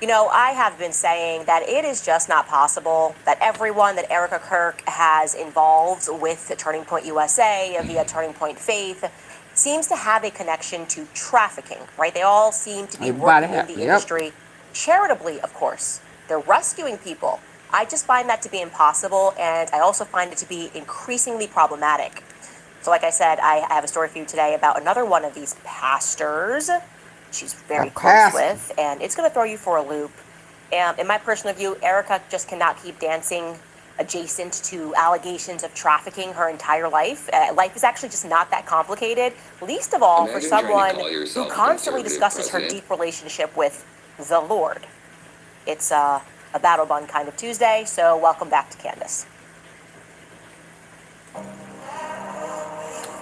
You know, I have been saying that it is just not possible that everyone that Erika Kirk has involved with the Turning Point USA via Turning Point Faith seems to have a connection to trafficking, right? They all seem to be working in the industry charitably, of course. They're rescuing people. I just find that to be impossible, and I also find it to be increasingly problematic. So like I said, I have a story for you today about another one of these pastors she's very close with, and it's going to throw you for a loop. In my personal view, Erika just cannot keep dancing adjacent to allegations of trafficking her entire life. Life is actually just not that complicated, least of all for someone who constantly discusses her deep relationship with the Lord. It's a battle bun kind of Tuesday, so welcome back to Candace.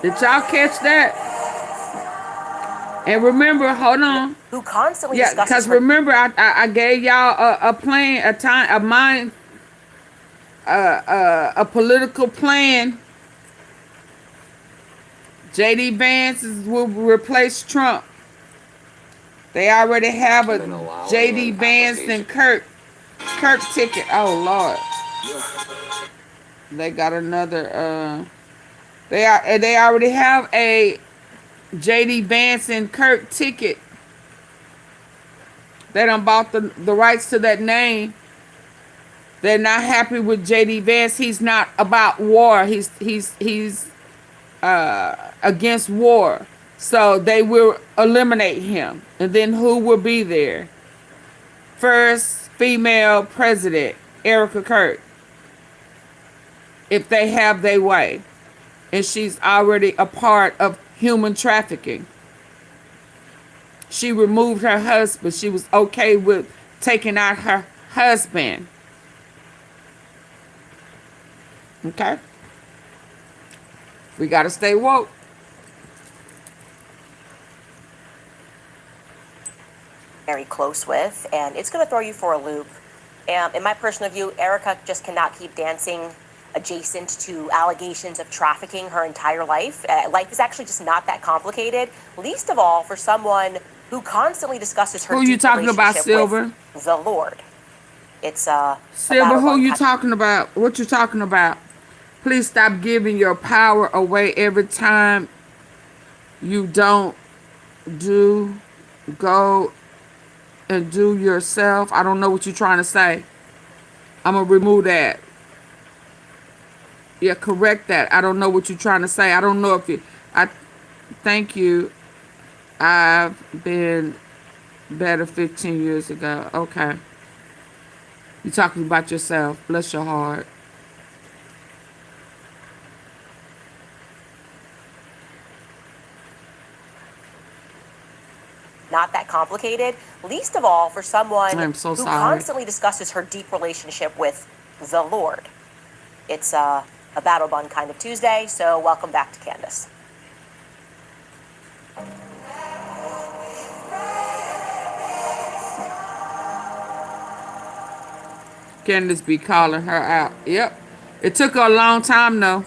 Did y'all catch that? And remember, hold on. Who constantly discusses because remember, I gave y'all a plan, a political plan. J.D. Vance will replace Trump. They already have a J.D. Vance and Kirk ticket. Oh Lord, they got another. They already have a J.D. Vance and Kirk ticket. They done bought the rights to that name. They're not happy with J.D. Vance. He's not about war. He's against war. So they will eliminate him. And then who will be there? First female president, Erika Kirk. If they have their way. And she's already a part of human trafficking. She removed her husband. She was okay with taking out her husband. Okay? We got to stay woke. Very close with, and it's going to throw you for a loop. In my personal view, Erika just cannot keep dancing adjacent to allegations of trafficking her entire life. Life is actually just not that complicated, least of all for someone who constantly discusses her deep relationship with the Lord. It's Silver, who you talking about? What you talking about? Please stop giving your power away every time you don't go and do yourself. I don't know what you're trying to say. I'm going to remove that. Yeah, correct that. I don't know what you're trying to say. I don't know if you... Thank you. I've been better 15 years ago. Okay. You're talking about yourself. Bless your heart. Not that complicated, least of all for someone who constantly discusses her deep relationship with the Lord. It's a battle bun kind of Tuesday, so welcome back to Candace. Candace be calling her out. Yep. It took her a long time though.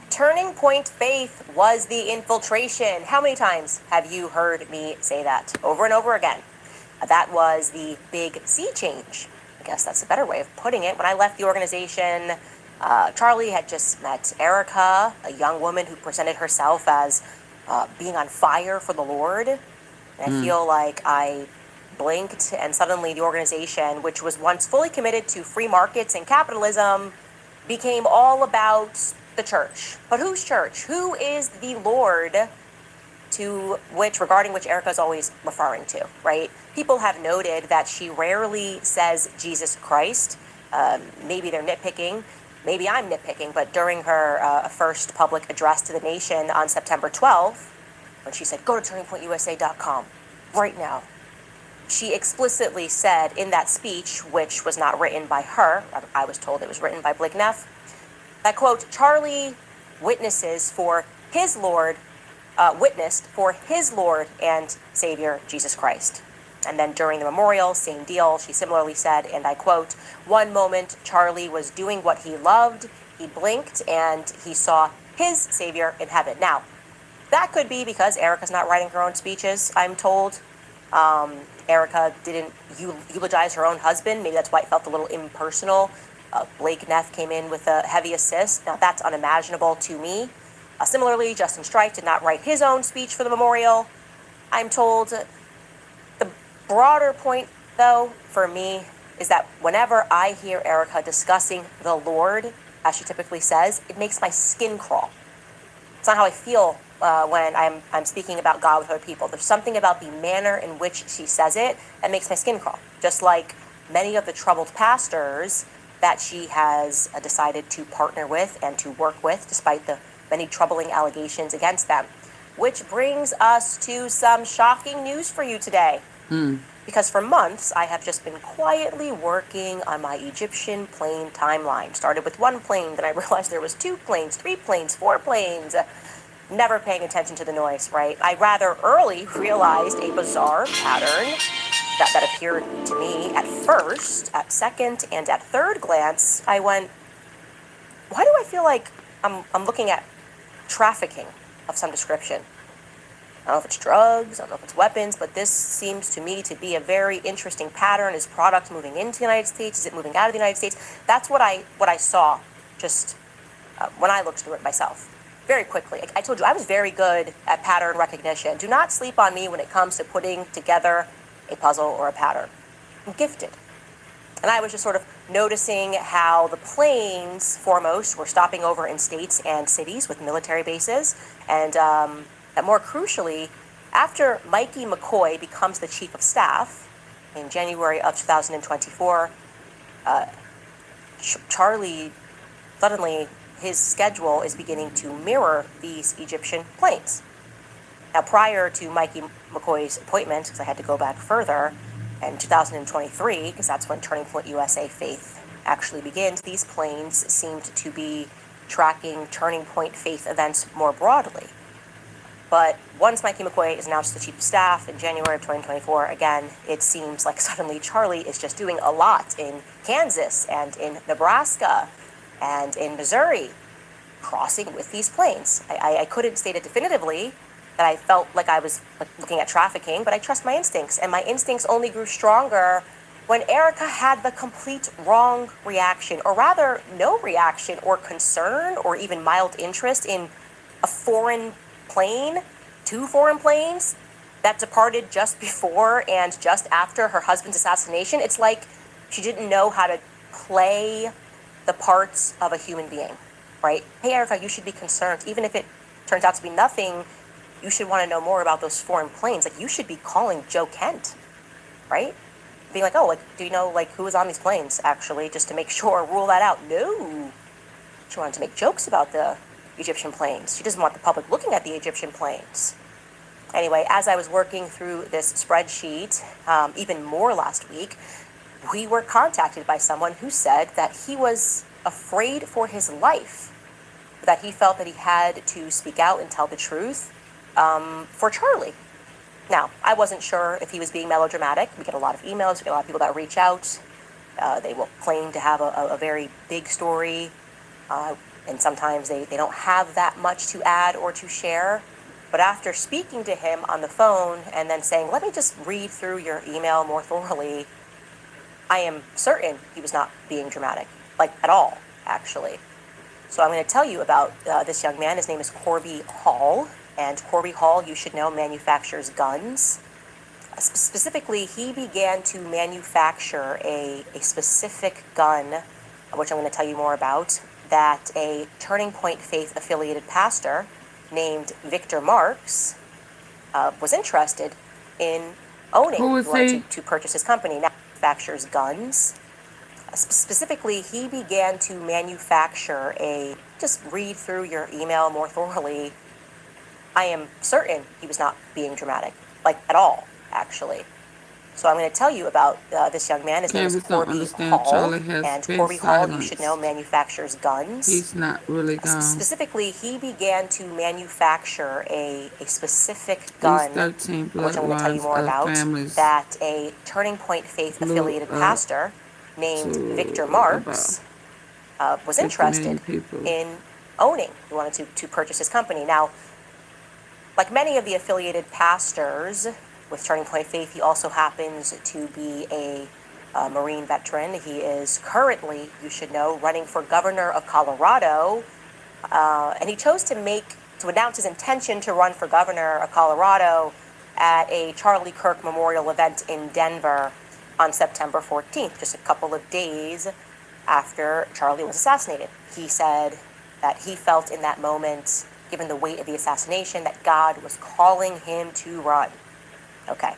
Turning Point Faith was the infiltration. How many times have you heard me say that? Over and over again. That was the big sea change. I guess that's a better way of putting it. When I left the organization, Charlie had just met Erika, a young woman who presented herself as being on fire for the Lord. And I feel like I blinked and suddenly the organization, which was once fully committed to free markets and capitalism, became all about the church. But whose church? Who is the Lord regarding which Erika is always referring to, right? People have noted that she rarely says Jesus Christ. Maybe they're nitpicking. Maybe I'm nitpicking, but during her first public address to the nation on September 12th, when she said, go to turningpointusa.com right now, she explicitly said in that speech, which was not written by her, I was told it was written by Blake Neff, that, quote, Charlie witnessed for his Lord and Savior, Jesus Christ. And then during the memorial, same deal, she similarly said, and I quote, "One moment Charlie was doing what he loved, he blinked and he saw his savior in heaven." Now, that could be because Erika's not writing her own speeches, I'm told. Erika didn't eulogize her own husband. Maybe that's why it felt a little impersonal. Blake Neff came in with a heavy assist. Now, that's unimaginable to me. Similarly, Justin Strike did not write his own speech for the memorial, I'm told. The broader point, though, for me, is that whenever I hear Erika discussing the Lord, as she typically says, it makes my skin crawl. It's not how I feel when I'm speaking about God with other people. There's something about the manner in which she says it that makes my skin crawl. Just like many of the troubled pastors that she has decided to partner with and to work with, despite the many troubling allegations against them. Which brings us to some shocking news for you today. Because for months, I have just been quietly working on my Egyptian plane timeline. Started with one plane, then I realized there was 2 planes, 3 planes, 4 planes. Never paying attention to the noise, right? I rather early realized a bizarre pattern that appeared to me at first, at second, and at third glance. I went, why do I feel like I'm looking at trafficking of some description? I don't know if it's drugs, I don't know if it's weapons, but this seems to me to be a very interesting pattern. Is product moving into the United States? Is it moving out of the United States? That's what I saw just when I looked through it myself. Very quickly. I told you, I was very good at pattern recognition. Do not sleep on me when it comes to putting together a puzzle or a pattern. I'm gifted. And I was just sort of noticing how the planes, foremost, were stopping over in states and cities with military bases. And more crucially, after Mikey McCoy becomes the chief of staff in January of 2024, Charlie, suddenly, his schedule is beginning to mirror these Egyptian planes. Now, prior to Mikey McCoy's appointment, because I had to go back further, in 2023, because that's when Turning Point USA Faith actually begins, these planes seemed to be tracking Turning Point Faith events more broadly. But once Mikey McCoy is announced the chief of staff in January of 2024, again, it seems like suddenly Charlie is just doing a lot in Kansas and in Nebraska and in Missouri, crossing with these planes. I couldn't state it definitively that I felt like I was looking at trafficking, but I trust my instincts. And my instincts only grew stronger when Erika had the complete wrong reaction, or rather no reaction or concern or even mild interest in a foreign plane, 2 foreign planes that departed just before and just after her husband's assassination. It's like she didn't know how to play the parts of a human being, right? Hey, Erika, you should be concerned. Even if it turns out to be nothing, you should want to know more about those foreign planes. Like, you should be calling Joe Kent, right? Being like, oh, like, do you know, like, who was on these planes, actually, just to make sure, rule that out. No. She wanted to make jokes about the Egyptian planes. She doesn't want the public looking at the Egyptian planes. Anyway, as I was working through this spreadsheet, even more last week, we were contacted by someone who said that he was afraid for his life, that he felt that he had to speak out and tell the truth for Charlie. Now, I wasn't sure if he was being melodramatic. We get a lot of emails, we get a lot of people that reach out. They will claim to have a very big story, and sometimes they don't have that much to add or to share. But after speaking to him on the phone and then saying, let me just read through your email more thoroughly, I am certain he was not being dramatic, like at all, actually. So I'm going to tell you about this young man. His name is Corby Hall. And Corby Hall, you should know, manufactures guns. Specifically, he began to manufacture a specific gun, which I'm going to tell you more about, that a Turning Point Faith affiliated pastor named Victor Marks was interested in owning. Who is he? To purchase his company. Now manufactures guns. Specifically, he began to manufacture just read through your email more thoroughly. I am certain he was not being dramatic, like at all, actually. So I'm going to tell you about this young man. His name is Candace don't Corby understand Hall. Charlie has And been Corby Hall, you should know, silenced. manufactures guns. He's not really gone. Specifically, he began to manufacture a specific These gun, 13 which I'm going to tell you bloodlines more of about, families that a Turning Point Faith blew affiliated up pastor named Victor to about Marks was 50 million interested people. in owning. He wanted to purchase his company. Now, like many of the affiliated pastors with Turning Point Faith, he also happens to be a Marine veteran. He is currently, you should know, running for governor of Colorado. And he chose to announce his intention to run for governor of Colorado at a Charlie Kirk memorial event in Denver on September 14th, just a couple of days after Charlie was assassinated. He said that he felt in that moment, given the weight of the assassination, that God was calling him to run. Okay.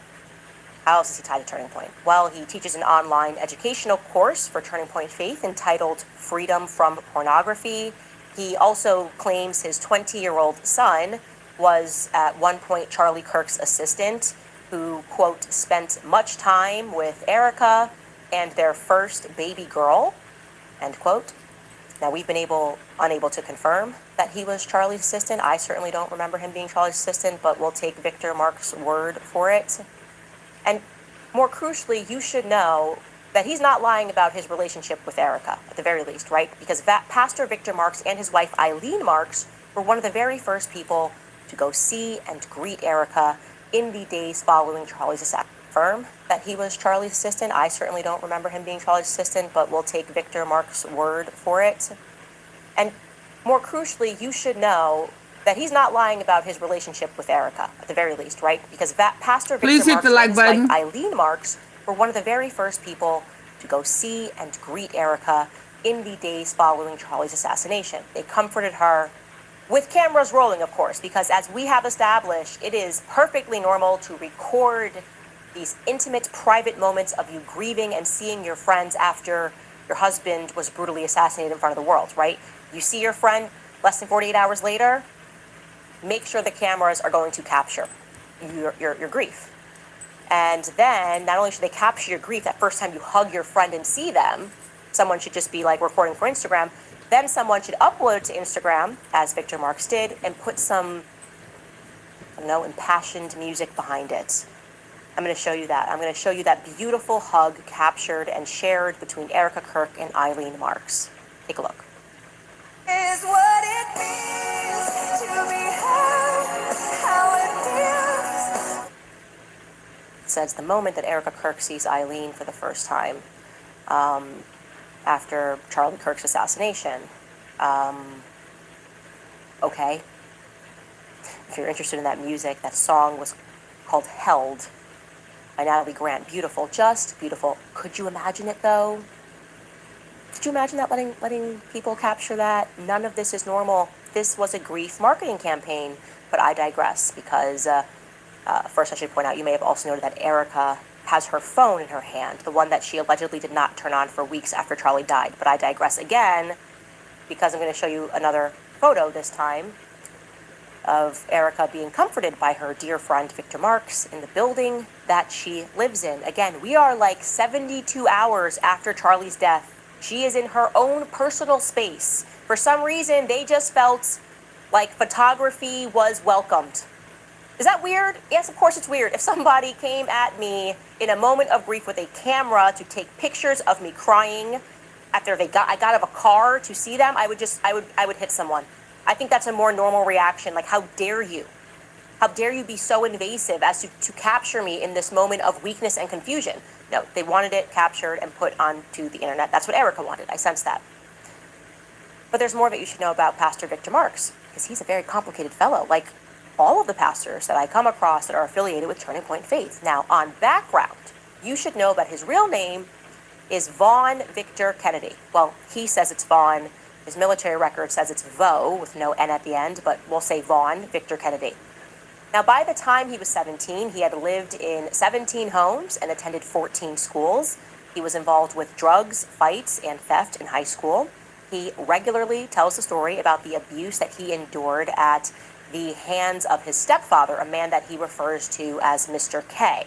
How else is he tied to Turning Point? Well, he teaches an online educational course for Turning Point Faith entitled Freedom from Pornography. He also claims his 20-year-old son was at one point Charlie Kirk's assistant, who, quote, spent much time with Erika and their first baby girl, end quote. Now, we've been unable to confirm that he was Charlie's assistant. I certainly don't remember him being Charlie's assistant, but we'll take Victor Marks' word for it. And more crucially, you should know that he's not lying about his relationship with Erika, at the very least, right? Because Pastor Victor Marks and his wife Eileen Marks were one of the very first people to go see and greet Erika in the days following Charlie's assassination. Confirm that he was Charlie's assistant. I certainly don't remember him being Charlie's assistant, but we'll take Victor Marks' word for it. And more crucially, you should know that he's not lying about his relationship with Erika, at the very least, right? Because Pastor Victor Marks and his wife Eileen Marks were one of the very first people to go see and greet Erika in the days following Charlie's assassination. They comforted her, with cameras rolling, of course, because as we have established, it is perfectly normal to record these intimate, private moments of you grieving and seeing your friends after your husband was brutally assassinated in front of the world, right? You see your friend less than 48 hours later, make sure the cameras are going to capture your grief. And then, not only should they capture your grief that first time you hug your friend and see them, someone should just be like recording for Instagram, then someone should upload it to Instagram, as Victor Marks did, and put some, I don't know, impassioned music behind it. I'm going to show you that. I'm going to show you that beautiful hug captured and shared between Erika Kirk and Eileen Marks. Take a look. Is what it means to be held, how it feels. It says the moment that Erika Kirk sees Eileen for the first time after Charlie Kirk's assassination. Okay. If you're interested in that music, that song was called Held by Natalie Grant. Beautiful, just beautiful. Could you imagine it, though? Could you imagine that, letting people capture that? None of this is normal. This was a grief marketing campaign, but I digress because first I should point out, you may have also noted that Erika has her phone in her hand, the one that she allegedly did not turn on for weeks after Charlie died. But I digress again because I'm going to show you another photo this time of Erika being comforted by her dear friend Victor Marks in the building that she lives in. Again, we are like 72 hours after Charlie's death. She is in her own personal space. For some reason, they just felt like photography was welcomed. Is that weird? Yes, of course it's weird. If somebody came at me in a moment of grief with a camera to take pictures of me crying after I got out of a car to see them, I would hit someone. I think that's a more normal reaction. Like, how dare you? How dare you be so invasive as to capture me in this moment of weakness and confusion? No, they wanted it captured and put onto the internet. That's what Erika wanted. I sense that. But there's more that you should know about Pastor Victor Marks, because he's a very complicated fellow, like all of the pastors that I come across that are affiliated with Turning Point Faith. Now, on background, you should know that his real name is Vaughn Victor Kennedy. Well, he says it's Vaughn. His military record says it's Vo with no N at the end, but we'll say Vaughn Victor Kennedy. Now, by the time he was 17, he had lived in 17 homes and attended 14 schools. He was involved with drugs, fights, and theft in high school. He regularly tells the story about the abuse that he endured at the hands of his stepfather, a man that he refers to as Mr. K.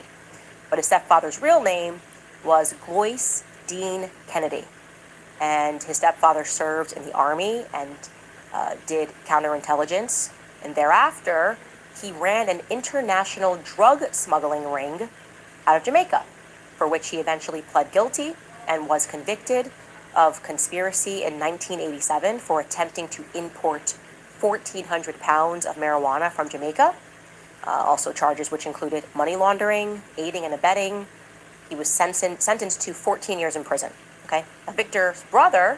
But his stepfather's real name was Glois Dean Kennedy. And his stepfather served in the Army and did counterintelligence. And thereafter, he ran an international drug smuggling ring out of Jamaica, for which he eventually pled guilty and was convicted of conspiracy in 1987 for attempting to import 1,400 pounds of marijuana from Jamaica. Also charges which included money laundering, aiding and abetting. He was sentenced to 14 years in prison. Okay. Now, Victor's brother.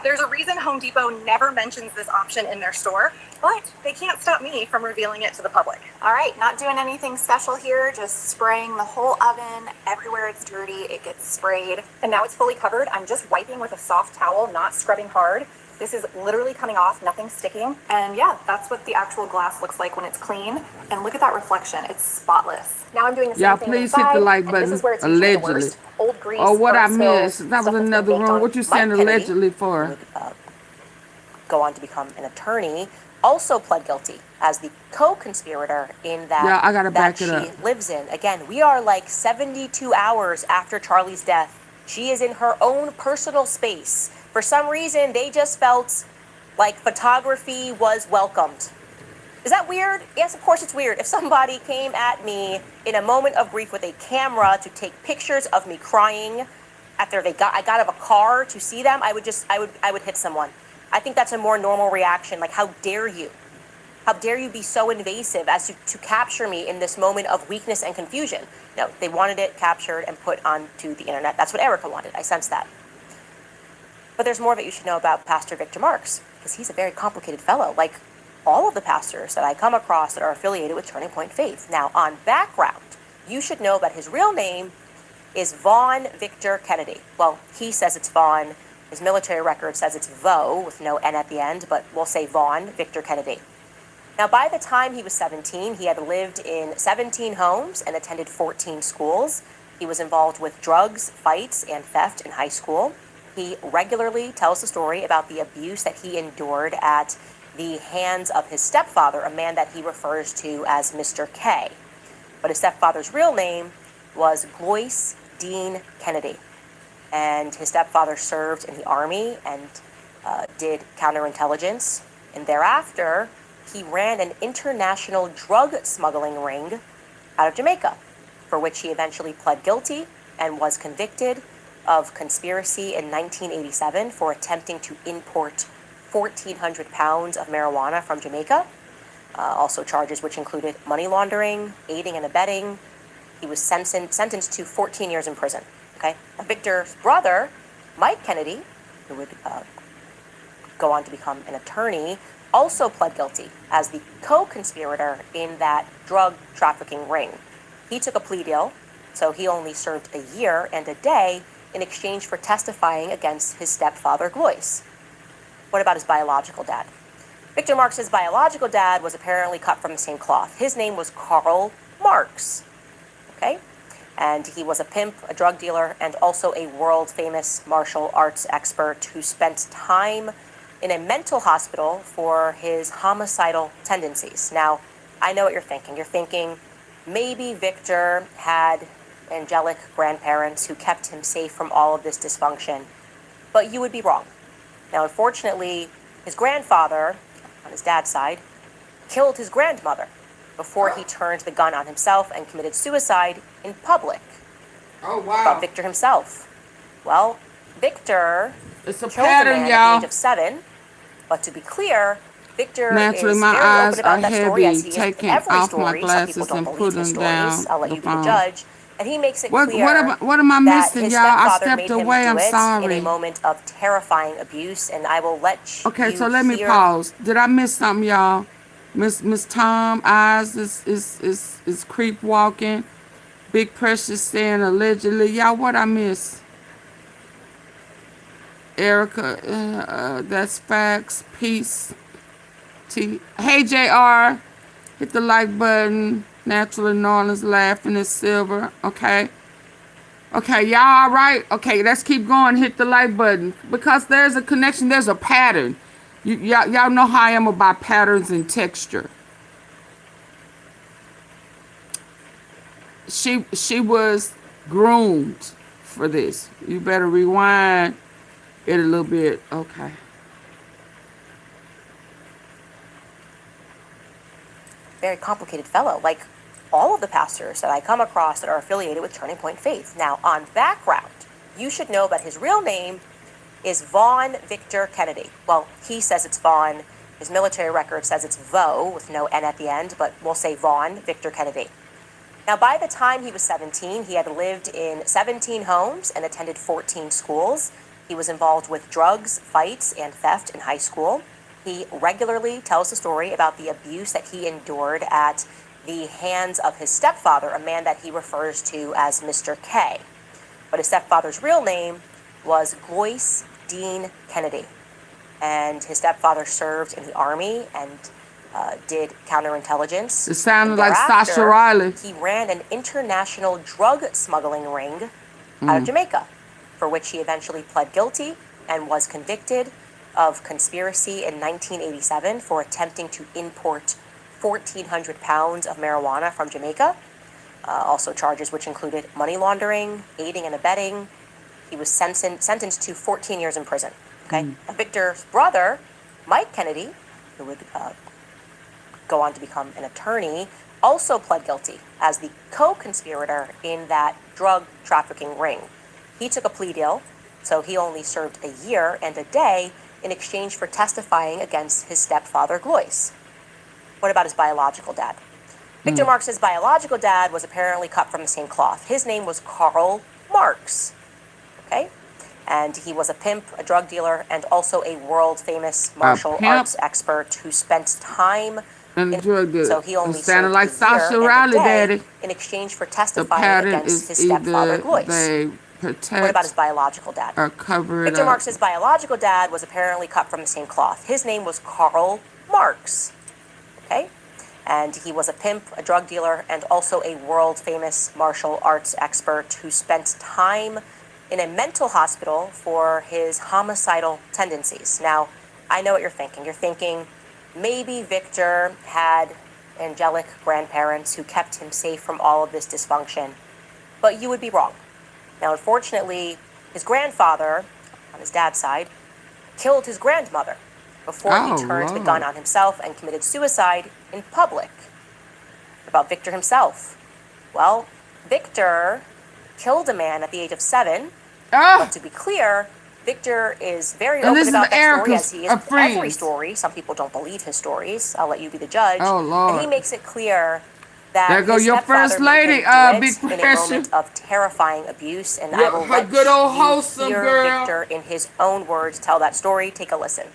There's a reason Home Depot never mentions this option in their store, but they can't stop me from revealing it to the public. All right, not doing anything special here, just spraying the whole oven. Everywhere it's dirty, it gets sprayed. And now it's fully covered. I'm just wiping with a soft towel, not scrubbing hard. This is literally coming off, nothing sticking. And yeah, that's what the actual glass looks like when it's clean. And look at that reflection, it's spotless. Now I'm doing the same thing please inside, hit the like and button. this is where it's usually the Allegedly. worst. Old grease, Oh, what I burnt smells, missed. That was stuff that's been another baked room. on. What you saying Kennedy, allegedly for? Who would go on to become an attorney, also pled guilty as the co-conspirator in that Yeah, I gotta back that it she up. lives in. Again, we are like 72 hours after Charlie's death. She is in her own personal space. For some reason, they just felt like photography was welcomed. Is that weird? Yes, of course it's weird. If somebody came at me in a moment of grief with a camera to take pictures of me crying after I got out of a car to see them, I would hit someone. I think that's a more normal reaction. Like, how dare you? How dare you be so invasive as to capture me in this moment of weakness and confusion? No, they wanted it captured and put onto the internet. That's what Erika wanted. I sense that. But there's more of it you should know about Pastor Victor Marks, because he's a very complicated fellow, like all of the pastors that I come across that are affiliated with Turning Point Faith. Now, on background, you should know that his real name is Vaughn Victor Kennedy. Well, he says it's Vaughn. His military record says it's Vo with no N at the end, but we'll say Vaughn Victor Kennedy. Now, by the time he was 17, he had lived in 17 homes and attended 14 schools. He was involved with drugs, fights, and theft in high school. He regularly tells the story about the abuse that he endured at the hands of his stepfather, a man that he refers to as Mr. K. But his stepfather's real name was Glois Dean Kennedy. And his stepfather served in the Army and did counterintelligence. And thereafter, he ran an international drug smuggling ring out of Jamaica, for which he eventually pled guilty and was convicted of conspiracy in 1987 for attempting to import 1,400 pounds of marijuana from Jamaica. Also charges which included money laundering, aiding and abetting. He was sentenced to 14 years in prison. Okay. Now, Victor's brother, Mike Kennedy, who would go on to become an attorney, also pled guilty as the co-conspirator in that drug trafficking ring. He took a plea deal, so he only served a year and a day in exchange for testifying against his stepfather, Glois. What about his biological dad? Victor Marks' biological dad was apparently cut from the same cloth. His name was Karl Marx. Okay? And he was a pimp, a drug dealer, and also a world-famous martial arts expert who spent time in a mental hospital for his homicidal tendencies. Now, I know what you're thinking. You're thinking maybe Victor had angelic grandparents who kept him safe from all of this dysfunction, but you would be wrong. Now, unfortunately, his grandfather, on his dad's side, killed his grandmother before he turned the gun on himself and committed suicide in public. Oh, wow. About Victor himself. Well, Victor It's a killed pattern, a man at y'all. the age of 7, but to be clear, Victor Naturally, is my very eyes open about are that story, as heavy. he is with Taking every off my story. Some people glasses don't and believe his putting down stories. I'll let the you be the phone. judge. And he makes it What clear am I that missing, his y'all? I stepfather stepped made him away. do I'm it in sorry. a moment of terrifying abuse, and I will let Okay, you so let me hear. pause. Did I miss something, y'all? Miss Tom eyes is creep walking. Big Precious saying allegedly. Y'all, what I miss? Erika, that's facts. Peace. Hey, JR. Hit the like button. Naturally, Norland's laughing is silver. Okay. Okay, y'all all right? Okay, let's keep going. Hit the like button. Because there's a connection. There's a pattern. Y'all know how I am about patterns and texture. she was groomed for this. You better rewind it a little bit. Okay. Very complicated fellow, like all of the pastors that I come across that are affiliated with Turning Point Faith. Now, on background, you should know that his real name is Vaughn Victor Kennedy. Well, he says it's Vaughn. His military record says it's Vo with no N at the end, but we'll say Vaughn Victor Kennedy. Now, by the time he was 17, he had lived in 17 homes and attended 14 schools. He was involved with drugs, fights, and theft in high school. He regularly tells the story about the abuse that he endured at the hands of his stepfather, a man that he refers to as Mr. K. But his stepfather's real name was Glois Dean Kennedy. And his stepfather served in the army and did counterintelligence. It sounded like Thereafter, Sasha Riley. He ran an international drug smuggling ring out of Jamaica, for which he eventually pled guilty and was convicted of conspiracy in 1987 for attempting to import 1,400 pounds of marijuana from Jamaica. Also charges which included money laundering, aiding and abetting. He was sentenced to 14 years in prison. Okay. Now, Victor's brother, Mike Kennedy, who would go on to become an attorney, also pled guilty as the co-conspirator in that drug trafficking ring. He took a plea deal, so he only served a year and a day in exchange for testifying against his stepfather, Glois. What about his biological dad? Victor Marx's biological dad was apparently cut from the same cloth. His name was Karl Marx. Okay? And he was a pimp, a drug dealer, and also a world-famous martial arts expert who spent time so he only sounded like served a year Sasha and a Riley, day Daddy. in exchange for testifying against his stepfather, Glois. What about his biological dad? Victor Marx's biological dad was apparently cut from the same cloth. His name was Karl Marx. Okay? And he was a pimp, a drug dealer, and also a world-famous martial arts expert who spent time in a mental hospital for his homicidal tendencies. Now, I know what you're thinking. You're thinking maybe Victor had angelic grandparents who kept him safe from all of this dysfunction, but you would be wrong. Now, unfortunately, his grandfather, on his dad's side, killed his grandmother before he turned the gun on himself and committed suicide in public. About Victor himself. Well, Victor killed a man at the age of 7, but to be clear, Victor is very open about that story, as he is with every story. Some people don't believe his stories. I'll let you be the judge. Oh, Lord. And he makes it clear that there go his your stepfather first lady, made him do Big it in a Professor. moment of terrifying abuse, and I will her let good old you wholesome hear girl. Victor in his own words tell that story. Take a listen.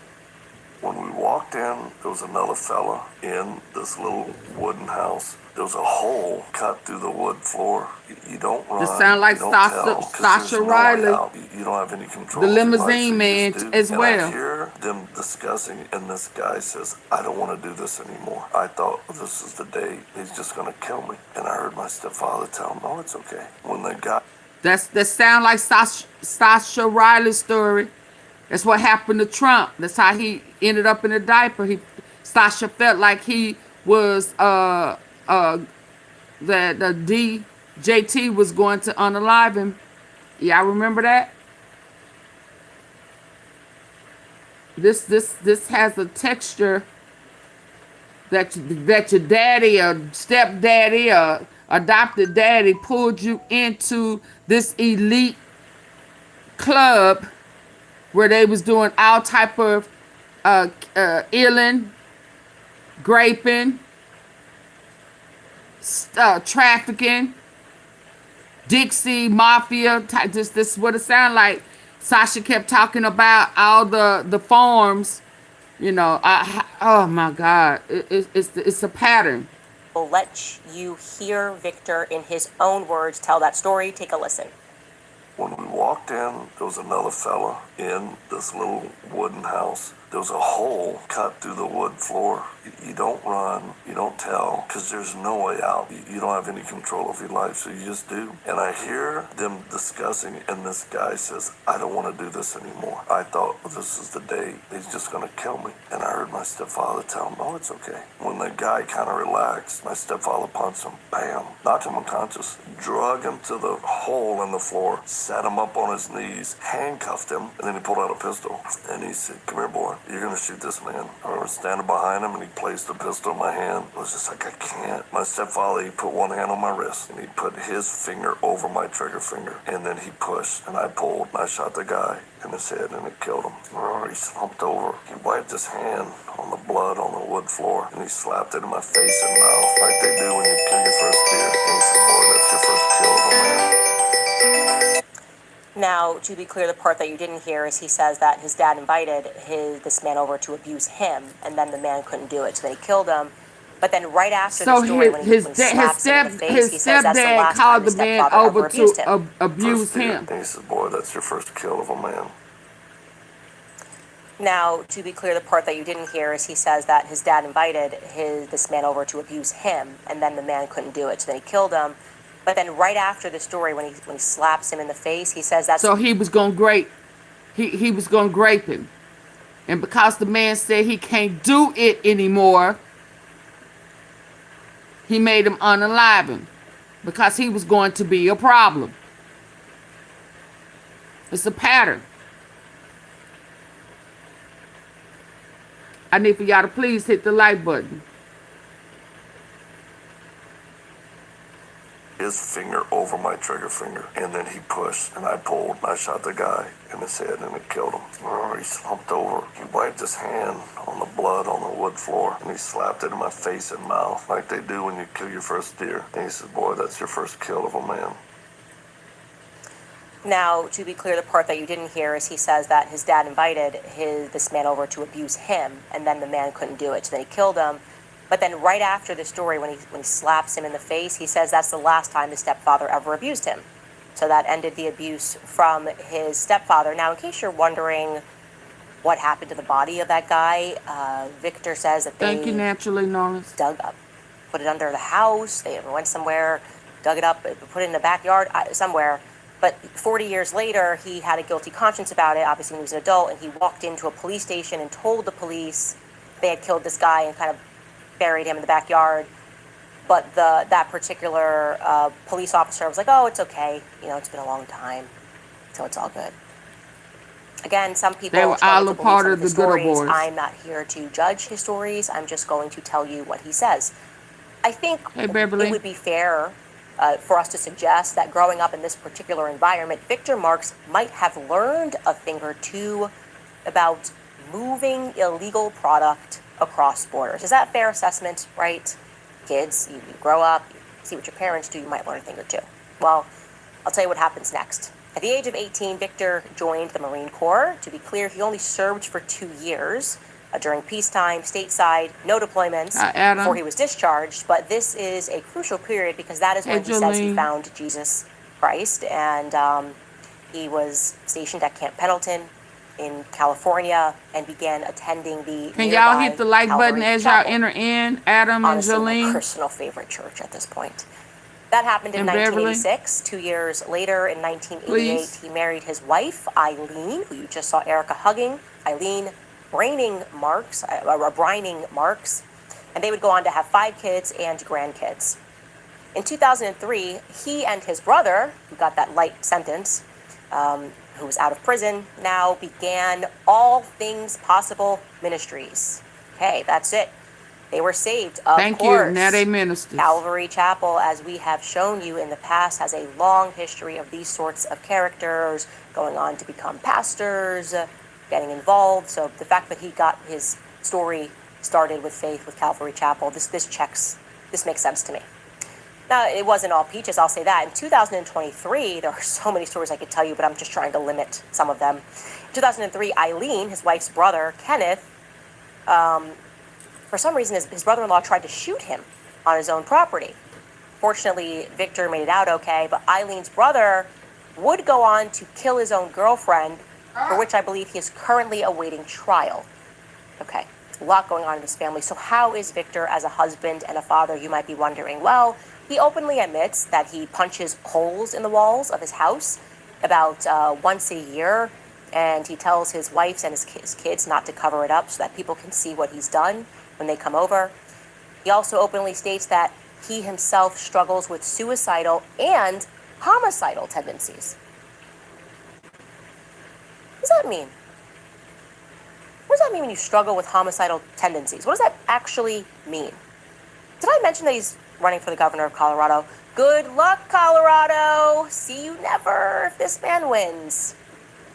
When we walked in, there was another fella in this little wooden house. There was a hole cut through the wood floor. You don't run. It sound like you don't tell, 'cause Sasha there's no way Riley. out. You don't have any control. The of your life, limousine so man you just do. as And well. I hear them discussing, and this guy says, "I don't want to do this anymore." I thought this is the day he's just going to kill me. And I heard my stepfather tell him, "Oh, it's okay." When they got That sound like Sasha Riley's story. That's what happened to Trump. That's how he ended up in a diaper. Sasha felt like he was that the DJT was going to unalive him. Y'all remember that? This has a texture that your daddy or stepdaddy or adopted daddy pulled you into this elite club where they was doing all type of illing, graping, trafficking, Dixie Mafia. This is what it sounded like. Sasha kept talking about all the forms. You know, oh my God, it's a pattern. We'll let you hear Victor in his own words tell that story. Take a listen. When we walked in, there was another fella in this little wooden house. There was a hole cut through the wood floor. You don't run, you don't tell, because there's no way out. You don't have any control of your life, so you just do. And I hear them discussing, and this guy says, I don't want to do this anymore. I thought, well, this is the day he's just going to kill me. And I heard my stepfather tell him, oh, it's okay. When the guy kind of relaxed, my stepfather punched him, bam, knocked him unconscious, drug him to the hole in the floor, sat him up on his knees, handcuffed him, and then he pulled out a pistol. And he said, come here, boy, you're going to shoot this man. I was standing behind him, and he placed the pistol in my hand. I was just like, I can't. My stepfather, he put one hand on my wrist, and he put his finger over my trigger finger, and then he pushed, and I pulled, and I shot the guy in his head, and it killed him. Oh, he slumped over. He wiped his hand on the blood on the wood floor, and he slapped it in my face and mouth like they do when you kill your first deer. And he said, boy, that's your first kill of a man. Now, to be clear, the part that you didn't hear is he says that his dad invited this man over to abuse him, and then the man couldn't do it, so they killed him. But then right after the story, when he slaps him in the face, he says that's the last time his stepfather ever abused him. Abuse him. And he said, boy, that's your first kill of a man. Now, to be clear, the part that you didn't hear is he says that his dad invited this man over to abuse him, and then the man couldn't do it, so they killed him. But then right after the story, when he slaps him in the face, he says that's... So he was going to grape. He was going to grape him. And because the man said he can't do it anymore, he made him unalive him. Because he was going to be a problem. It's a pattern. I need for y'all to please hit the like button. His finger over my trigger finger, and then he pushed, and I pulled, and I shot the guy in his head, and it killed him. Oh, he slumped over. He wiped his hand on the blood on the wood floor, and he slapped it in my face and mouth like they do when you kill your first deer. And he said, boy, that's your first kill of a man. Now, to be clear, the part that you didn't hear is he says that his dad invited this man over to abuse him, and then the man couldn't do it, so they killed him. But then right after the story, when he slaps him in the face, he says that's the last time his stepfather ever abused him. So that ended the abuse from his stepfather. Now, in case you're wondering what happened to the body of that guy, Victor says that they dug up, put it under the house. They went somewhere, dug it up, put it in the backyard somewhere. But 40 years later, he had a guilty conscience about it, obviously when he was an adult, and he walked into a police station and told the police they had killed this guy and kind of buried him in the backyard. But that particular police officer was like, oh, it's okay. You know, it's been a long time, so it's all good. Again, some people they were all a part of the good boys. I'm not here to judge his stories. I'm just going to tell you what he says. I think it would be fair for us to suggest that growing up in this particular environment, Victor Marks might have learned a thing or two about moving illegal product across borders. Is that a fair assessment, right? Kids, you grow up, you see what your parents do, you might learn a thing or two. Well, I'll tell you what happens next. At the age of 18, Victor joined the Marine Corps. To be clear, he only served for 2 years during peacetime, stateside, no deployments before he was discharged. But this is a crucial period because that is when he says he found Jesus Christ. And he was stationed at Camp Pendleton in California and began attending the Can y'all hit the like button as y'all enter in, Adam and Jolene? My personal favorite church at this point. That happened in 1986. 2 years later, in 1988, he married his wife, Eileen, who you just saw Erika hugging. Eileen Brining Marks, and they would go on to have 5 kids and grandkids. In 2003, he and his brother, who got that light sentence, who was out of prison, now began All Things Possible Ministries. Okay, that's it. They were saved, of course. Thank you. Now they ministers. Calvary Chapel, as we have shown you in the past, has a long history of these sorts of characters going on to become pastors, getting involved. So the fact that he got his story started with faith with Calvary Chapel, this makes sense to me. Now, it wasn't all peaches, I'll say that. In 2023, there are so many stories I could tell you, but I'm just trying to limit some of them. In 2003, Eileen, his wife's brother, Kenneth, for some reason, his brother-in-law tried to shoot him on his own property. Fortunately, Victor made it out okay, but Eileen's brother would go on to kill his own girlfriend, for which I believe he is currently awaiting trial. Okay. a lot going on in his family. So how is Victor as a husband and a father, you might be wondering? Well, he openly admits that he punches holes in the walls of his house about once a year, and he tells his wife and his kids not to cover it up so that people can see what he's done when they come over. He also openly states that he himself struggles with suicidal and homicidal tendencies. What does that mean? What does that mean when you struggle with homicidal tendencies? What does that actually mean? Did I mention that he's running for the governor of Colorado? Good luck, Colorado! See you never if this man wins.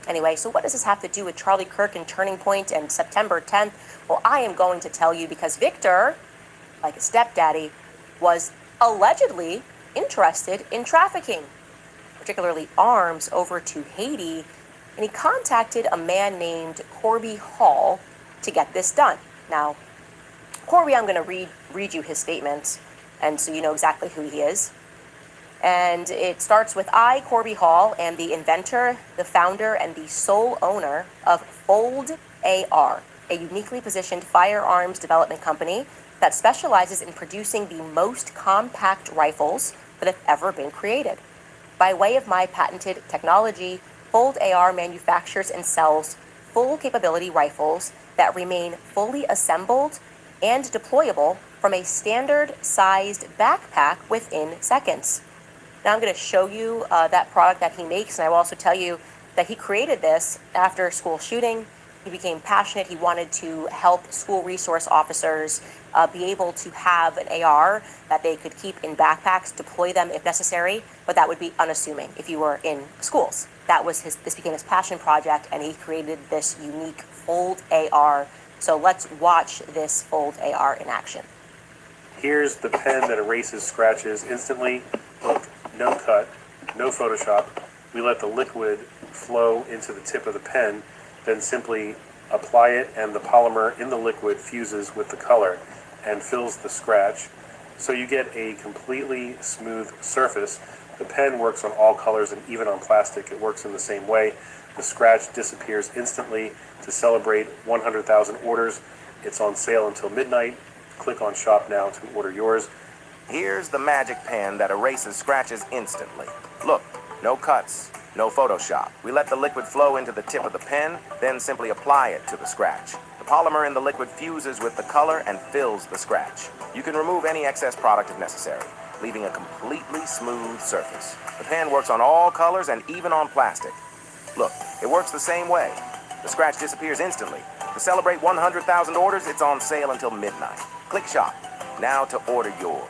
Anyway, so what does this have to do with Charlie Kirk and Turning Point and September 10th? Well, I am going to tell you because Victor, like his stepdaddy, was allegedly interested in trafficking, particularly arms, over to Haiti, and he contacted a man named Corby Hall to get this done. Now, Corby, I'm going to read you his statement, and so you know exactly who he is. And it starts with, I, Corby Hall, am the inventor, the founder, and the sole owner of Fold AR, a uniquely positioned firearms development company that specializes in producing the most compact rifles that have ever been created. By way of my patented technology, Fold AR manufactures and sells full capability rifles that remain fully assembled and deployable from a standard sized backpack within seconds. Now I'm going to show you that product that he makes, and I will also tell you that he created this after a school shooting. He became passionate. He wanted to help school resource officers be able to have an AR that they could keep in backpacks, deploy them if necessary, but that would be unassuming if you were in schools. This became his passion project, and he created this unique Fold AR. So let's watch this Fold AR in action. Here's the pen that erases scratches instantly. Look, no cut, no Photoshop. We let the liquid flow into the tip of the pen, then simply apply it, and the polymer in the liquid fuses with the color and fills the scratch. So you get a completely smooth surface. The pen works on all colors, and even on plastic, it works in the same way. The scratch disappears instantly. To celebrate 100,000 orders, it's on sale until midnight. Click on Shop Now to order yours. Here's the magic pen that erases scratches instantly. Look, no cuts, no Photoshop. We let the liquid flow into the tip of the pen, then simply apply it to the scratch. The polymer in the liquid fuses with the color and fills the scratch. You can remove any excess product if necessary, leaving a completely smooth surface. The pen works on all colors and even on plastic. Look, it works the same way. The scratch disappears instantly. To celebrate 100,000 orders, it's on sale until midnight. Click Shop now to order yours.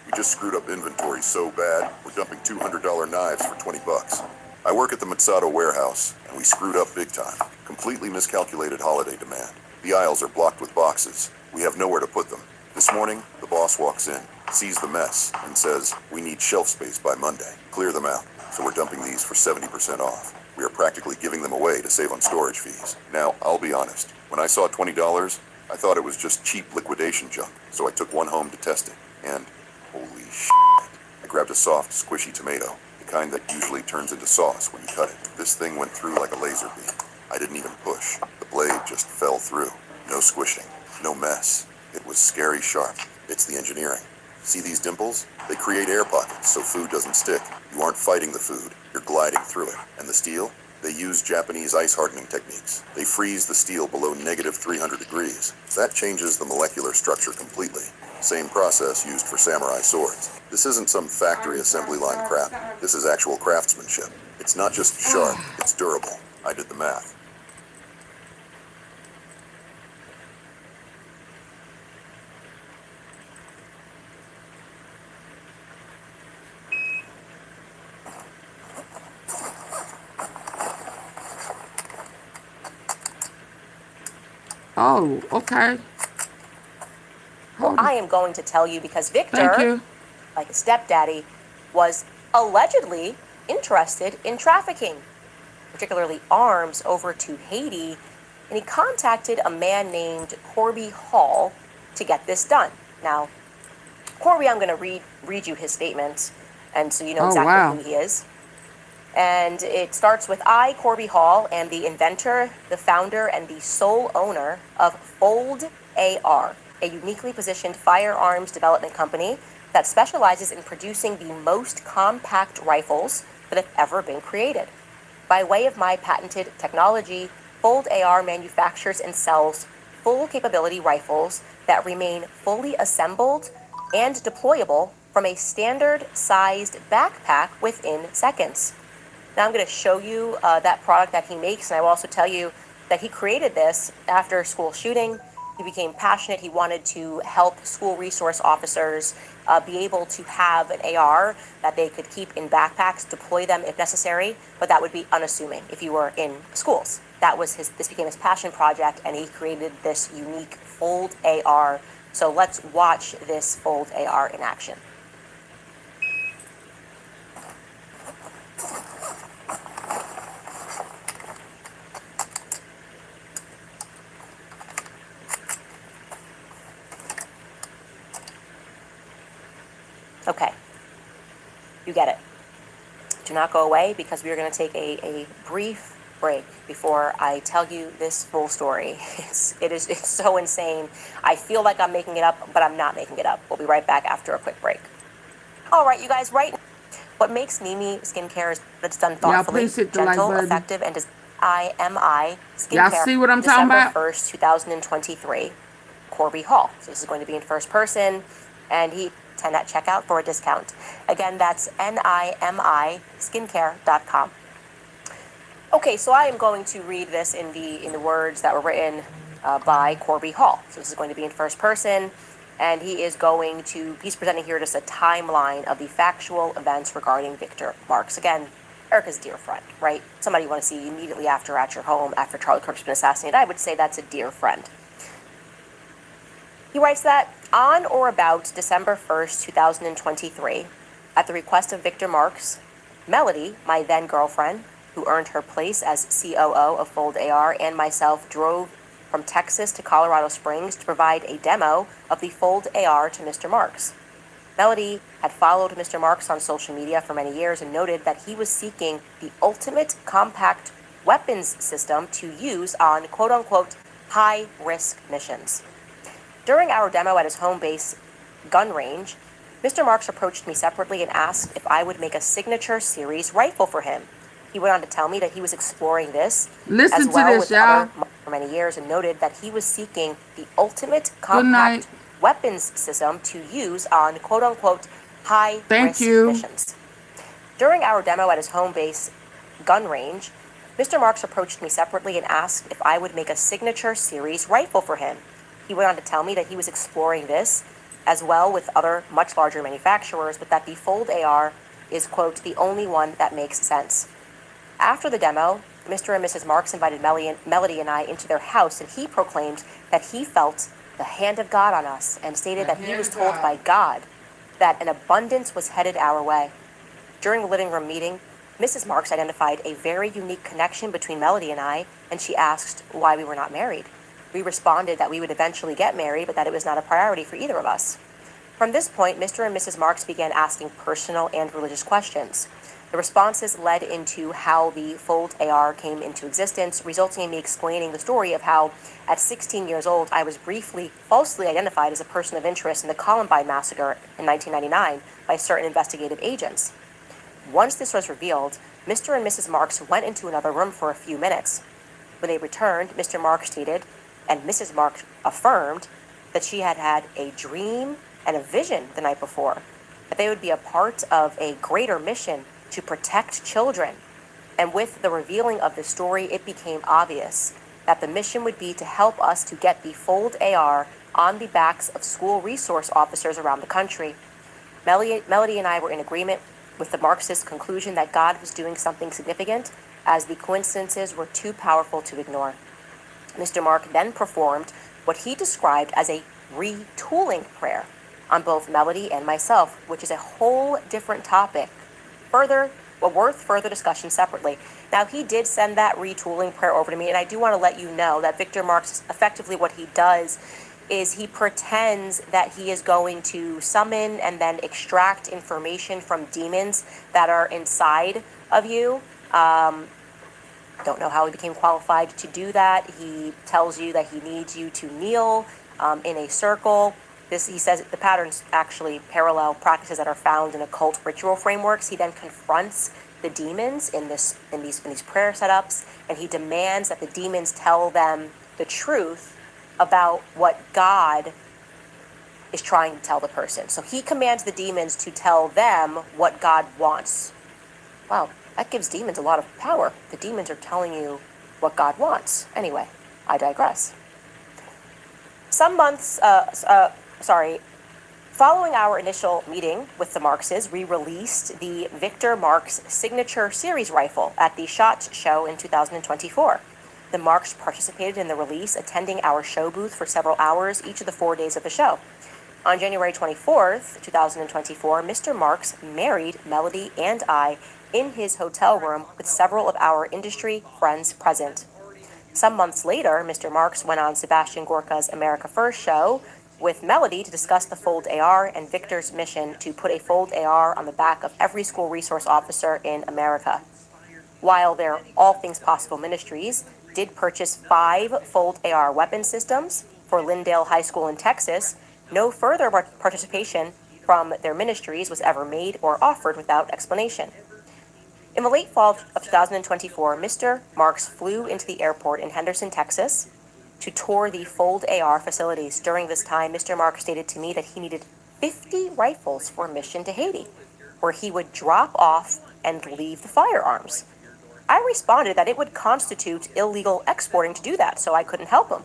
We just screwed up inventory so bad, we're dumping $200 knives for $20. I work at the Matsato warehouse, and we screwed up big time. Completely miscalculated holiday demand. The aisles are blocked with boxes. We have nowhere to put them. This morning, the boss walks in, sees the mess, and says, we need shelf space by Monday. Clear them out. So we're dumping these for 70% off. We are practically giving them away to save on storage fees. Now, I'll be honest. When I saw $20, I thought it was just cheap liquidation junk, so I took one home to test it. And holy shit. I grabbed a soft, squishy tomato, the kind that usually turns into sauce when you cut it. This thing went through like a laser beam. I didn't even push. The blade just fell through. No squishing, no mess. It was scary sharp. It's the engineering. See these dimples? They create air pockets so food doesn't stick. You aren't fighting the food, you're gliding through it. And the steel? They use Japanese ice hardening techniques. They freeze the steel below negative 300 degrees. That changes the molecular structure completely. Same process used for samurai swords. This isn't some factory assembly line crap. This is actual craftsmanship. It's not just sharp, it's durable. I did the math. Oh, okay. Well, I am going to tell you because Victor, like his stepdaddy, was allegedly interested in trafficking, particularly arms, over to Haiti, and he contacted a man named Corby Hall to get this done. Now, Corby, I'm going to read you his statement, and so you know Oh, exactly wow. who he is. And it starts with, I, Corby Hall, am the inventor, the founder, and the sole owner of Fold AR, a uniquely positioned firearms development company that specializes in producing the most compact rifles that have ever been created. By way of my patented technology, Fold AR manufactures and sells full capability rifles that remain fully assembled and deployable from a standard sized backpack within seconds. Now I'm going to show you that product that he makes, and I will also tell you that he created this after a school shooting. He became passionate. He wanted to help school resource officers be able to have an AR that they could keep in backpacks, deploy them if necessary, but that would be unassuming if you were in schools. This became his passion project, and he created this unique Fold AR. So let's watch this Fold AR in action. Okay, you get it. Do not go away, because we are going to take a brief break before I tell you this full story. It's so insane. I feel like I'm making it up, but I'm not making it up. We'll be right back after a quick break. All right, you guys, what makes Mimi skincare is that it's done thoughtfully, gentle, effective, and IMI skincare. Y'all see what I'm talking about? December 1st, 2023, Corby Hall. So this is going to be in first person, and he 10 at checkout for a discount. Again, that's NIMI skincare.com. Okay, so I am going to read this in the words that were written by Corby Hall. So this is going to be in first person, and he's presenting here just a timeline of the factual events regarding Victor Marks. Again, Erika's dear friend, right? Somebody you want to see immediately after at your home after Charlie Kirk's been assassinated. I would say that's a dear friend. He writes that on or about December 1st, 2023, at the request of Victor Marks, Melody, my then girlfriend, who earned her place as COO of Fold AR, and myself drove from Texas to Colorado Springs to provide a demo of the Fold AR to Mr. Marks. Melody had followed Mr. Marks on social media for many years and noted that he was seeking the ultimate compact weapons system to use on quote-unquote high-risk missions. During our demo at his home base gun range, Mr. Marks approached me separately and asked if I would make a signature series rifle for him. He went on to tell me that he was exploring this Listen as well to this, with y'all. other for many years, and noted that he was seeking the ultimate compact weapons system to use on quote-unquote high-risk missions. During our demo at his home base gun range, Mr. Marks approached me separately and asked if I would make a signature series rifle for him. He went on to tell me that he was exploring this as well with other much larger manufacturers, but that the Fold AR is, quote, the only one that makes sense. After the demo, Mr. and Mrs. Marks invited Melody and I into their house, and he proclaimed that he felt the hand of God on us and stated that he was told by God that an abundance was headed our way. During the living room meeting, Mrs. Marks identified a very unique connection between Melody and I, and she asked why we were not married. We responded that we would eventually get married, but that it was not a priority for either of us. From this point, Mr. and Mrs. Marks began asking personal and religious questions. The responses led into how the Fold AR came into existence, resulting in me explaining the story of how, at 16 years old, I was briefly falsely identified as a person of interest in the Columbine massacre in 1999 by certain investigative agents. Once this was revealed, Mr. and Mrs. Marks went into another room for a few minutes. When they returned, Mr. Marks stated, and Mrs. Marks affirmed, that she had had a dream and a vision the night before, that they would be a part of a greater mission to protect children. And with the revealing of the story, it became obvious that the mission would be to help us to get the Fold AR on the backs of school resource officers around the country. Melody and I were in agreement with the Marxist conclusion that God was doing something significant, as the coincidences were too powerful to ignore. Mr. Mark then performed what he described as a retooling prayer on both Melody and myself, which is a whole different topic. Worth further discussion separately. Now, he did send that retooling prayer over to me, and I do want to let you know that Victor Marks, effectively what he does is he pretends that he is going to summon and then extract information from demons that are inside of you. Don't know how he became qualified to do that. He tells you that he needs you to kneel in a circle. He says the patterns actually parallel practices that are found in occult ritual frameworks. He then confronts the demons in these prayer setups, and he demands that the demons tell them the truth about what God is trying to tell the person. So he commands the demons to tell them what God wants. Wow, that gives demons a lot of power. The demons are telling you what God wants. Anyway, I digress. Following our initial meeting with the Marxes, we released the Victor Marx Signature Series rifle at the SHOT Show in 2024. The Marx participated in the release, attending our show booth for several hours each of the 4 days of the show. On January 24th, 2024, Mr. Marx married Melody and I in his hotel room with several of our industry friends present. Some months later, Mr. Marx went on Sebastian Gorka's America First show with Melody to discuss the Fold AR and Victor's mission to put a Fold AR on the back of every school resource officer in America. While their All Things Possible Ministries did purchase 5 Fold AR weapon systems for Lindale High School in Texas, no further participation from their ministries was ever made or offered without explanation. In the late fall of 2024, Mr. Marx flew into the airport in Henderson, Texas, to tour the Fold AR facilities. During this time, Mr. Marx stated to me that he needed 50 rifles for a mission to Haiti, where he would drop off and leave the firearms. I responded that it would constitute illegal exporting to do that, so I couldn't help him,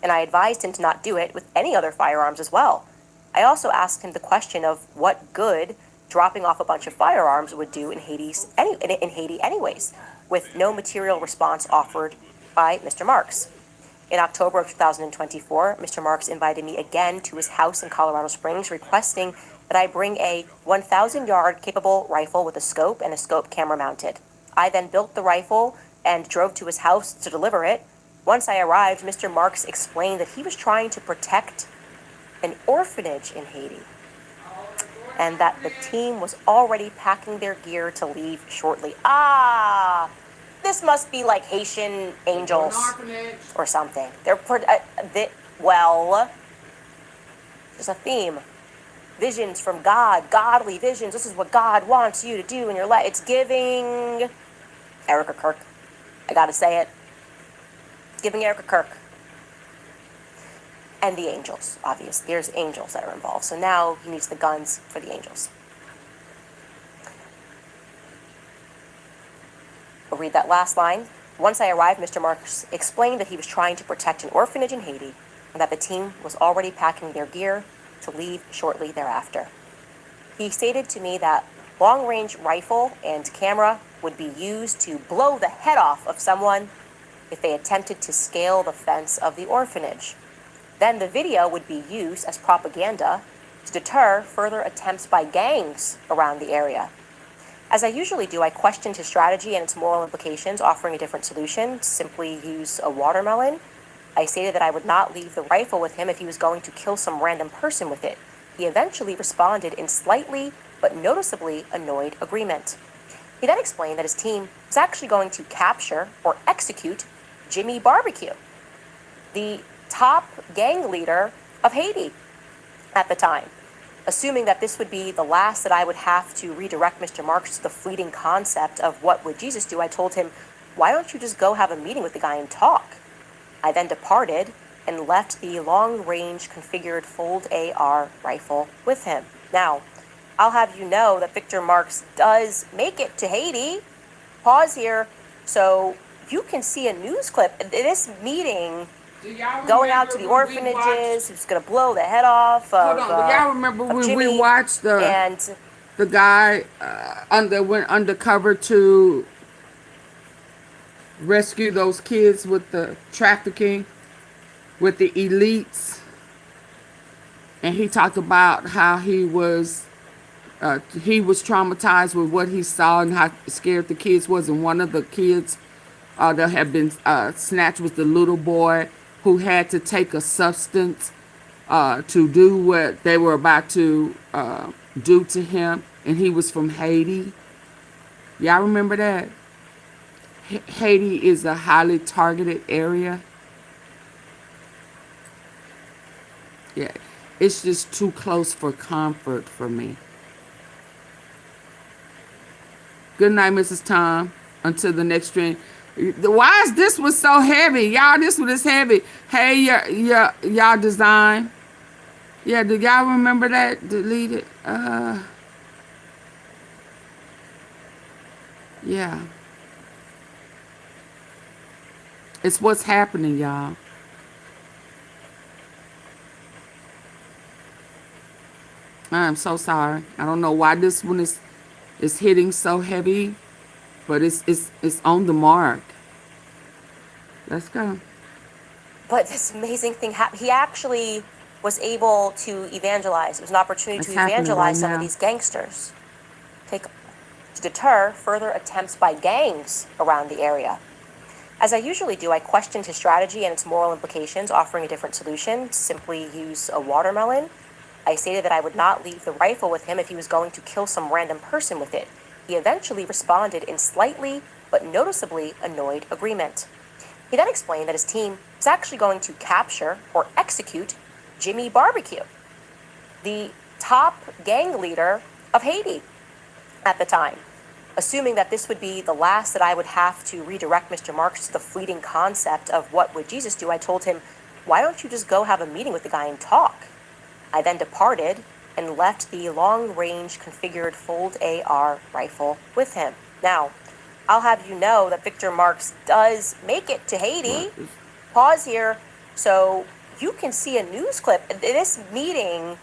and I advised him to not do it with any other firearms as well. I also asked him the question of what good dropping off a bunch of firearms would do in Haiti anyways, with no material response offered by Mr. Marx. In October of 2024, Mr. Marx invited me again to his house in Colorado Springs, requesting that I bring a 1,000-yard capable rifle with a scope and a scope camera mounted. I then built the rifle and drove to his house to deliver it. Once I arrived, Mr. Marx explained that he was trying to protect an orphanage in Haiti, and that the team was already packing their gear to leave shortly. This must be like Haitian angels or something. There's a theme. Visions from God, godly visions. This is what God wants you to do in your life. It's giving Erika Kirk. I gotta say it. It's giving Erika Kirk. And the angels, obviously. There's angels that are involved. So now he needs the guns for the angels. I'll read that last line. Once I arrived, Mr. Marx explained that he was trying to protect an orphanage in Haiti and that the team was already packing their gear to leave shortly thereafter. He stated to me that long-range rifle and camera would be used to blow the head off of someone if they attempted to scale the fence of the orphanage. Then the video would be used as propaganda to deter further attempts by gangs around the area. As I usually do, I questioned his strategy and its moral implications, offering a different solution: simply use a watermelon. I stated that I would not leave the rifle with him if he was going to kill some random person with it. He eventually responded in slightly but noticeably annoyed agreement. He then explained that his team was actually going to capture or execute Jimmy Barbecue, the top gang leader of Haiti at the time. Assuming that this would be the last that I would have to redirect Mr. Marx to the fleeting concept of what would Jesus do, I told him, why don't you just go have a meeting with the guy and talk? I then departed and left the long-range configured Fold AR rifle with him. Now, I'll have you know that Victor Marx does make it to Haiti. Pause here so you can see a news clip. This meeting going out to the orphanages, who's going to blow the head off of Hold on, do y'all remember when Jimmy we watched the guy went undercover to rescue those kids with the trafficking, with the elites, and he talked about how he was traumatized with what he saw and how scared the kids was, and one of the kids that had been snatched was the little boy who had to take a substance to do what they were about to do to him, and he was from Haiti. Y'all remember that? Haiti is a highly targeted area. Yeah, it's just too close for comfort for me. Good night, Mrs. Tom. Until the next stream. Why is this one so heavy? Y'all, this one is heavy. Hey, y'all design. Yeah, do y'all remember that? Delete it. Yeah. It's what's happening, y'all. I'm so sorry. I don't know why this one is hitting so heavy, but it's on the mark. Let's go. But this amazing thing happened. He actually was able to evangelize. It was an opportunity to evangelize some of these gangsters. To deter further attempts by gangs around the area. As I usually do, I questioned his strategy and its moral implications, offering a different solution, simply use a watermelon. I stated that I would not leave the rifle with him if he was going to kill some random person with it. He eventually responded in slightly but noticeably annoyed agreement. He then explained that his team was actually going to capture or execute Jimmy Barbecue, the top gang leader of Haiti at the time. Assuming that this would be the last that I would have to redirect Mr. Marks to the fleeting concept of what would Jesus do, I told him, why don't you just go have a meeting with the guy and talk? I then departed and left the long-range configured fold AR rifle with him. Now, I'll have you know that Victor Marks does make it to Haiti. Pause here so you can see a news clip. This meeting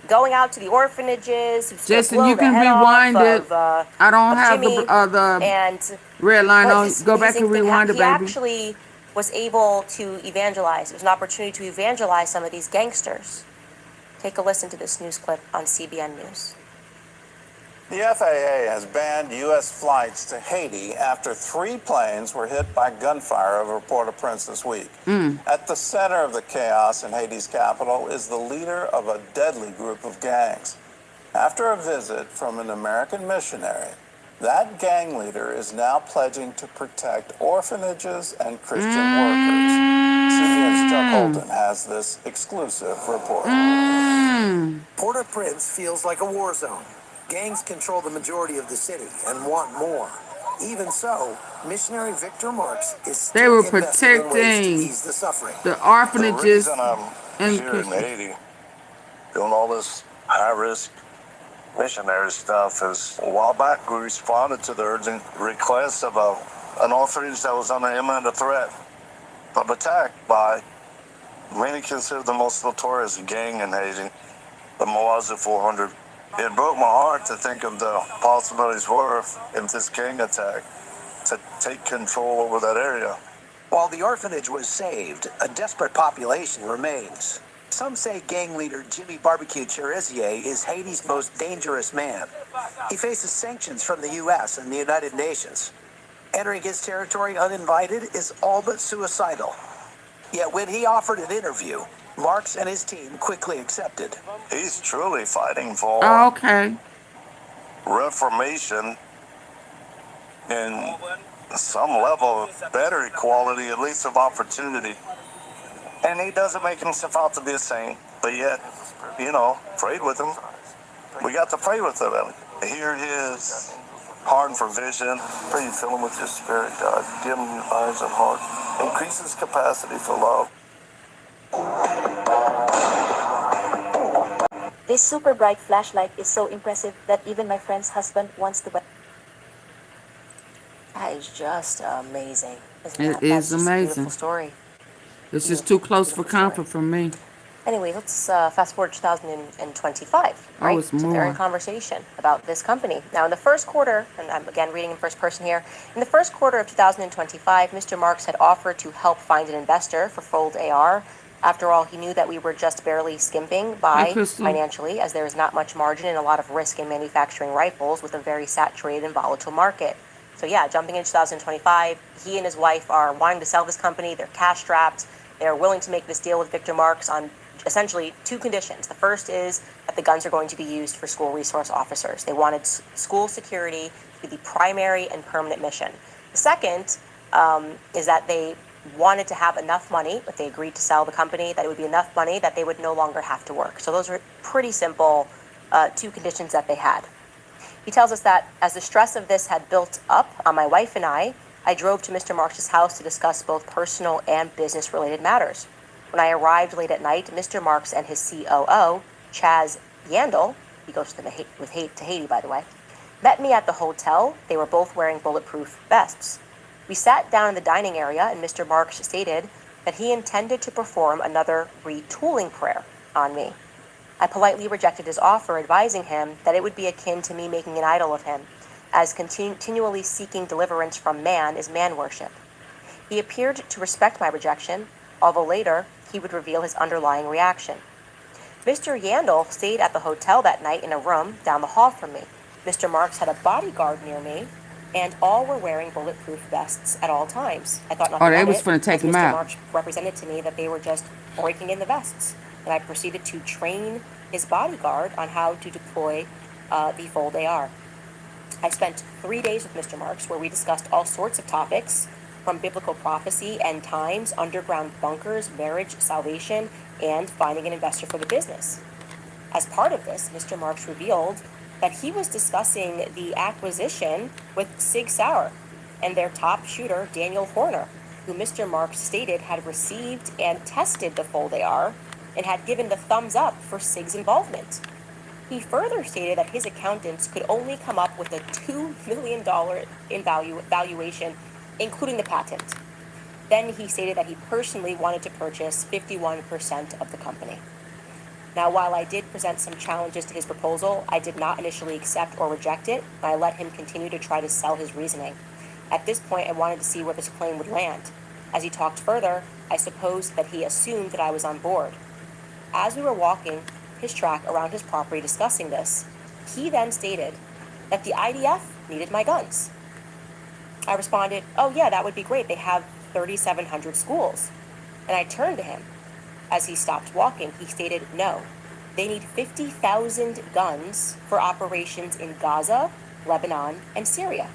going out to the orphanages. Jason, you can rewind it. I don't have the red line on. Go back and rewind it, baby. He actually was able to evangelize. It was an opportunity to evangelize some of these gangsters. Take a listen to this news clip on CBN News. The FAA has banned U.S. flights to Haiti after 3 planes were hit by gunfire over Port-au-Prince this week. At the center of the chaos in Haiti's capital is the leader of a deadly group of gangs. After a visit from an American missionary, that gang leader is now pledging to protect orphanages and Christian workers. CBN's Chuck Holton has this exclusive report. Port-au-Prince feels like a war zone. Gangs control the majority of the city and want more. Even so, missionary Victor Marks is still investing in ways to ease the suffering. The orphanages. The reason I'm here in Haiti doing all this high-risk missionary stuff is a while back we responded to the urgent request of an orphanage that was under imminent threat of attack by many considered the most notorious gang in Haiti, the Moazi 400. It broke my heart to think of the possibilities were if this gang attack to take control over that area. While the orphanage was saved, a desperate population remains. Some say gang leader Jimmy Barbecue Cherizier is Haiti's most dangerous man. He faces sanctions from the U.S. and the United Nations. Entering his territory uninvited is all but suicidal. Yet when he offered an interview, Marks and his team quickly accepted. He's truly fighting for reformation and some level of better equality, at least of opportunity. And he doesn't make himself out to be a saint, but yet, prayed with him. We got to pray with him. Hear his heart for vision. Pray you fill him with your spirit, God. Give him your eyes and heart. Increase his capacity for love. This super bright flashlight is so impressive that even my friend's husband wants to buy. That is just amazing. It is amazing. A beautiful story. It's just too close for comfort for me. Anyway, let's fast forward to 2025, right? it's so they're more. in conversation about this company. Now, in the first quarter, and I'm again reading in first person here, in the first quarter of 2025, Mr. Marks had offered to help find an investor for Fold AR. After all, he knew that we were just barely skimping by financially, as there is not much margin and a lot of risk in manufacturing rifles with a very saturated and volatile market. So yeah, jumping into 2025, he and his wife are wanting to sell this company. They're cash strapped. They're willing to make this deal with Victor Marks on essentially two conditions. The first is that the guns are going to be used for school resource officers. They wanted school security to be the primary and permanent mission. The second is that they wanted to have enough money, if they agreed to sell the company, that it would be enough money that they would no longer have to work. So those were pretty simple two conditions that they had. He tells us that as the stress of this had built up on my wife and I drove to Mr. Marks' house to discuss both personal and business-related matters. When I arrived late at night, Mr. Marks and his COO, Chaz Yandel, he goes to Haiti, by the way, met me at the hotel. They were both wearing bulletproof vests. We sat down in the dining area, and Mr. Marks stated that he intended to perform another retooling prayer on me. I politely rejected his offer, advising him that it would be akin to me making an idol of him, as continually seeking deliverance from man is man worship. He appeared to respect my rejection, although later he would reveal his underlying reaction. Mr. Yandel stayed at the hotel that night in a room down the hall from me. Mr. Marks had a bodyguard near me, and all were wearing bulletproof vests at all times. I thought nothing of it. they was finna take him out. Mr. Marks represented to me that they were just breaking in the vests, and I proceeded to train his bodyguard on how to deploy the Fold AR. I spent 3 days with Mr. Marks where we discussed all sorts of topics, from biblical prophecy, end times, underground bunkers, marriage, salvation, and finding an investor for the business. As part of this, Mr. Marks revealed that he was discussing the acquisition with Sig Sauer and their top shooter, Daniel Horner, who Mr. Marks stated had received and tested the Fold AR and had given the thumbs up for Sig's involvement. He further stated that his accountants could only come up with a $2 million valuation, including the patent. Then he stated that he personally wanted to purchase 51% of the company. Now, while I did present some challenges to his proposal, I did not initially accept or reject it, and I let him continue to try to sell his reasoning. At this point, I wanted to see where this plane would land. As he talked further, I supposed that he assumed that I was on board. As we were walking his track around his property discussing this, he then stated that the IDF needed my guns. I responded, "Oh yeah, that would be great. They have 3,700 schools." And I turned to him. As he stopped walking, he stated, "No, they need 50,000 guns for operations in Gaza, Lebanon, and Syria."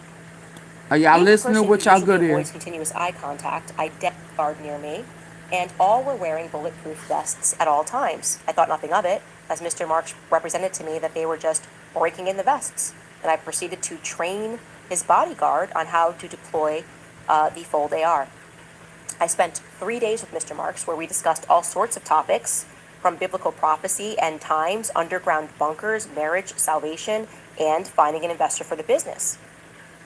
Are y'all listening? What y'all good here? is? Continuous eye contact. I guard near me, and all were wearing bulletproof vests at all times. I thought nothing of it, as Mr. Marks represented to me that they were just breaking in the vests, and I proceeded to train his bodyguard on how to deploy the Fold AR. I spent 3 days with Mr. Marks where we discussed all sorts of topics, from biblical prophecy, end times, underground bunkers, marriage, salvation, and finding an investor for the business.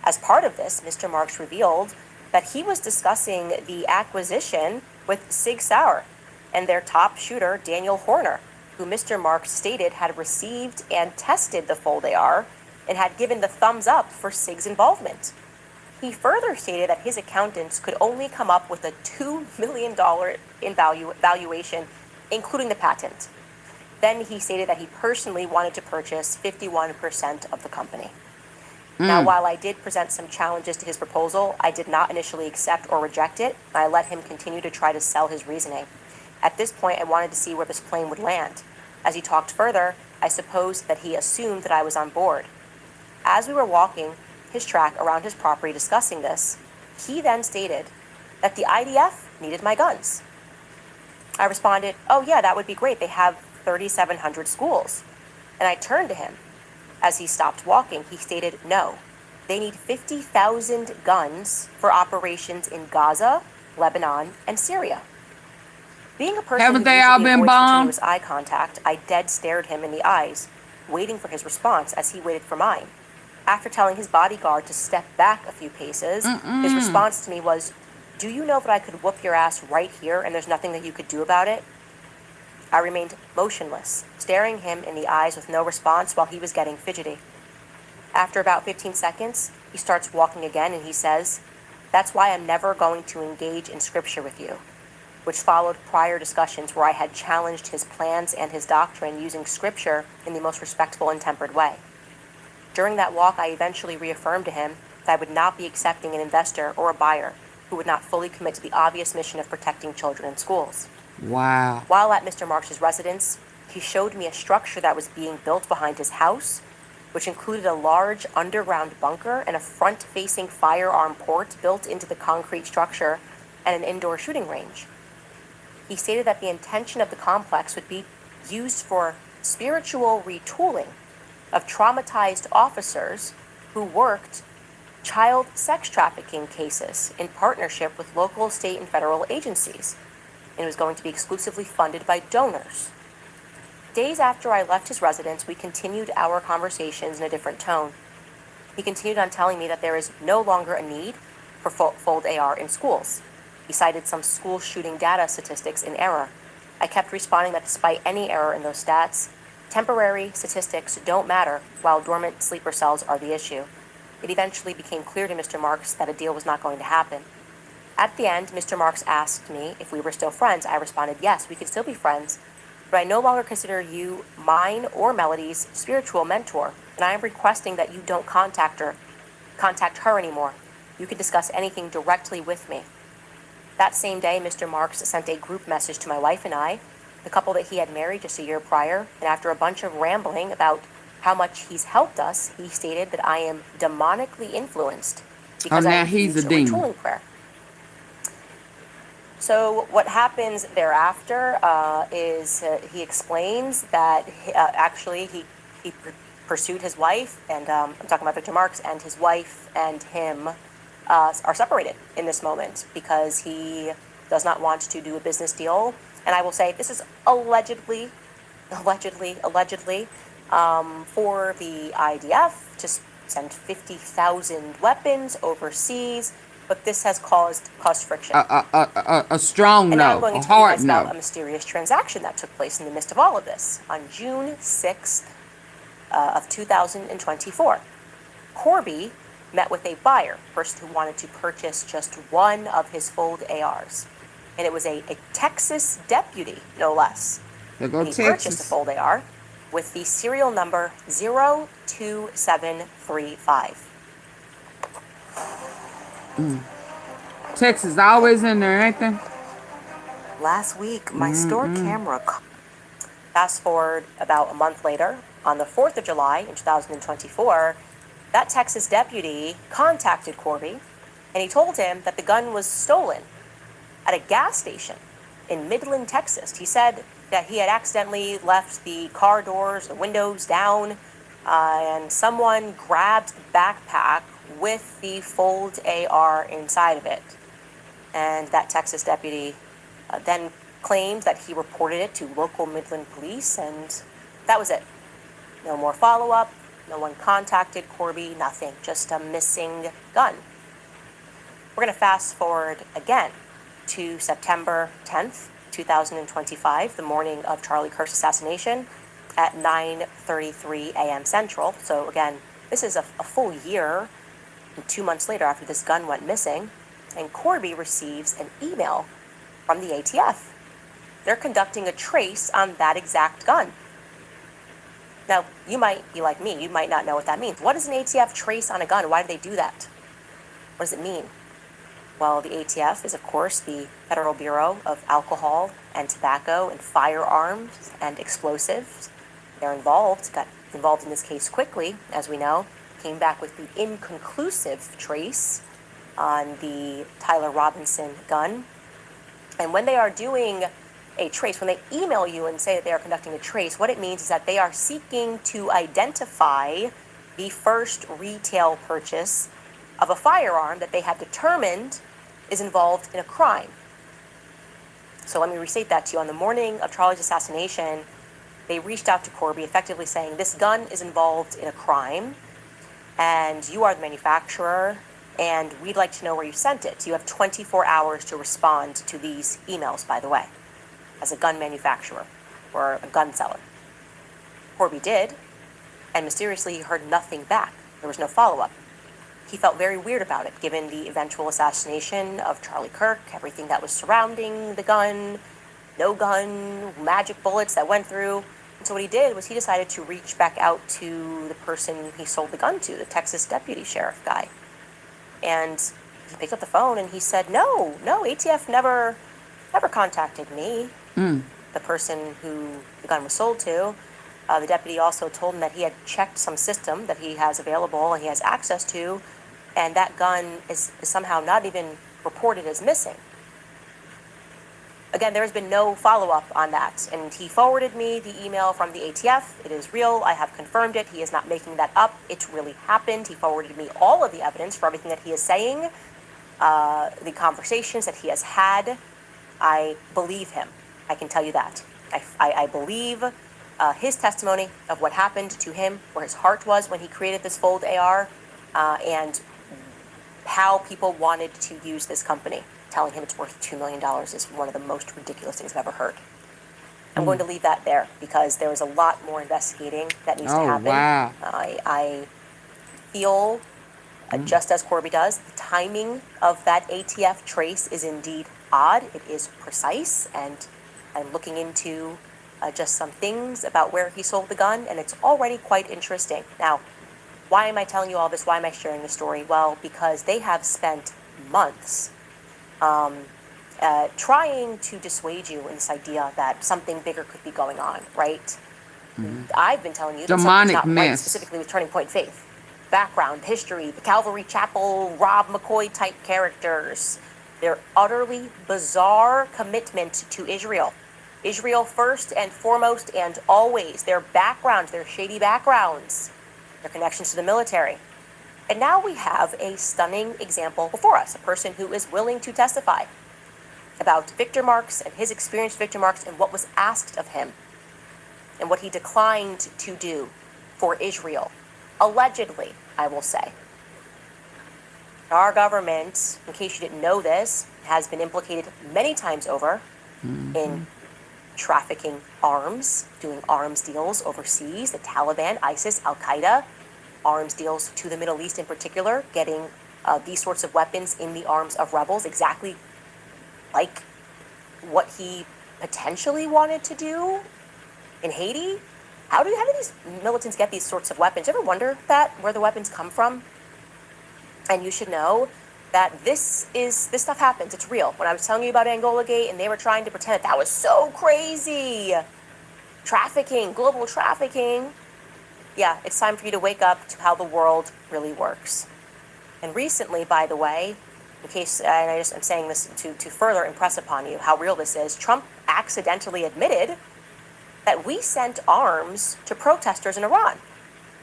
As part of this, Mr. Marks revealed that he was discussing the acquisition with Sig Sauer and their top shooter, Daniel Horner, who Mr. Marks stated had received and tested the Fold AR and had given the thumbs up for Sig's involvement. He further stated that his accountants could only come up with a $2 million valuation, including the patent. Then he stated that he personally wanted to purchase 51% of the company. Now, while I did present some challenges to his proposal, I did not initially accept or reject it, and I let him continue to try to sell his reasoning. At this point, I wanted to see where this plane would land. As he talked further, I supposed that he assumed that I was on board. As we were walking his track around his property discussing this, he then stated that the IDF needed my guns. I responded, "Oh yeah, that would be great. They have 3,700 schools." And I turned to him. As he stopped walking, he stated, "No, they need 50,000 guns for operations in Gaza, Lebanon, and Syria." Being a person Haven't who they all usually been avoids bombed? continuous eye contact, I dead stared him in the eyes, waiting for his response as he waited for mine. After telling his bodyguard to step back a few paces, his response to me was, "Do you know that I could whoop your ass right here and there's nothing that you could do about it?" I remained motionless, staring him in the eyes with no response while he was getting fidgety. After about 15 seconds, he starts walking again and he says, "That's why I'm never going to engage in scripture with you," which followed prior discussions where I had challenged his plans and his doctrine using scripture in the most respectful and tempered way. During that walk, I eventually reaffirmed to him that I would not be accepting an investor or a buyer who would not fully commit to the obvious mission of protecting children in schools. Wow. While at Mr. Marks's residence, he showed me a structure that was being built behind his house, which included a large underground bunker and a front-facing firearm port built into the concrete structure and an indoor shooting range. He stated that the intention of the complex would be used for spiritual retooling of traumatized officers who worked child sex trafficking cases in partnership with local, state, and federal agencies, and it was going to be exclusively funded by donors. Days after I left his residence, we continued our conversations in a different tone. He continued on telling me that there is no longer a need for fold AR in schools. He cited some school shooting data statistics in error. I kept responding that despite any error in those stats, temporary statistics don't matter while dormant sleeper cells are the issue. It eventually became clear to Mr. Marks that a deal was not going to happen. At the end, Mr. Marks asked me if we were still friends. I responded, yes, we could still be friends, but I no longer consider you mine or Melody's spiritual mentor, and I am requesting that you don't contact her anymore. You can discuss anything directly with me. That same day, Mr. Marks sent a group message to my wife and I, the couple that he had married just a year prior, and after a bunch of rambling about how much he's helped us, he stated that I am demonically influenced because I he's a refused demon. retooling prayer. So what happens thereafter is he explains that actually he pursued his wife, and I'm talking about Victor Marks, and his wife and him are separated in this moment because he does not want to do a business deal. And I will say this is allegedly for the IDF to send 50,000 weapons overseas, but this has caused friction. A strong and now I'm no, going a to tell you hard guys about no. a mysterious transaction that took place in the midst of all of this. On June 6th of 2024, Corby met with a buyer, a person who wanted to purchase just one of his fold ARs. And it was a Texas deputy, no less. There go And he purchased a fold AR with the serial number 02735. Texas always in there, ain't they? Last week, my store camera. Fast forward about a month later, on the 4th of July in 2024, that Texas deputy contacted Corby, and he told him that the gun was stolen at a gas station in Midland, Texas. He said that he had accidentally left the car doors, the windows down, and someone grabbed the backpack with the fold AR inside of it. And that Texas deputy then claimed that he reported it to local Midland police, and that was it. No more follow-up, no one contacted Corby, nothing, just a missing gun. We're going to fast forward again to September 10th, 2025, the morning of Charlie Kirk's assassination at 9:33 a.m. Central. So again, this is a full year and 2 months later after this gun went missing, and Corby receives an email from the ATF. They're conducting a trace on that exact gun. Now, you might be like me, you might not know what that means. What does an ATF trace on a gun? Why do they do that? What does it mean? Well, the ATF is, of course, the Federal Bureau of Alcohol and Tobacco and Firearms and Explosives. They're involved, got involved in this case quickly, as we know, came back with the inconclusive trace on the Tyler Robinson gun. And when they are doing a trace, when they email you and say that they are conducting a trace, what it means is that they are seeking to identify the first retail purchase of a firearm that they have determined is involved in a crime. So let me restate that to you. On the morning of Charlie's assassination, they reached out to Corby, effectively saying, this gun is involved in a crime, and you are the manufacturer, and we'd like to know where you sent it. You have 24 hours to respond to these emails, by the way, as a gun manufacturer or a gun seller. Corby did, and mysteriously he heard nothing back. There was no follow-up. He felt very weird about it, given the eventual assassination of Charlie Kirk, everything that was surrounding the gun, no gun, magic bullets that went through. And so what he did was he decided to reach back out to the person he sold the gun to, the Texas deputy sheriff guy. And he picked up the phone and he said, no, ATF never contacted me. The person who the gun was sold to, the deputy also told him that he had checked some system that he has available and he has access to, and that gun is somehow not even reported as missing. Again, there has been no follow-up on that, and he forwarded me the email from the ATF. It is real. I have confirmed it. He is not making that up. It really happened. He forwarded me all of the evidence for everything that he is saying, the conversations that he has had. I believe him. I can tell you that. I believe his testimony of what happened to him, where his heart was when he created this Fold AR, and how people wanted to use this company. Telling him it's worth $2 million is one of the most ridiculous things I've ever heard. I'm going to leave that there because there is a lot more investigating that needs to happen. Wow. I feel, just as Corby does, the timing of that ATF trace is indeed odd. It is precise, and I'm looking into just some things about where he sold the gun, and it's already quite interesting. Now, why am I telling you all this? Why am I sharing the story? Well, because they have spent months trying to dissuade you in this idea that something bigger could be going on, right? I've been telling you that something's not right, specifically with Turning Point Faith. Background, history, the Calvary Chapel, Rob McCoy type characters. Their utterly bizarre commitment to Israel. Israel first and foremost and always. Their backgrounds, their shady backgrounds, their connections to the military. And now we have a stunning example before us, a person who is willing to testify about Victor Marks and his experience with Victor Marks and what was asked of him and what he declined to do for Israel. Allegedly, I will say. Our government, in case you didn't know this, has been implicated many times over in trafficking arms, doing arms deals overseas, the Taliban, ISIS, Al-Qaeda, arms deals to the Middle East in particular, getting these sorts of weapons in the arms of rebels, exactly like what he potentially wanted to do in Haiti. How do these militants get these sorts of weapons? You ever wonder that, where the weapons come from? And you should know that this stuff happens. It's real. When I was telling you about Angola Gate and they were trying to pretend that was so crazy, trafficking, global trafficking. Yeah, it's time for you to wake up to how the world really works. And recently, by the way, in case, and I'm saying this to further impress upon you how real this is, Trump accidentally admitted that we sent arms to protesters in Iran.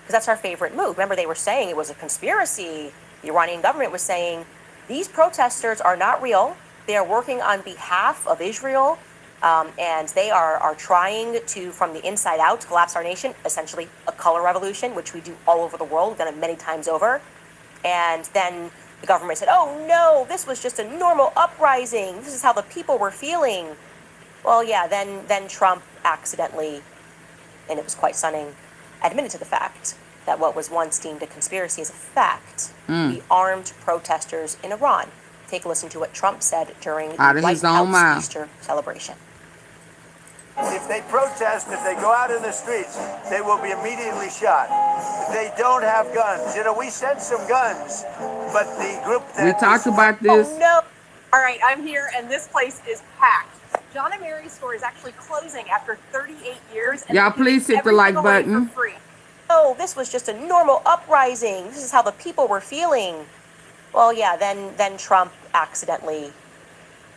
Because that's our favorite move. Remember, they were saying it was a conspiracy. The Iranian government was saying, these protesters are not real. They are working on behalf of Israel. And they are trying to, from the inside out, collapse our nation, essentially a color revolution, which we do all over the world. We've done it many times over. And then the government said, oh no, this was just a normal uprising. This is how the people were feeling. Well, yeah, then Trump accidentally, and it was quite stunning, admitted to the fact that what was once deemed a conspiracy is a fact. The armed protesters in Iran. Take a listen to what Trump said during the White House Easter celebration. If they protest, if they go out in the streets, they will be immediately shot. If they don't have guns, we sent some guns, but the group that we talked about this. Oh no! All right, I'm here, and this place is packed. John and Mary's store is actually closing after 38 years. Y'all please hit the like button. Oh, this was just a normal uprising. This is how the people were feeling. Well, yeah, then Trump accidentally,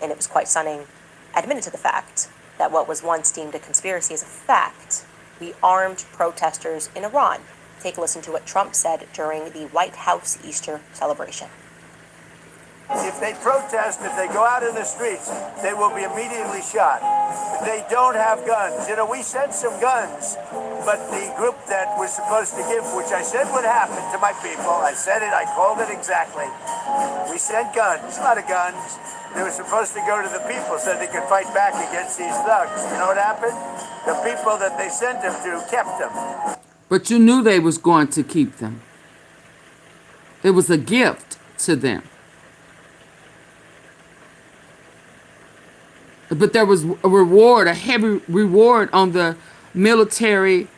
and it was quite stunning, admitted to the fact that what was once deemed a conspiracy is a fact. We armed protesters in Iran. Take a listen to what Trump said during the White House Easter celebration. If they protest, if they go out in the streets, they will be immediately shot. If they don't have guns, we sent some guns, but the group that was supposed to give, which I said would happen to my people, I said it, I called it exactly. We sent guns, a lot of guns. They were supposed to go to the people so they could fight back against these thugs. You know what happened? The people that they sent them to kept them. But you knew they was going to keep them. It was a gift to them. But there was a reward, a heavy reward on the military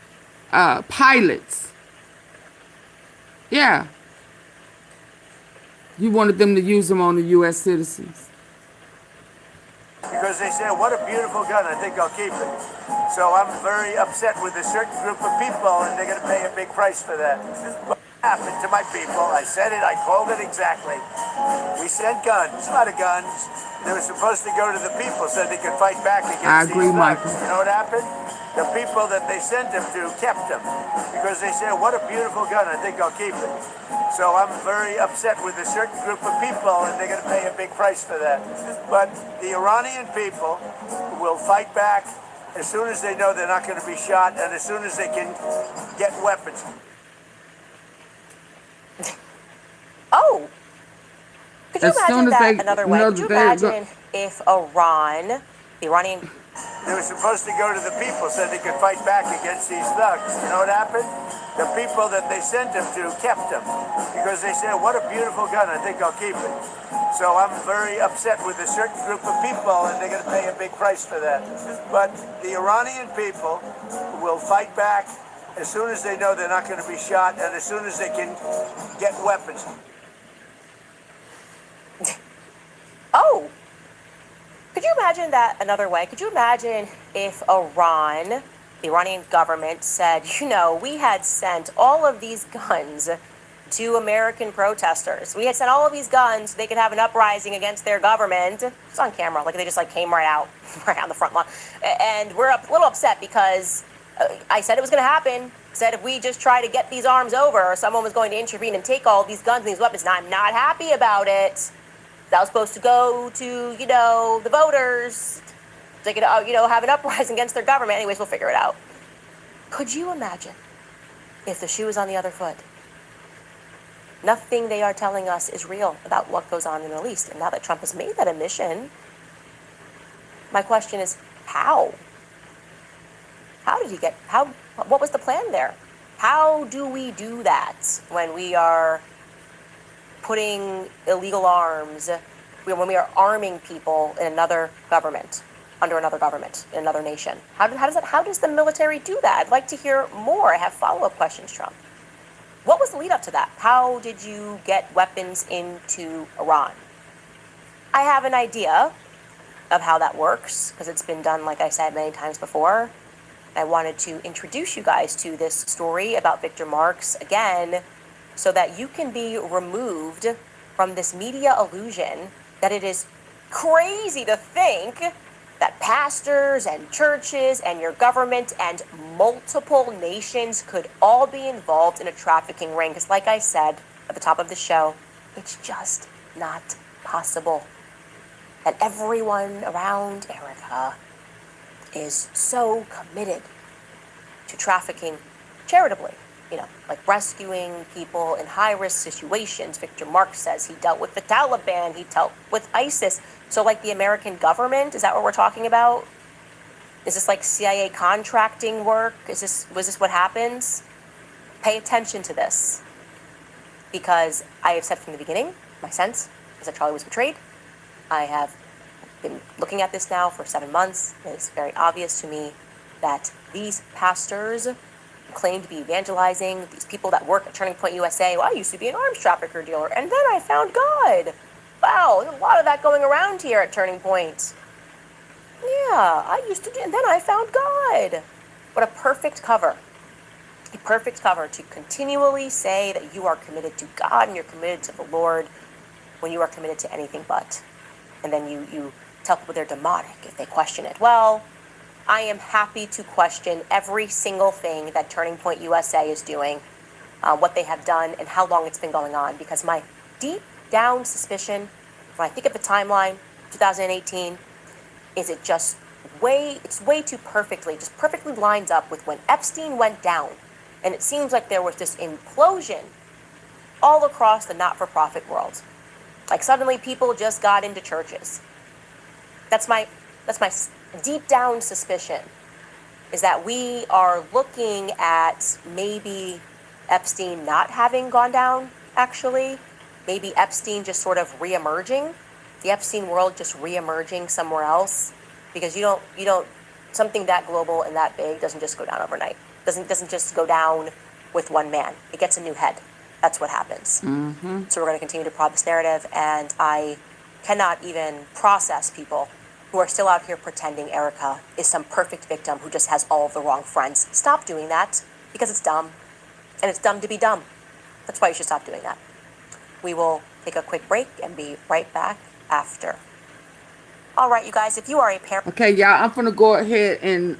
pilots. Yeah. You wanted them to use them on the U.S. citizens. because they say, what a beautiful gun, I think I'll keep it. So I'm very upset with a certain group of people, and they're going to pay a big price for that. What happened to my people? I said it, I called it exactly. We sent guns, a lot of guns. They were supposed to go to the people so they could fight back I against agree, these thugs. Michael. You know what happened? The people that they sent them to kept them because they said, what a beautiful gun, I think I'll keep it. So I'm very upset with a certain group of people, and they're going to pay a big price for that. But the Iranian people will fight back as soon as they know they're not going to be shot and as soon as they can get weapons. Oh, could you As soon imagine as that they another way? know Could you that they imagine if Iran, the Iranian, They were supposed to go to the people so they could fight back against these thugs. You know what happened? The people that they sent them to kept them because they said, what a beautiful gun, I think I'll keep it. So I'm very upset with a certain group of people, and they're going to pay a big price for that. But the Iranian people will fight back as soon as they know they're not going to be shot and as soon as they can get weapons. oh, could you imagine that another way? Could you imagine if Iran, the Iranian government, said, you know, we had sent all of these guns to American protesters. We had sent all of these guns so they could have an uprising against their government. It's on camera, like they just came right out, right on the front lawn. And we're a little upset because I said it was going to happen. Said if we just try to get these arms over, someone was going to intervene and take all these guns and these weapons. And I'm not happy about it. That was supposed to go to, the voters. They could, have an uprising against their government. Anyways, we'll figure it out. Could you imagine if the shoe was on the other foot? Nothing they are telling us is real about what goes on in the Middle East. And now that Trump has made that admission, my question is, how? How did he get, what was the plan there? How do we do that when we are putting illegal arms, when we are arming people in another government, under another government, in another nation? How does the military do that? I'd like to hear more. I have follow-up questions, Trump. What was the lead up to that? How did you get weapons into Iran? I have an idea of how that works, because it's been done, like I said, many times before. I wanted to introduce you guys to this story about Victor Marx again, so that you can be removed from this media illusion that it is crazy to think that pastors and churches and your government and multiple nations could all be involved in a trafficking ring. Because like I said at the top of the show, it's just not possible. And everyone around Erika is so committed to trafficking charitably. Like rescuing people in high-risk situations. Victor Marx says he dealt with the Taliban, he dealt with ISIS. So like the American government, is that what we're talking about? Is this like CIA contracting work? Was this what happens? Pay attention to this. Because I have said from the beginning, my sense is that Charlie was betrayed. I have been looking at this now for 7 months. It's very obvious to me that these pastors claim to be evangelizing, these people that work at Turning Point USA. Well, I used to be an arms trafficker dealer, and then I found God. Wow, there's a lot of that going around here at Turning Point. Yeah, I used to do, and then I found God. What a perfect cover. A perfect cover to continually say that you are committed to God and you're committed to the Lord when you are committed to anything but. And then you tell people they're demonic if they question it. Well, I am happy to question every single thing that Turning Point USA is doing, what they have done, and how long it's been going on. Because my deep down suspicion, when I think of the timeline, 2018, is it's way too perfectly lines up with when Epstein went down. And it seems like there was this implosion all across the not-for-profit world. Like suddenly people just got into churches. That's my deep down suspicion, is that we are looking at maybe Epstein not having gone down, actually. Maybe Epstein just sort of re-emerging, the Epstein world just re-emerging somewhere else. Because you don't, something that global and that big doesn't just go down overnight. Doesn't just go down with one man. It gets a new head. That's what happens. Mm-hmm. So we're going to continue to prod this narrative, and I cannot even process people who are still out here pretending Erika is some perfect victim who just has all of the wrong friends. Stop doing that, because it's dumb. And it's dumb to be dumb. That's why you should stop doing that. We will take a quick break and be right back after. All right, you guys, if you are a parent... Okay, y'all, I'm going to go ahead and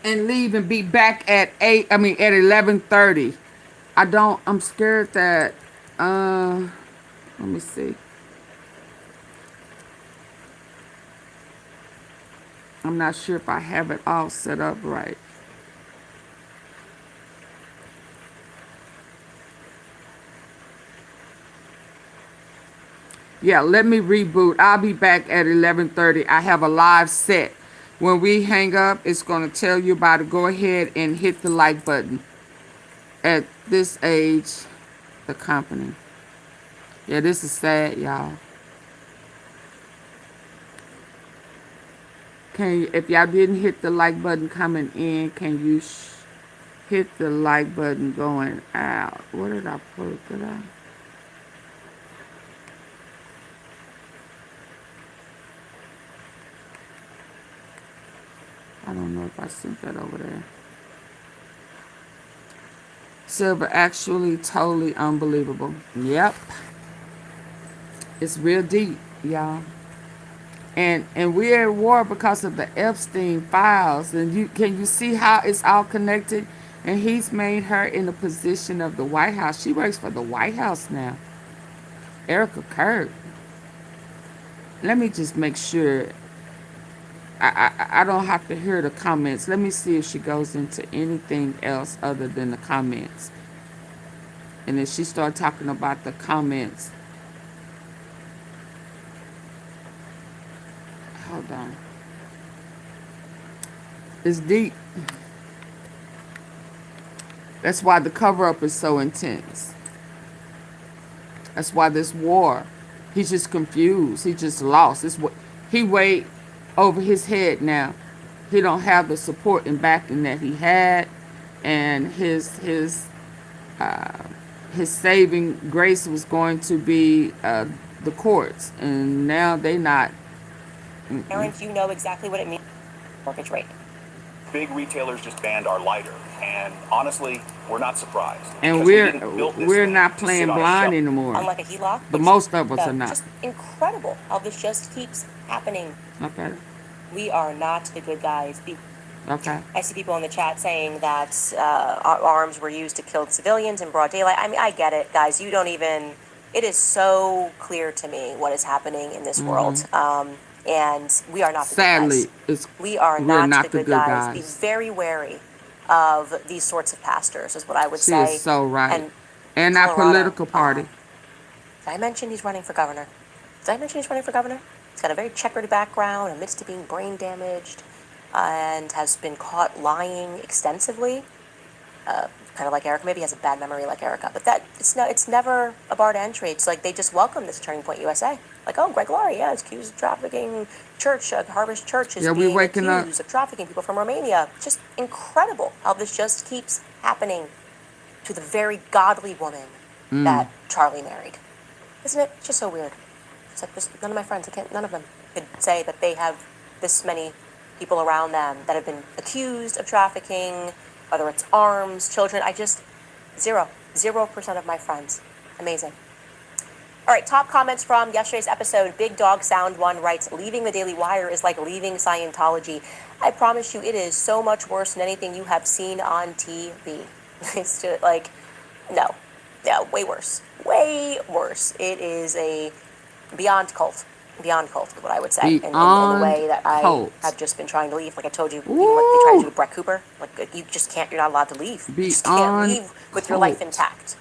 leave and be back at 11:30. I'm scared that, let me see. I'm not sure if I have it all set up right. Yeah, let me reboot. I'll be back at 11:30. I have a live set. When we hang up, it's going to tell you about it. Go ahead and hit the like button. At this age, the company. Yeah, this is sad, y'all. If y'all didn't hit the like button coming in, can you hit the like button going out? What did I put? Did I? I don't know if I sent that over there. Silver, actually totally unbelievable. Yep. It's real deep, y'all. And we're at war because of the Epstein files. And can you see how it's all connected? And he's made her in the position of the White House. She works for the White House now. Erika Kirk. Let me just make sure. I don't have to hear the comments. Let me see if she goes into anything else other than the comments. And if she starts talking about the comments. Hold on. It's deep. That's why the cover-up is so intense. That's why this war, he's just confused. He just lost. He way over his head now. He don't have the support and backing that he had, and his saving grace was going to be the courts, and now they not. Parents, you know exactly what it means. Mortgage rate. Big retailers just banned our lighter, and honestly, we're not surprised. And we're not playing blind anymore. Unlike a HELOC, The most of us are not. Just incredible how this just keeps happening. Okay. We are not the good guys. Okay. I see people in the chat saying that arms were used to kill civilians in broad daylight. I mean, I get it, guys. You don't even. It is so clear to me what is happening in this world. And we are not the Sadly, good guys. We are not the good guys. Be very wary of these sorts of pastors, is what I would say. She is so right. And our political party. Did I mention he's running for governor? He's got a very checkered background, admits to being brain damaged, and has been caught lying extensively. Kind of like Erika. Maybe he has a bad memory like Erika. But it's never a bar to entry. It's like they just welcome this Turning Point USA. Like, oh, Greg Laurie, yeah, is accused of trafficking church, Harvest Church is being accused of trafficking people from Romania. Just incredible how this just keeps happening to the very godly woman that Charlie married. Isn't it just so weird? It's like, none of my friends, none of them could say that they have this many people around them that have been accused of trafficking, whether it's arms, children. 0% of my friends. Amazing. All right, top comments from yesterday's episode. Big Dog Sound One writes, leaving the Daily Wire is like leaving Scientology. I promise you it is so much worse than anything you have seen on TV. It's just like, no, way worse. Way worse. It is a beyond cult is what I would say. In the way that I have just been trying to leave. Like I told you, even what they tried to do with Brett Cooper. Like you just can't, you're not allowed to leave. You just can't leave with your life intact.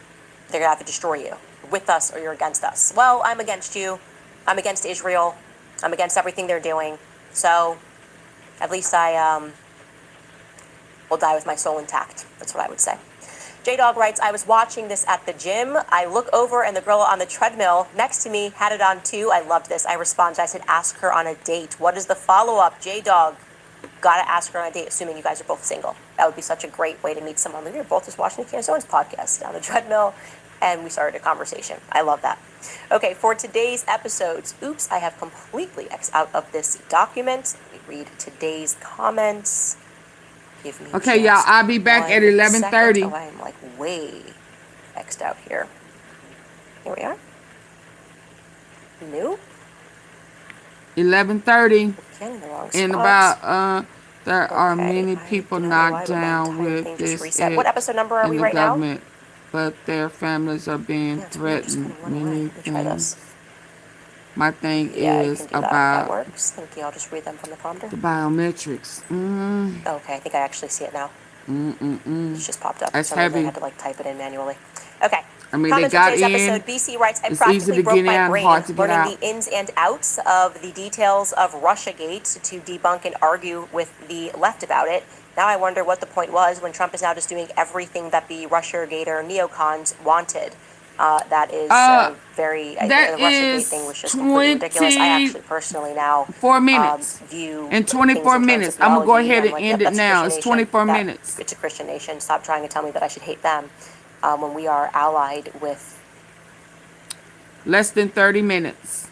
They're gonna have to destroy you. With us or you're against us. Well, I'm against you. I'm against Israel. I'm against everything they're doing. So at least I will die with my soul intact. That's what I would say. J-Dog writes, I was watching this at the gym. I look over and the girl on the treadmill next to me had it on too. I loved this. I responded. I said, ask her on a date. What is the follow-up? J-Dog, gotta ask her on a date, assuming you guys are both single. That would be such a great way to meet someone. You're both just watching the Candace Owens podcast on the treadmill. and we started a conversation. I love that. Okay, for today's episodes, oops, I have completely X'd out of this document. Let me read today's comments. Give me Okay, y'all, I'll be back at 11:30. Oh, I am like way X'd out here. Here we are. New. 11:30. Again, in the wrong And spot. about there are many people knocked down with this What episode number are in we the right now? government, but their families are being threatened. Many things. My thing Yeah, you is can do that. That about works. Thank you. I'll just read them from the prompter. the biometrics. Okay, I think I actually see it now. It's just popped up. That's For some reason, I heavy. had to like type it in manually. Okay. I mean, they Comments got for today's in. episode. BC writes, I It's easy practically to broke get my in, brain hard to get learning out. the ins and outs of the details of Russiagate to debunk and argue with the left about it. Now I wonder what the point was when Trump is now just doing everything that the Russiagator neocons wanted. That is very. The Russiagate thing was just completely ridiculous. I actually personally now 4 minutes. View In things 24 in terms minutes. of I'm going to go theology, ahead I'm and like, end yep, it that's a now. Christian It's nation. 24 That- minutes. It's a Christian nation. Stop trying to tell me that I should hate them when we are allied with. Less than 30 minutes.